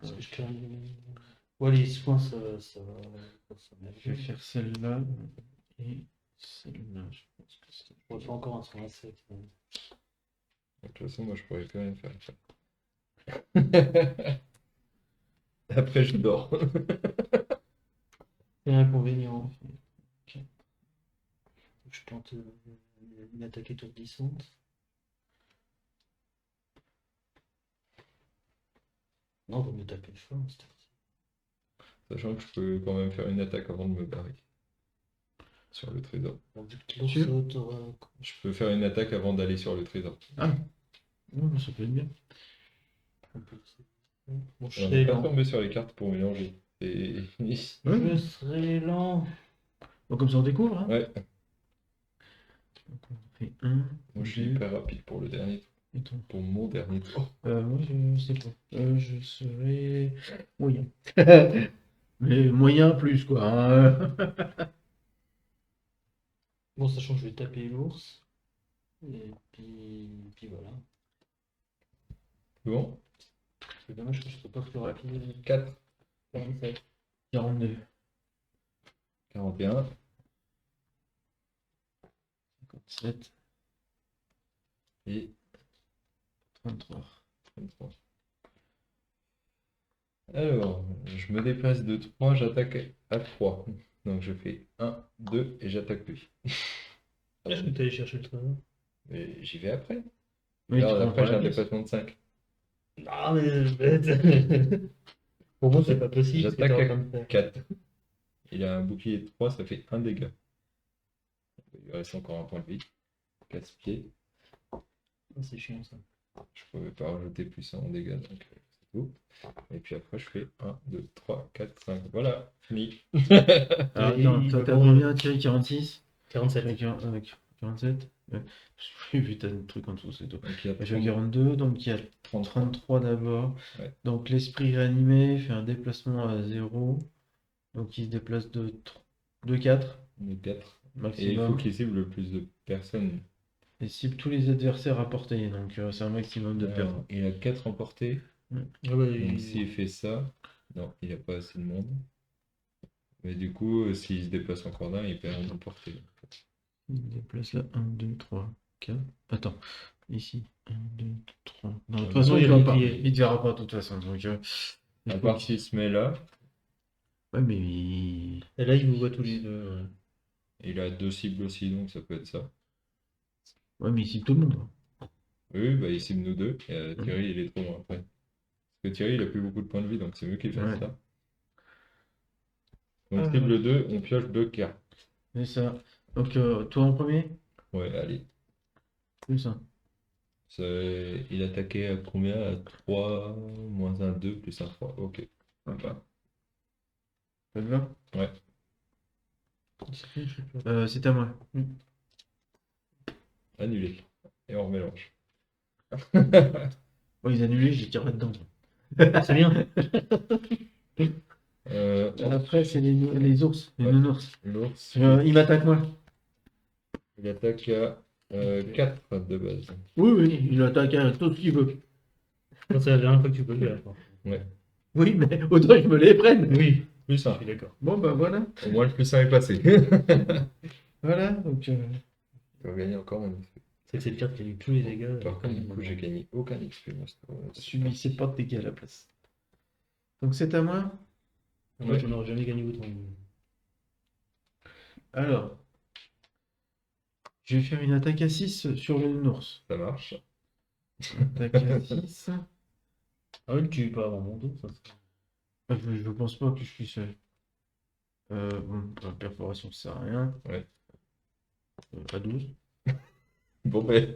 Speaker 3: Parce que je crame. Ouais, les soins, ça va. Ça
Speaker 1: Je vais faire celle-là et celle-là. Je pense que c'est.
Speaker 3: On va faire encore un soin à 7.
Speaker 2: De toute façon, moi, je pourrais plus rien faire. Après, je dors.
Speaker 3: C'est un inconvénient. Je tente une attaque étourdissante. Non, vaut mieux taper fort.
Speaker 2: Sachant que je peux quand même faire une attaque avant de me barrer. Sur le trésor.
Speaker 3: Bon, vu que l'ours
Speaker 1: Sûr
Speaker 3: saute,
Speaker 2: Je peux faire une attaque avant d'aller sur le trésor.
Speaker 1: Ah, non, ça peut être bien.
Speaker 3: bon, je
Speaker 2: On
Speaker 3: serai
Speaker 2: n'est pas
Speaker 3: lent.
Speaker 2: tombé sur les cartes pour mélanger. Et...
Speaker 3: Je serai lent.
Speaker 1: Bon, comme ça on découvre. Hein.
Speaker 2: Ouais,
Speaker 1: Donc on fait 1.
Speaker 2: moi je suis hyper rapide pour le dernier tour.
Speaker 1: Et toi
Speaker 2: Pour mon dernier tour.
Speaker 1: moi je sais pas. Je serai moyen. Mais moyen plus quoi. Hein.
Speaker 3: Bon, sachant que je vais taper l'ours. Et puis voilà.
Speaker 2: Bon,
Speaker 3: C'est dommage que je sois pas plus rapide.
Speaker 2: 4,
Speaker 3: 47.
Speaker 1: 42,
Speaker 2: 41,
Speaker 1: 57,
Speaker 2: et
Speaker 1: 33.
Speaker 2: 33. Alors, je me déplace de 3, j'attaque à 3. Donc je fais 1, 2 et j'attaque lui.
Speaker 3: Est-ce que tu allé chercher le trésor?
Speaker 2: Et j'y vais après.
Speaker 1: Oui,
Speaker 2: Alors
Speaker 1: tu prends
Speaker 2: après,
Speaker 1: pas
Speaker 2: j'ai
Speaker 1: la
Speaker 2: un
Speaker 1: pièce.
Speaker 2: déplacement de 5.
Speaker 3: Non, mais bête. Pour moi, c'est pas possible ce que t'es
Speaker 2: J'attaque
Speaker 3: en train de
Speaker 2: à
Speaker 3: faire.
Speaker 2: 4. Il a un bouclier de 3, ça fait 1 dégât. Il lui reste encore un point de vie. Casse-pied.
Speaker 3: Ah, c'est chiant ça.
Speaker 2: Je pouvais pas rajouter plus 1 en dégâts, donc c'est tout. Et puis après, je fais 1, 2, 3, 4, 5. Voilà, fini.
Speaker 1: Alors,
Speaker 3: Et
Speaker 1: attends,
Speaker 3: il
Speaker 1: toi,
Speaker 3: va
Speaker 1: t'as
Speaker 3: bon,
Speaker 1: combien, Thierry? 46?
Speaker 3: 47.
Speaker 1: 47? Ouais. J'ai vu t'as des trucs en dessous, c'est tout.
Speaker 2: Donc il y a
Speaker 1: Moi, j'ai 42, donc il y a
Speaker 2: 33.
Speaker 1: 33 d'abord.
Speaker 2: Ouais.
Speaker 1: Donc l'esprit réanimé fait un déplacement à 0. Donc il se déplace de 4
Speaker 2: On est 4. Et il faut
Speaker 1: maximum.
Speaker 2: qu'il cible le plus de personnes.
Speaker 1: Et cible tous les adversaires à portée. Donc c'est un maximum de personnes.
Speaker 2: Alors, il a 4 emportés.
Speaker 3: Ah ouais,
Speaker 2: Donc s'il fait ça, non, il n'a pas assez de monde. Mais du coup, s'il se déplace encore d'un, il perd une emportée.
Speaker 1: Il se déplace là. 1, 2, 3, 4. Attends. Ici. 1, 2, 3. Non, de toute façon,
Speaker 3: il
Speaker 1: il
Speaker 3: y a
Speaker 1: ne
Speaker 3: le
Speaker 1: verra pas.
Speaker 3: bouclier.
Speaker 1: Il ne verra pas de toute façon. Donc, il
Speaker 2: À
Speaker 1: faut
Speaker 2: part
Speaker 1: qu'il-
Speaker 2: s'il se met là,
Speaker 1: Ouais, mais
Speaker 3: Et là, il vous voit tous les deux. Ouais.
Speaker 2: il a 2 cibles aussi, donc ça peut être ça.
Speaker 1: ouais, mais ici tout le monde.
Speaker 2: Oui, bah il cible nous deux, et Thierry il est trop loin après. Parce que Thierry il a plus beaucoup de points de vie, donc c'est mieux qu'il fasse
Speaker 1: Ouais.
Speaker 2: ça. Donc cible 2, on pioche 2 cartes.
Speaker 1: C'est ça. Donc toi en premier?
Speaker 2: Ouais, allez.
Speaker 1: Plus ça.
Speaker 2: Il attaquait à combien? À 3, moins 1, 2, plus 1, 3. Ok. Sympa.
Speaker 1: Ça te va?
Speaker 2: Ouais.
Speaker 1: C'est à moi.
Speaker 2: Annulé. Et on remélange.
Speaker 1: Oh, ils annulent, j'ai tiré dedans.
Speaker 3: C'est bien.
Speaker 1: Après, c'est les ours, les
Speaker 2: Ouais.
Speaker 1: nounours.
Speaker 2: L'ours,
Speaker 1: Il m'attaque moi.
Speaker 2: il attaque à 4 de base.
Speaker 1: Oui, oui, il attaque à tout ce qu'il veut.
Speaker 3: Non, c'est la dernière fois que tu peux le faire. par contre.
Speaker 2: Ouais.
Speaker 1: Oui, mais autant je me les prenne.
Speaker 3: Oui,
Speaker 2: Plus
Speaker 3: je
Speaker 2: 1.
Speaker 3: suis d'accord.
Speaker 1: Bon, bah voilà.
Speaker 2: Au moins le plus 1 est passé.
Speaker 1: Voilà, donc
Speaker 2: Je vais gagner encore mon XP.
Speaker 3: C'est que cette carte qui a eu tous les dégâts.
Speaker 2: Par contre, du coup, j'ai gagné aucun XP. Moi,
Speaker 1: subissez pas de dégâts à la place. Donc c'est à moi.
Speaker 3: Moi, j'en aurais jamais gagné autant.
Speaker 1: Alors, je vais faire une attaque à 6 sur le nounours.
Speaker 2: Ça marche.
Speaker 1: Attaque à 6.
Speaker 3: Ah oui, tu peux avoir mon dos, ça.
Speaker 1: Je pense pas que je puisse. Bon, la perforation ça sert à rien.
Speaker 2: Ouais.
Speaker 1: À 12.
Speaker 2: Bon, ben.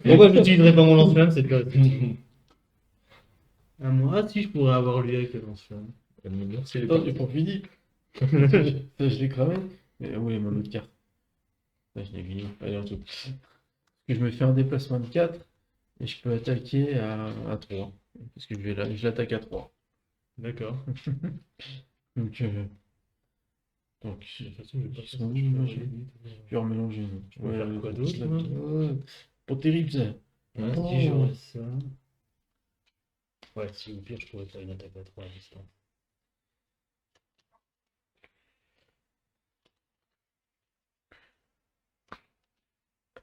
Speaker 3: Pourquoi je n'utiliserai pas mon lance-flamme cette carte? À moi, si je pourrais avoir lui avec le lance-flamme.
Speaker 2: Merci les
Speaker 1: Attends,
Speaker 2: potes.
Speaker 1: j'ai pas fini. Ça, je l'ai cramé. Mais où est mon autre carte? Ça, je l'ai fini. Allez, en tout. Parce que je me fais un déplacement de 4 et je peux attaquer à 3. Parce que je l'attaque à 3.
Speaker 3: D'accord.
Speaker 1: Donc,
Speaker 3: De toute façon, je vais pas faire ça.
Speaker 1: sont
Speaker 3: Je
Speaker 1: où,
Speaker 3: peux
Speaker 1: machin
Speaker 3: regarder.
Speaker 1: je vais remélanger.
Speaker 3: Je peux faire quoi d'autre, moi
Speaker 1: Pas terrible ça.
Speaker 3: Ouais,
Speaker 1: Oh.
Speaker 3: si j'aurais ça. Ouais, si au pire, je pourrais faire une attaque à 3 à distance.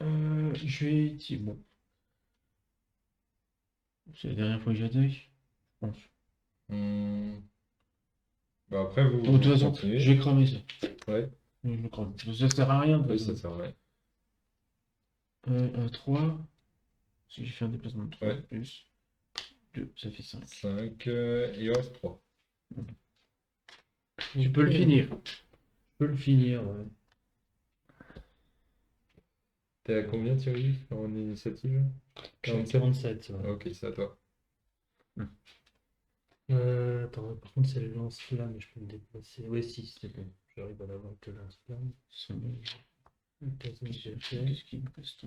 Speaker 1: Je vais. Bon. C'est la dernière fois que j'attaque. Je pense.
Speaker 2: Bah après, vous,
Speaker 1: Bon, de toute façon,
Speaker 2: continuez.
Speaker 1: je vais cramer ça.
Speaker 2: Ouais.
Speaker 1: Je le crame. Ça sert à rien. De
Speaker 2: Oui,
Speaker 1: toute
Speaker 2: ça
Speaker 1: façon.
Speaker 2: sert à rien.
Speaker 1: 3. Si j'ai fait un déplacement de 3
Speaker 2: Ouais.
Speaker 1: plus 2, ça fait 5.
Speaker 2: 5, il reste 3.
Speaker 1: Tu peux le finir.
Speaker 3: Je peux le finir, ouais.
Speaker 2: T'es à combien, Thierry, en initiative?
Speaker 3: 47, ouais.
Speaker 2: Ok, c'est à toi.
Speaker 3: Attends, par contre, c'est le lance-flamme, mais je peux me déplacer. Ouais, si, c'est bon. J'arrive à l'avoir avec le lance-flamme.
Speaker 1: Qu'est-ce qui me reste?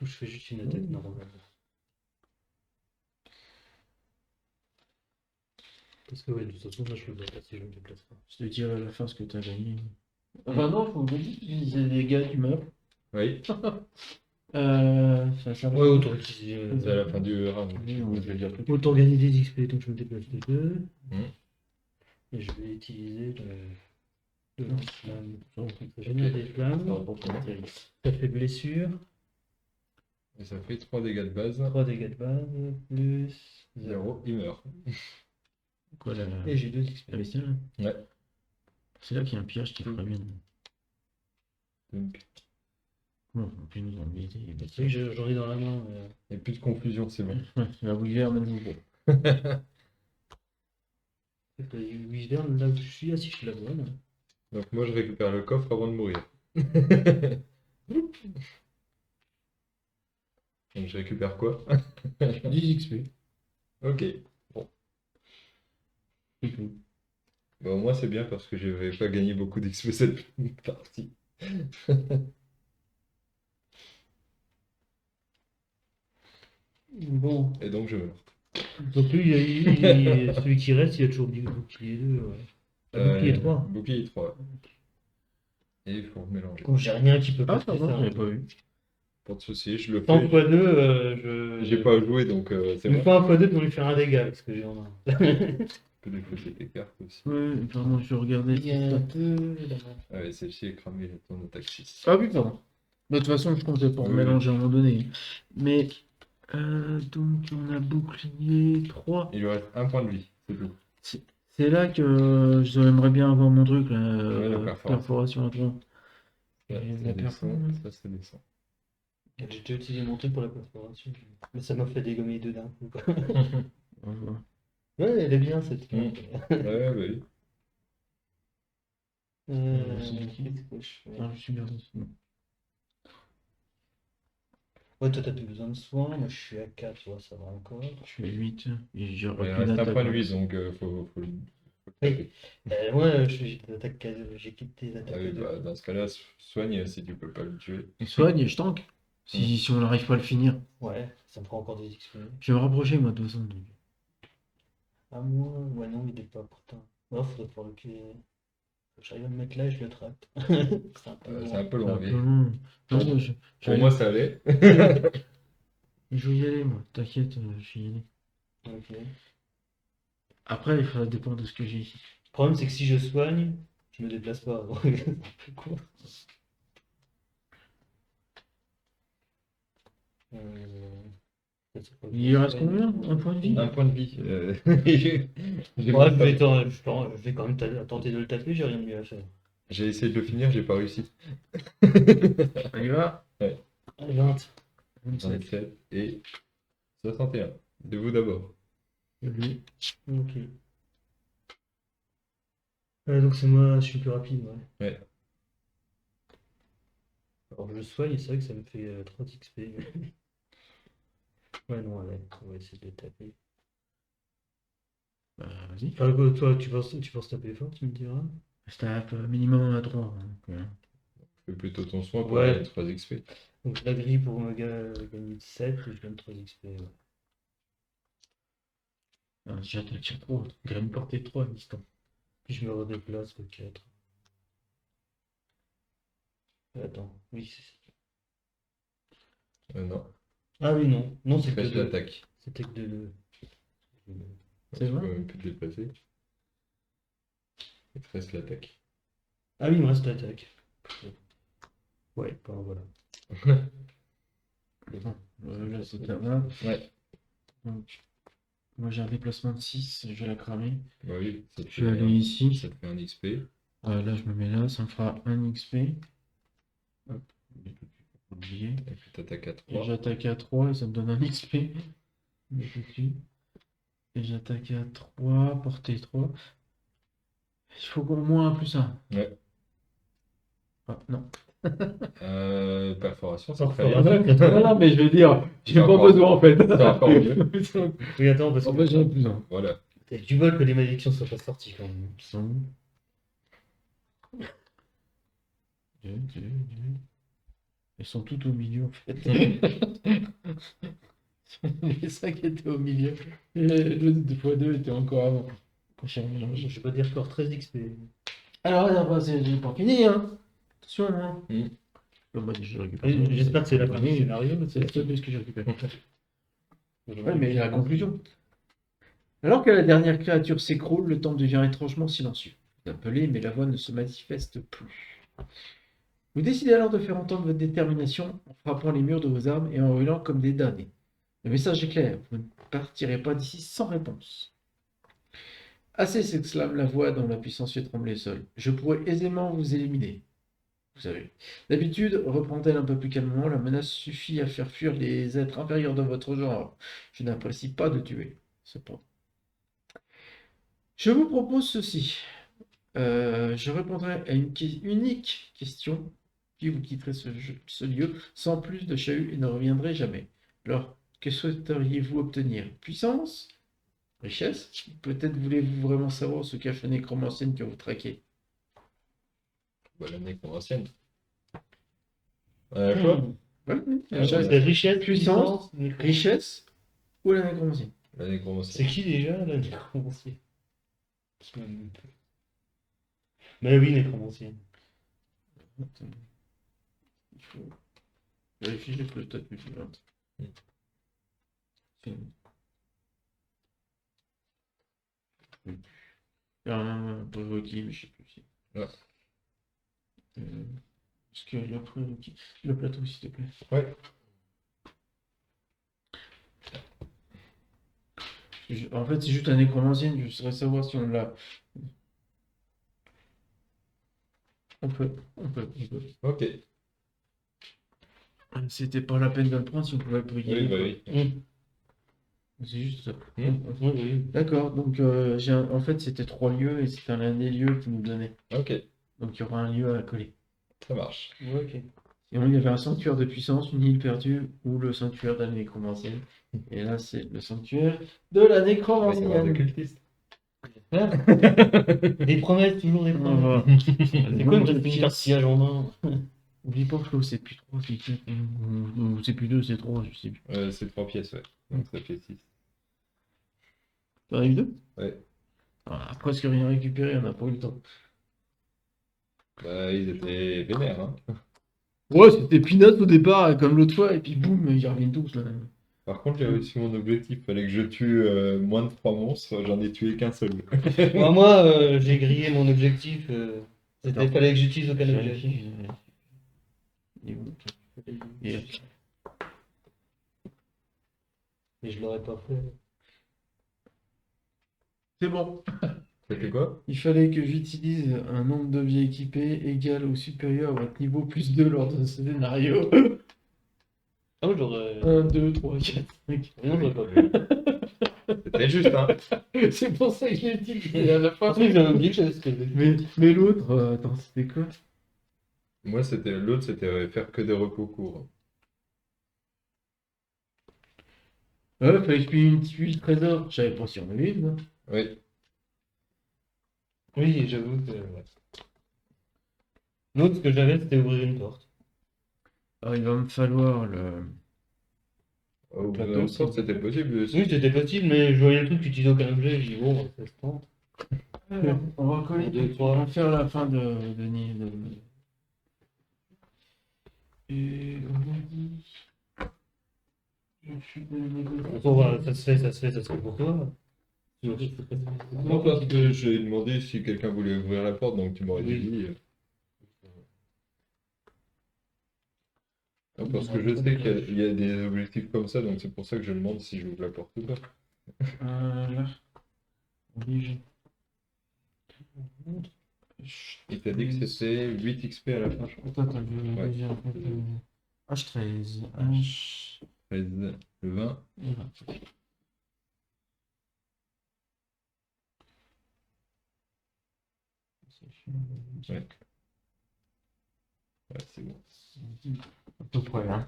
Speaker 3: Je fais juste une attaque normale. Parce que, ouais, de toute façon, là, je le vois pas si je me déplace pas.
Speaker 1: Je te dirai à la fin ce que tu as gagné. Ah bah non, faut me dire, c'est des gars du meuble.
Speaker 2: Oui.
Speaker 1: Ça
Speaker 3: Ouais, autant utiliser.
Speaker 2: C'est à la fin du round.
Speaker 1: Oui, oui, je vais dire tout.
Speaker 3: Autant gagner des XP, donc je me déplace de 2.
Speaker 2: Hmm.
Speaker 3: Et je vais utiliser le
Speaker 1: Non.
Speaker 3: lance-flamme. Ça
Speaker 2: Ok.
Speaker 3: génère des
Speaker 1: Ça
Speaker 3: flammes.
Speaker 1: va pas prendre terrible.
Speaker 3: Ça fait blessure.
Speaker 2: Et ça fait 3 dégâts de base.
Speaker 3: 3 dégâts de base. Plus 0.
Speaker 2: 0, il meurt.
Speaker 1: Quoi,
Speaker 3: Et j'ai 2 XP.
Speaker 1: la bestiole là
Speaker 2: Ouais.
Speaker 1: C'est là qu'il y a un piège qui ferait bien.
Speaker 2: Donc,
Speaker 1: Bon, on peut nous embêter.
Speaker 3: C'est vrai que j'en ai dans la main.
Speaker 2: il n'y a plus de confusion, c'est bon.
Speaker 1: Ouais, la bouillère, même vous.
Speaker 3: Les wyverns, là où je suis, ah si je suis la bonne.
Speaker 2: Donc moi je récupère le coffre avant de mourir. Donc je récupère quoi?
Speaker 1: 10 XP.
Speaker 2: Ok. Bon. Bah, au moins c'est bien parce que je vais pas gagner beaucoup d'XP cette partie.
Speaker 3: Bon.
Speaker 2: Et donc je meurs.
Speaker 3: Donc lui, celui qui reste, il a toujours bouclier 2. Ouais. Bouclier 3.
Speaker 2: Bouclier 3. Et il faut mélanger.
Speaker 3: Quand j'ai rien qui peut
Speaker 1: Ah,
Speaker 3: passer
Speaker 1: pardon,
Speaker 3: ça.
Speaker 1: j'avais pas vu.
Speaker 2: Pas de soucis, je le
Speaker 3: 100
Speaker 2: fais.
Speaker 3: x 2,
Speaker 2: J'ai pas joué donc c'est
Speaker 3: Je me
Speaker 2: bon.
Speaker 3: fais un x 2 pour lui faire un dégât parce que j'ai en un.
Speaker 2: Je peux défausser tes cartes aussi.
Speaker 1: Ouais, pardon, je regardais.
Speaker 3: Il y a un peu là-bas.
Speaker 2: Ah ouais, celle-ci est cramée, ton attaque 6.
Speaker 1: Ah oui, pardon. De toute façon, je comptais pour
Speaker 2: Oui,
Speaker 1: mélanger à un moment donné. Mais, donc, on a bouclier 3.
Speaker 2: Il lui reste un point de vie, c'est tout.
Speaker 1: C'est là que j'aimerais bien avoir mon truc, là.
Speaker 2: Ouais, la perforation.
Speaker 1: Perforation à tronc.
Speaker 2: Ça,
Speaker 1: Et
Speaker 2: ça
Speaker 1: la
Speaker 2: descend,
Speaker 1: performance.
Speaker 2: ça descend.
Speaker 3: J'ai déjà utilisé mon truc pour la perforation. Mais ça m'a fait dégommer 2 d'un coup. Quoi.
Speaker 1: Voilà.
Speaker 3: Ouais, elle est bien cette
Speaker 2: Mm.
Speaker 3: carte.
Speaker 2: Ouais, bah oui.
Speaker 1: c'est qui
Speaker 3: Qu'est-ce que je fais
Speaker 1: Ah, je suis bien.
Speaker 3: Ouais, toi t'as plus besoin de soins, moi je suis à 4, tu vois, ça va encore.
Speaker 1: Je suis à 8. Et j'ai
Speaker 2: Il
Speaker 1: repris
Speaker 2: reste un
Speaker 1: l'attaque.
Speaker 2: point de vie, donc faut le taper.
Speaker 3: Moi j'ai des attaques j'ai quitté les
Speaker 2: Ah
Speaker 3: attaques
Speaker 2: oui,
Speaker 3: à deux.
Speaker 2: bah, dans ce cas-là, soigne si tu peux pas le tuer.
Speaker 1: Et soigne et je tank. Si on n'arrive pas à le finir.
Speaker 3: Ouais, ça me prend encore des XP.
Speaker 1: Je vais me rapprocher, moi, de toute façon. donc.
Speaker 3: Ah moi, ouais non, il est pas pourtant. Ouais, faudrait pouvoir le tuer. Faut que j'arrive à me mettre là et je le trappe. C'est un peu long.
Speaker 2: C'est un peu
Speaker 1: C'est
Speaker 2: long,
Speaker 1: un peu
Speaker 2: oui.
Speaker 1: long. Non, moi, je
Speaker 2: Pour
Speaker 1: vais
Speaker 2: moi, ça allait.
Speaker 1: je vais y aller, moi. T'inquiète, je vais y aller.
Speaker 3: Ok.
Speaker 1: Après, il faudra dépendre de ce que j'ai ici.
Speaker 3: Le problème c'est que si je soigne, je me déplace pas. Donc c'est un peu court. Peut-être pas
Speaker 1: Il reste combien? Un point de vie?
Speaker 2: Un point de vie. J'ai
Speaker 3: Ouais,
Speaker 2: même pas-
Speaker 3: je vais quand même tenter de le taper, j'ai rien de mieux à faire.
Speaker 2: j'ai essayé de le finir, j'ai pas réussi.
Speaker 1: On y va?
Speaker 3: Allez, 20.
Speaker 2: 27 et 61. De vous d'abord.
Speaker 1: Lui.
Speaker 3: Ok. Donc c'est moi, je suis plus rapide, ouais.
Speaker 2: Ouais.
Speaker 3: Alors je soigne, et c'est vrai que ça me fait 3 XP. Ouais, non, allez, on va essayer de le taper.
Speaker 1: Bah, vas-y.
Speaker 3: Enfin, toi, tu penses taper fort, tu me diras?
Speaker 1: Je tape minimum à 3.
Speaker 2: Fais plutôt ton soin pour
Speaker 3: Ouais.
Speaker 2: aller 3 XP.
Speaker 3: Donc la grille pour me gagner 7 et je gagne 3 XP. Ouais.
Speaker 1: J'attaque à 3. Il a une portée de 3 à distance.
Speaker 3: Puis je me redéplace le 4. Attends, oui, c'est...
Speaker 2: Non.
Speaker 3: Ah oui, non. Non, c'est que
Speaker 2: Fais
Speaker 3: 2.
Speaker 2: l'attaque.
Speaker 3: C'était que 2.
Speaker 1: C'est
Speaker 2: Tu
Speaker 1: vrai
Speaker 2: peux même plus te déplacer. Il te reste l'attaque.
Speaker 3: Ah oui, il me reste l'attaque. Ouais, bon, voilà.
Speaker 1: Là, c'est à 1.
Speaker 2: Ouais.
Speaker 1: Donc, moi, j'ai un déplacement de 6. Je vais la cramer.
Speaker 2: Bah oui, ça te
Speaker 1: Je vais
Speaker 2: fait
Speaker 1: aller ici.
Speaker 2: ça te fait un XP.
Speaker 1: Là, je me mets là. Ça me fera 1 XP. Hop. Oublié.
Speaker 2: Et puis t'attaques à
Speaker 1: Et
Speaker 2: 3.
Speaker 1: j'attaque à 3 et ça me donne un XP. Je mets tout dessus. Et j'attaque à 3, portée 3. Il faut au moins un plus 1.
Speaker 2: Ouais.
Speaker 1: Ah, non.
Speaker 2: Perforation, ça ferait
Speaker 3: Perforation.
Speaker 2: rien.
Speaker 1: Voilà, mais je vais dire, j'ai
Speaker 2: C'est
Speaker 1: pas
Speaker 2: encore-
Speaker 1: besoin en fait.
Speaker 2: C'est encore mieux.
Speaker 3: Oui, attends, parce
Speaker 1: En
Speaker 3: que
Speaker 1: fait, j'ai un plus 1.
Speaker 2: Voilà.
Speaker 3: t'as du bol que les malédictions soient pas sorties quand même.
Speaker 1: Ils sont où? Ils sont tout au milieu en fait. Les 5 étaient au milieu. Et le 2x2 était encore avant. Quand j'ai mélangé.
Speaker 3: Je vais pas dire encore 13 XP.
Speaker 1: Alors, là, bah, c'est pas fini, hein. Attention, hein. Moi, je récupère.
Speaker 3: J'espère que c'est la fin du
Speaker 1: Oui,
Speaker 3: scénario.
Speaker 1: c'est la seule chose que j'ai récupérée. Ouais, mais la conclusion. Alors que la dernière créature s'écroule, le temple devient étrangement silencieux. Vous appelez, mais la voix ne se manifeste plus. Vous décidez alors de faire entendre votre détermination en frappant les murs de vos armes et en hurlant comme des damnés. Le message est clair, vous ne partirez pas d'ici sans réponse. Assez, s'exclame la voix dont la puissance fait trembler le sol. Je pourrais aisément vous éliminer. Vous savez. D'habitude, reprend-elle un peu plus calmement, la menace suffit à faire fuir les êtres inférieurs de votre genre. Je n'apprécie pas de tuer, cependant. Je vous propose ceci. Je répondrai à une unique question, puis vous quitterez ce lieu sans plus de chahut et ne reviendrez jamais. Alors, que souhaiteriez-vous obtenir? Puissance? Richesse? Peut-être voulez-vous vraiment savoir ce cache la nécromancienne que vous traquez?
Speaker 2: Bah, la nécromancienne. Quoi?
Speaker 1: Ouais,
Speaker 2: Ah,
Speaker 3: C'est
Speaker 2: ouais.
Speaker 3: richesse,
Speaker 1: Puissance,
Speaker 3: puissance,
Speaker 1: richesse ou la nécromancienne?
Speaker 2: La nécromancienne.
Speaker 3: C'est qui déjà la nécromancienne? Je sais même plus. Mais oui, nécromancienne.
Speaker 1: Attends. Il faut vérifier le statut suivante. Il y a un prérequis, mais je sais plus si.
Speaker 2: Ouais.
Speaker 1: Est-ce qu'il y a prérequis? Le plateau, s'il te plaît.
Speaker 2: Ouais.
Speaker 1: En fait, c'est juste la nécromancienne, je saurais savoir si on l'a. On peut.
Speaker 2: Ok.
Speaker 1: C'était pas la peine de le prendre si on pouvait le payer.
Speaker 2: Oui, bah oui.
Speaker 1: C'est juste ça.
Speaker 3: Oui.
Speaker 1: D'accord, donc en fait c'était 3 lieux et c'était l'un des lieux qui nous donnait.
Speaker 2: Ok,
Speaker 1: Donc il y aura un lieu à coller.
Speaker 2: ça marche.
Speaker 3: Ok.
Speaker 1: Sinon il y avait un sanctuaire de puissance, une île perdue ou le sanctuaire de la nécromancienne. Et là c'est le sanctuaire de la
Speaker 2: On va savoir de
Speaker 1: nécromancienne.
Speaker 2: cultiste.
Speaker 3: Des promesses, toujours des promesses. C'est quoi une carte en main?
Speaker 1: Oublie pas Flo, c'est plus 3, c'est 4, ou c'est plus 2, c'est 3, je sais plus.
Speaker 2: C'est 3 pièces, ouais. Donc ça fait 6.
Speaker 1: T'en as eu 2?
Speaker 2: Ouais.
Speaker 1: Ah, presque rien récupéré, on n'a pas eu le temps.
Speaker 2: Bah, ils étaient vénères, hein.
Speaker 1: Ouais, c'était peanut au départ, comme l'autre fois, et puis boum, ils reviennent tous là.
Speaker 2: Par contre, j'ai réussi mon objectif. Fallait que je tue moins de 3 monstres. J'en ai tué qu'un seul.
Speaker 3: Moi, j'ai grillé mon objectif. C'était fallait que j'utilise aucun objet. Mais je l'aurais pas fait.
Speaker 1: C'est bon.
Speaker 2: Ça fait quoi?
Speaker 1: Il fallait que j'utilise un nombre d'objets équipés égal ou supérieur à votre niveau plus 2 lors de ce scénario.
Speaker 3: Ah oui, j'aurais.
Speaker 1: 1, 2, 3, 4, 5.
Speaker 3: Non, j'aurais pas fait.
Speaker 2: C'était juste, hein.
Speaker 1: C'est pour ça que je l'ai utilisé à la fin.
Speaker 3: Parce que j'avais oublié que j'avais ce que
Speaker 1: Mais l'autre, attends, c'était quoi?
Speaker 2: Moi, l'autre, c'était faire que des repos courts.
Speaker 1: Ouais, fallait que je pille une petite huile trésor. Je savais pas si on avait une, moi.
Speaker 2: Oui.
Speaker 3: Oui, j'avoue que. Ouais. L'autre, ce que j'avais, c'était ouvrir une porte.
Speaker 1: Alors, il va me falloir le.
Speaker 2: Au
Speaker 1: Plateau,
Speaker 2: bout sorte, c'était possible aussi.
Speaker 3: Oui, c'était possible, mais je voyais le truc, j'utilisais aucun objet. Je dis, bon, ça se tente.
Speaker 1: Alors, on va coller.
Speaker 3: 2,
Speaker 1: On
Speaker 3: 3.
Speaker 1: va faire la fin de Et on a dit. Je suis de négocier.
Speaker 3: Bon, voilà, ça se fait pour toi.
Speaker 2: Non, parce que j'ai demandé si quelqu'un voulait ouvrir la porte, donc tu m'aurais dit
Speaker 3: Oui.
Speaker 2: oui. Non, parce que je sais qu'il y a des objectifs comme ça, donc c'est pour ça que je demande si j'ouvre la porte ou pas.
Speaker 1: Là. Obligé.
Speaker 2: Il t'a dit que c'était 8 XP à la fin, je crois.
Speaker 1: Attends, je vais
Speaker 2: Ouais.
Speaker 1: dire un peu. H13. H.
Speaker 2: 13, le 20.
Speaker 1: et 20.
Speaker 2: Ouais. Ouais, c'est bon.
Speaker 1: À peu près, hein.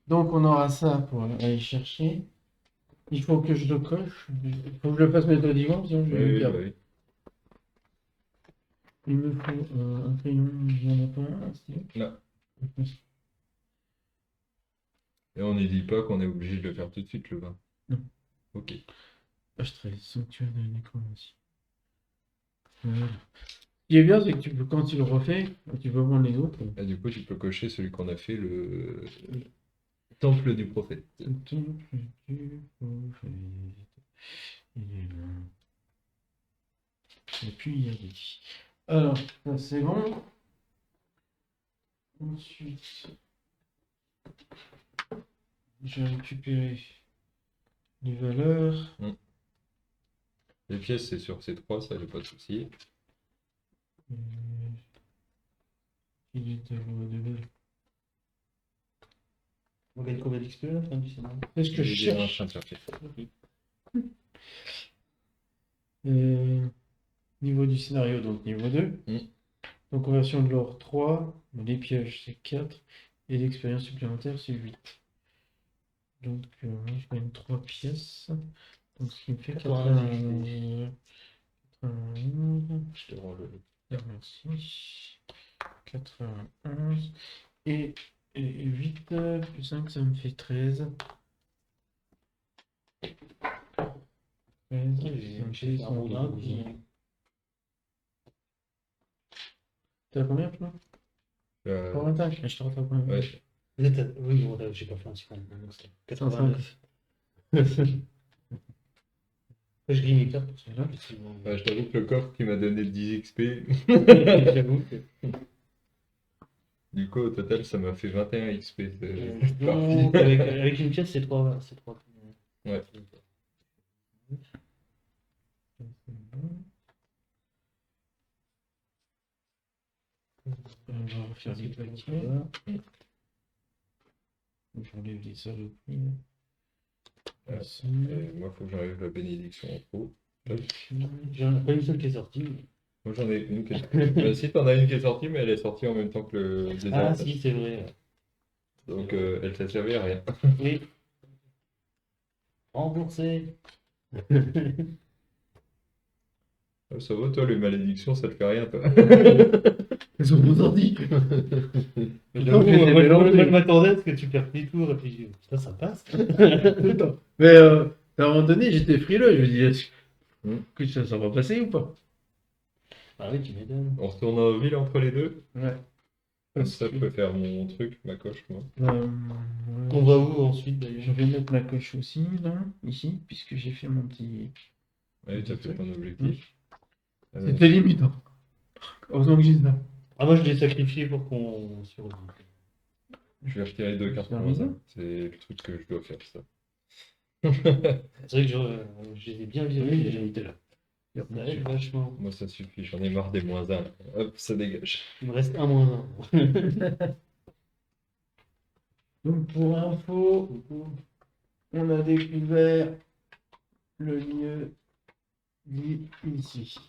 Speaker 1: Donc on aura ça pour aller chercher. Il faut que je le coche. Il faut que je le fasse méthodiquement, sinon je vais
Speaker 2: Oui,
Speaker 1: le
Speaker 2: oui,
Speaker 1: perdre.
Speaker 2: bah oui.
Speaker 1: Il me faut un crayon, il n'y en a pas un, stylo.
Speaker 2: Là. Et on ne dit pas qu'on est obligé de le faire tout de suite, le 20.
Speaker 1: Non.
Speaker 2: Ok.
Speaker 1: H13, sanctuaire de la nécromancie. Voilà. qui est bien, c'est que tu peux, quand tu le refais, tu peux prendre les autres.
Speaker 2: Et du coup, tu peux cocher celui qu'on a fait, le temple du prophète.
Speaker 1: Et puis il y a des... Alors, ça c'est bon. Ensuite, j'ai récupéré les valeurs.
Speaker 2: Les pièces, c'est sur ces trois, ça, j'ai pas de souci.
Speaker 1: Il est à level.
Speaker 3: On gagne combien d'XP à la fin du scénario?
Speaker 1: C'est ce que je
Speaker 2: J'ai en
Speaker 1: cherche.
Speaker 2: train de chercher.
Speaker 1: Niveau du scénario, donc niveau 2. Donc conversion de l'or 3, les pièges c'est 4, et l'expérience supplémentaire c'est 8. Donc moi je gagne 3 pièces. Donc ce qui me fait 91. 91.
Speaker 2: Je te rends le.
Speaker 1: Merci. 91. Et 8 plus 5 ça me fait 13. 13, ça me fait 112. T'as combien, toi? 45, je te rattrape quand même.
Speaker 2: Ouais.
Speaker 3: Oui, bon, là, j'ai pas fait un petit 89. Je grille mes cartes pour celui-là.
Speaker 2: Ouais, je t'avoue que le coffre qui m'a donné 10 XP,
Speaker 3: J'avoue que.
Speaker 2: du coup, au total, ça m'a fait 21 XP. C'est
Speaker 3: Donc,
Speaker 2: parti.
Speaker 3: avec une pièce, c'est 3.
Speaker 2: Ouais.
Speaker 1: On va refaire les paquets. J'enlève les saloperies.
Speaker 2: Moi, faut que j'enlève la bénédiction en trop.
Speaker 3: J'en ai pas une seule qui est sortie.
Speaker 2: Moi, j'en ai une qui est... Bah, si, t'en as une qui est sortie, mais elle est sortie en même temps que le
Speaker 3: Ah,
Speaker 2: désavantage.
Speaker 3: si, c'est vrai.
Speaker 2: Donc, elle t'a servi à rien.
Speaker 3: Oui. Remboursé.
Speaker 2: Ça va, toi, les malédictions, ça te fait rien, toi.
Speaker 1: Ils sont bons ordi.
Speaker 3: J'avoue,
Speaker 1: j'ai
Speaker 3: moi,
Speaker 1: mélangé.
Speaker 3: je m'attendais à ce que tu perds tes tours et puis je dis, putain, ça passe.
Speaker 1: Mais à un moment donné, j'étais frileux. Je me disais, écoute, ça va passer ou pas?
Speaker 3: Ah oui, tu m'étonnes.
Speaker 2: On retourne en ville entre les deux.
Speaker 1: Ouais.
Speaker 2: Comme ça, je peux faire mon truc, ma coche, moi.
Speaker 3: On va où ensuite
Speaker 1: Je
Speaker 3: d'ailleurs?
Speaker 1: vais mettre ma coche aussi, là, ici, puisque j'ai fait mon petit...
Speaker 2: Ouais, t'as fait ton objectif.
Speaker 1: C'était limite, hein. Heureusement que j'ai ça.
Speaker 3: Ah, moi je l'ai sacrifié pour qu'on survive.
Speaker 2: Je vais retirer 2 cartes
Speaker 1: C'est
Speaker 2: moins
Speaker 1: arrivé
Speaker 2: 1. C'est le truc que je dois faire, ça.
Speaker 3: C'est vrai que je les ai bien virés.
Speaker 1: j'ai été là.
Speaker 3: Ça aide vachement.
Speaker 2: Moi, ça suffit, j'en ai marre des moins 1. Hop, ça dégage.
Speaker 3: Il me reste un moins un.
Speaker 1: Donc pour info, on a découvert le lieu dit ici.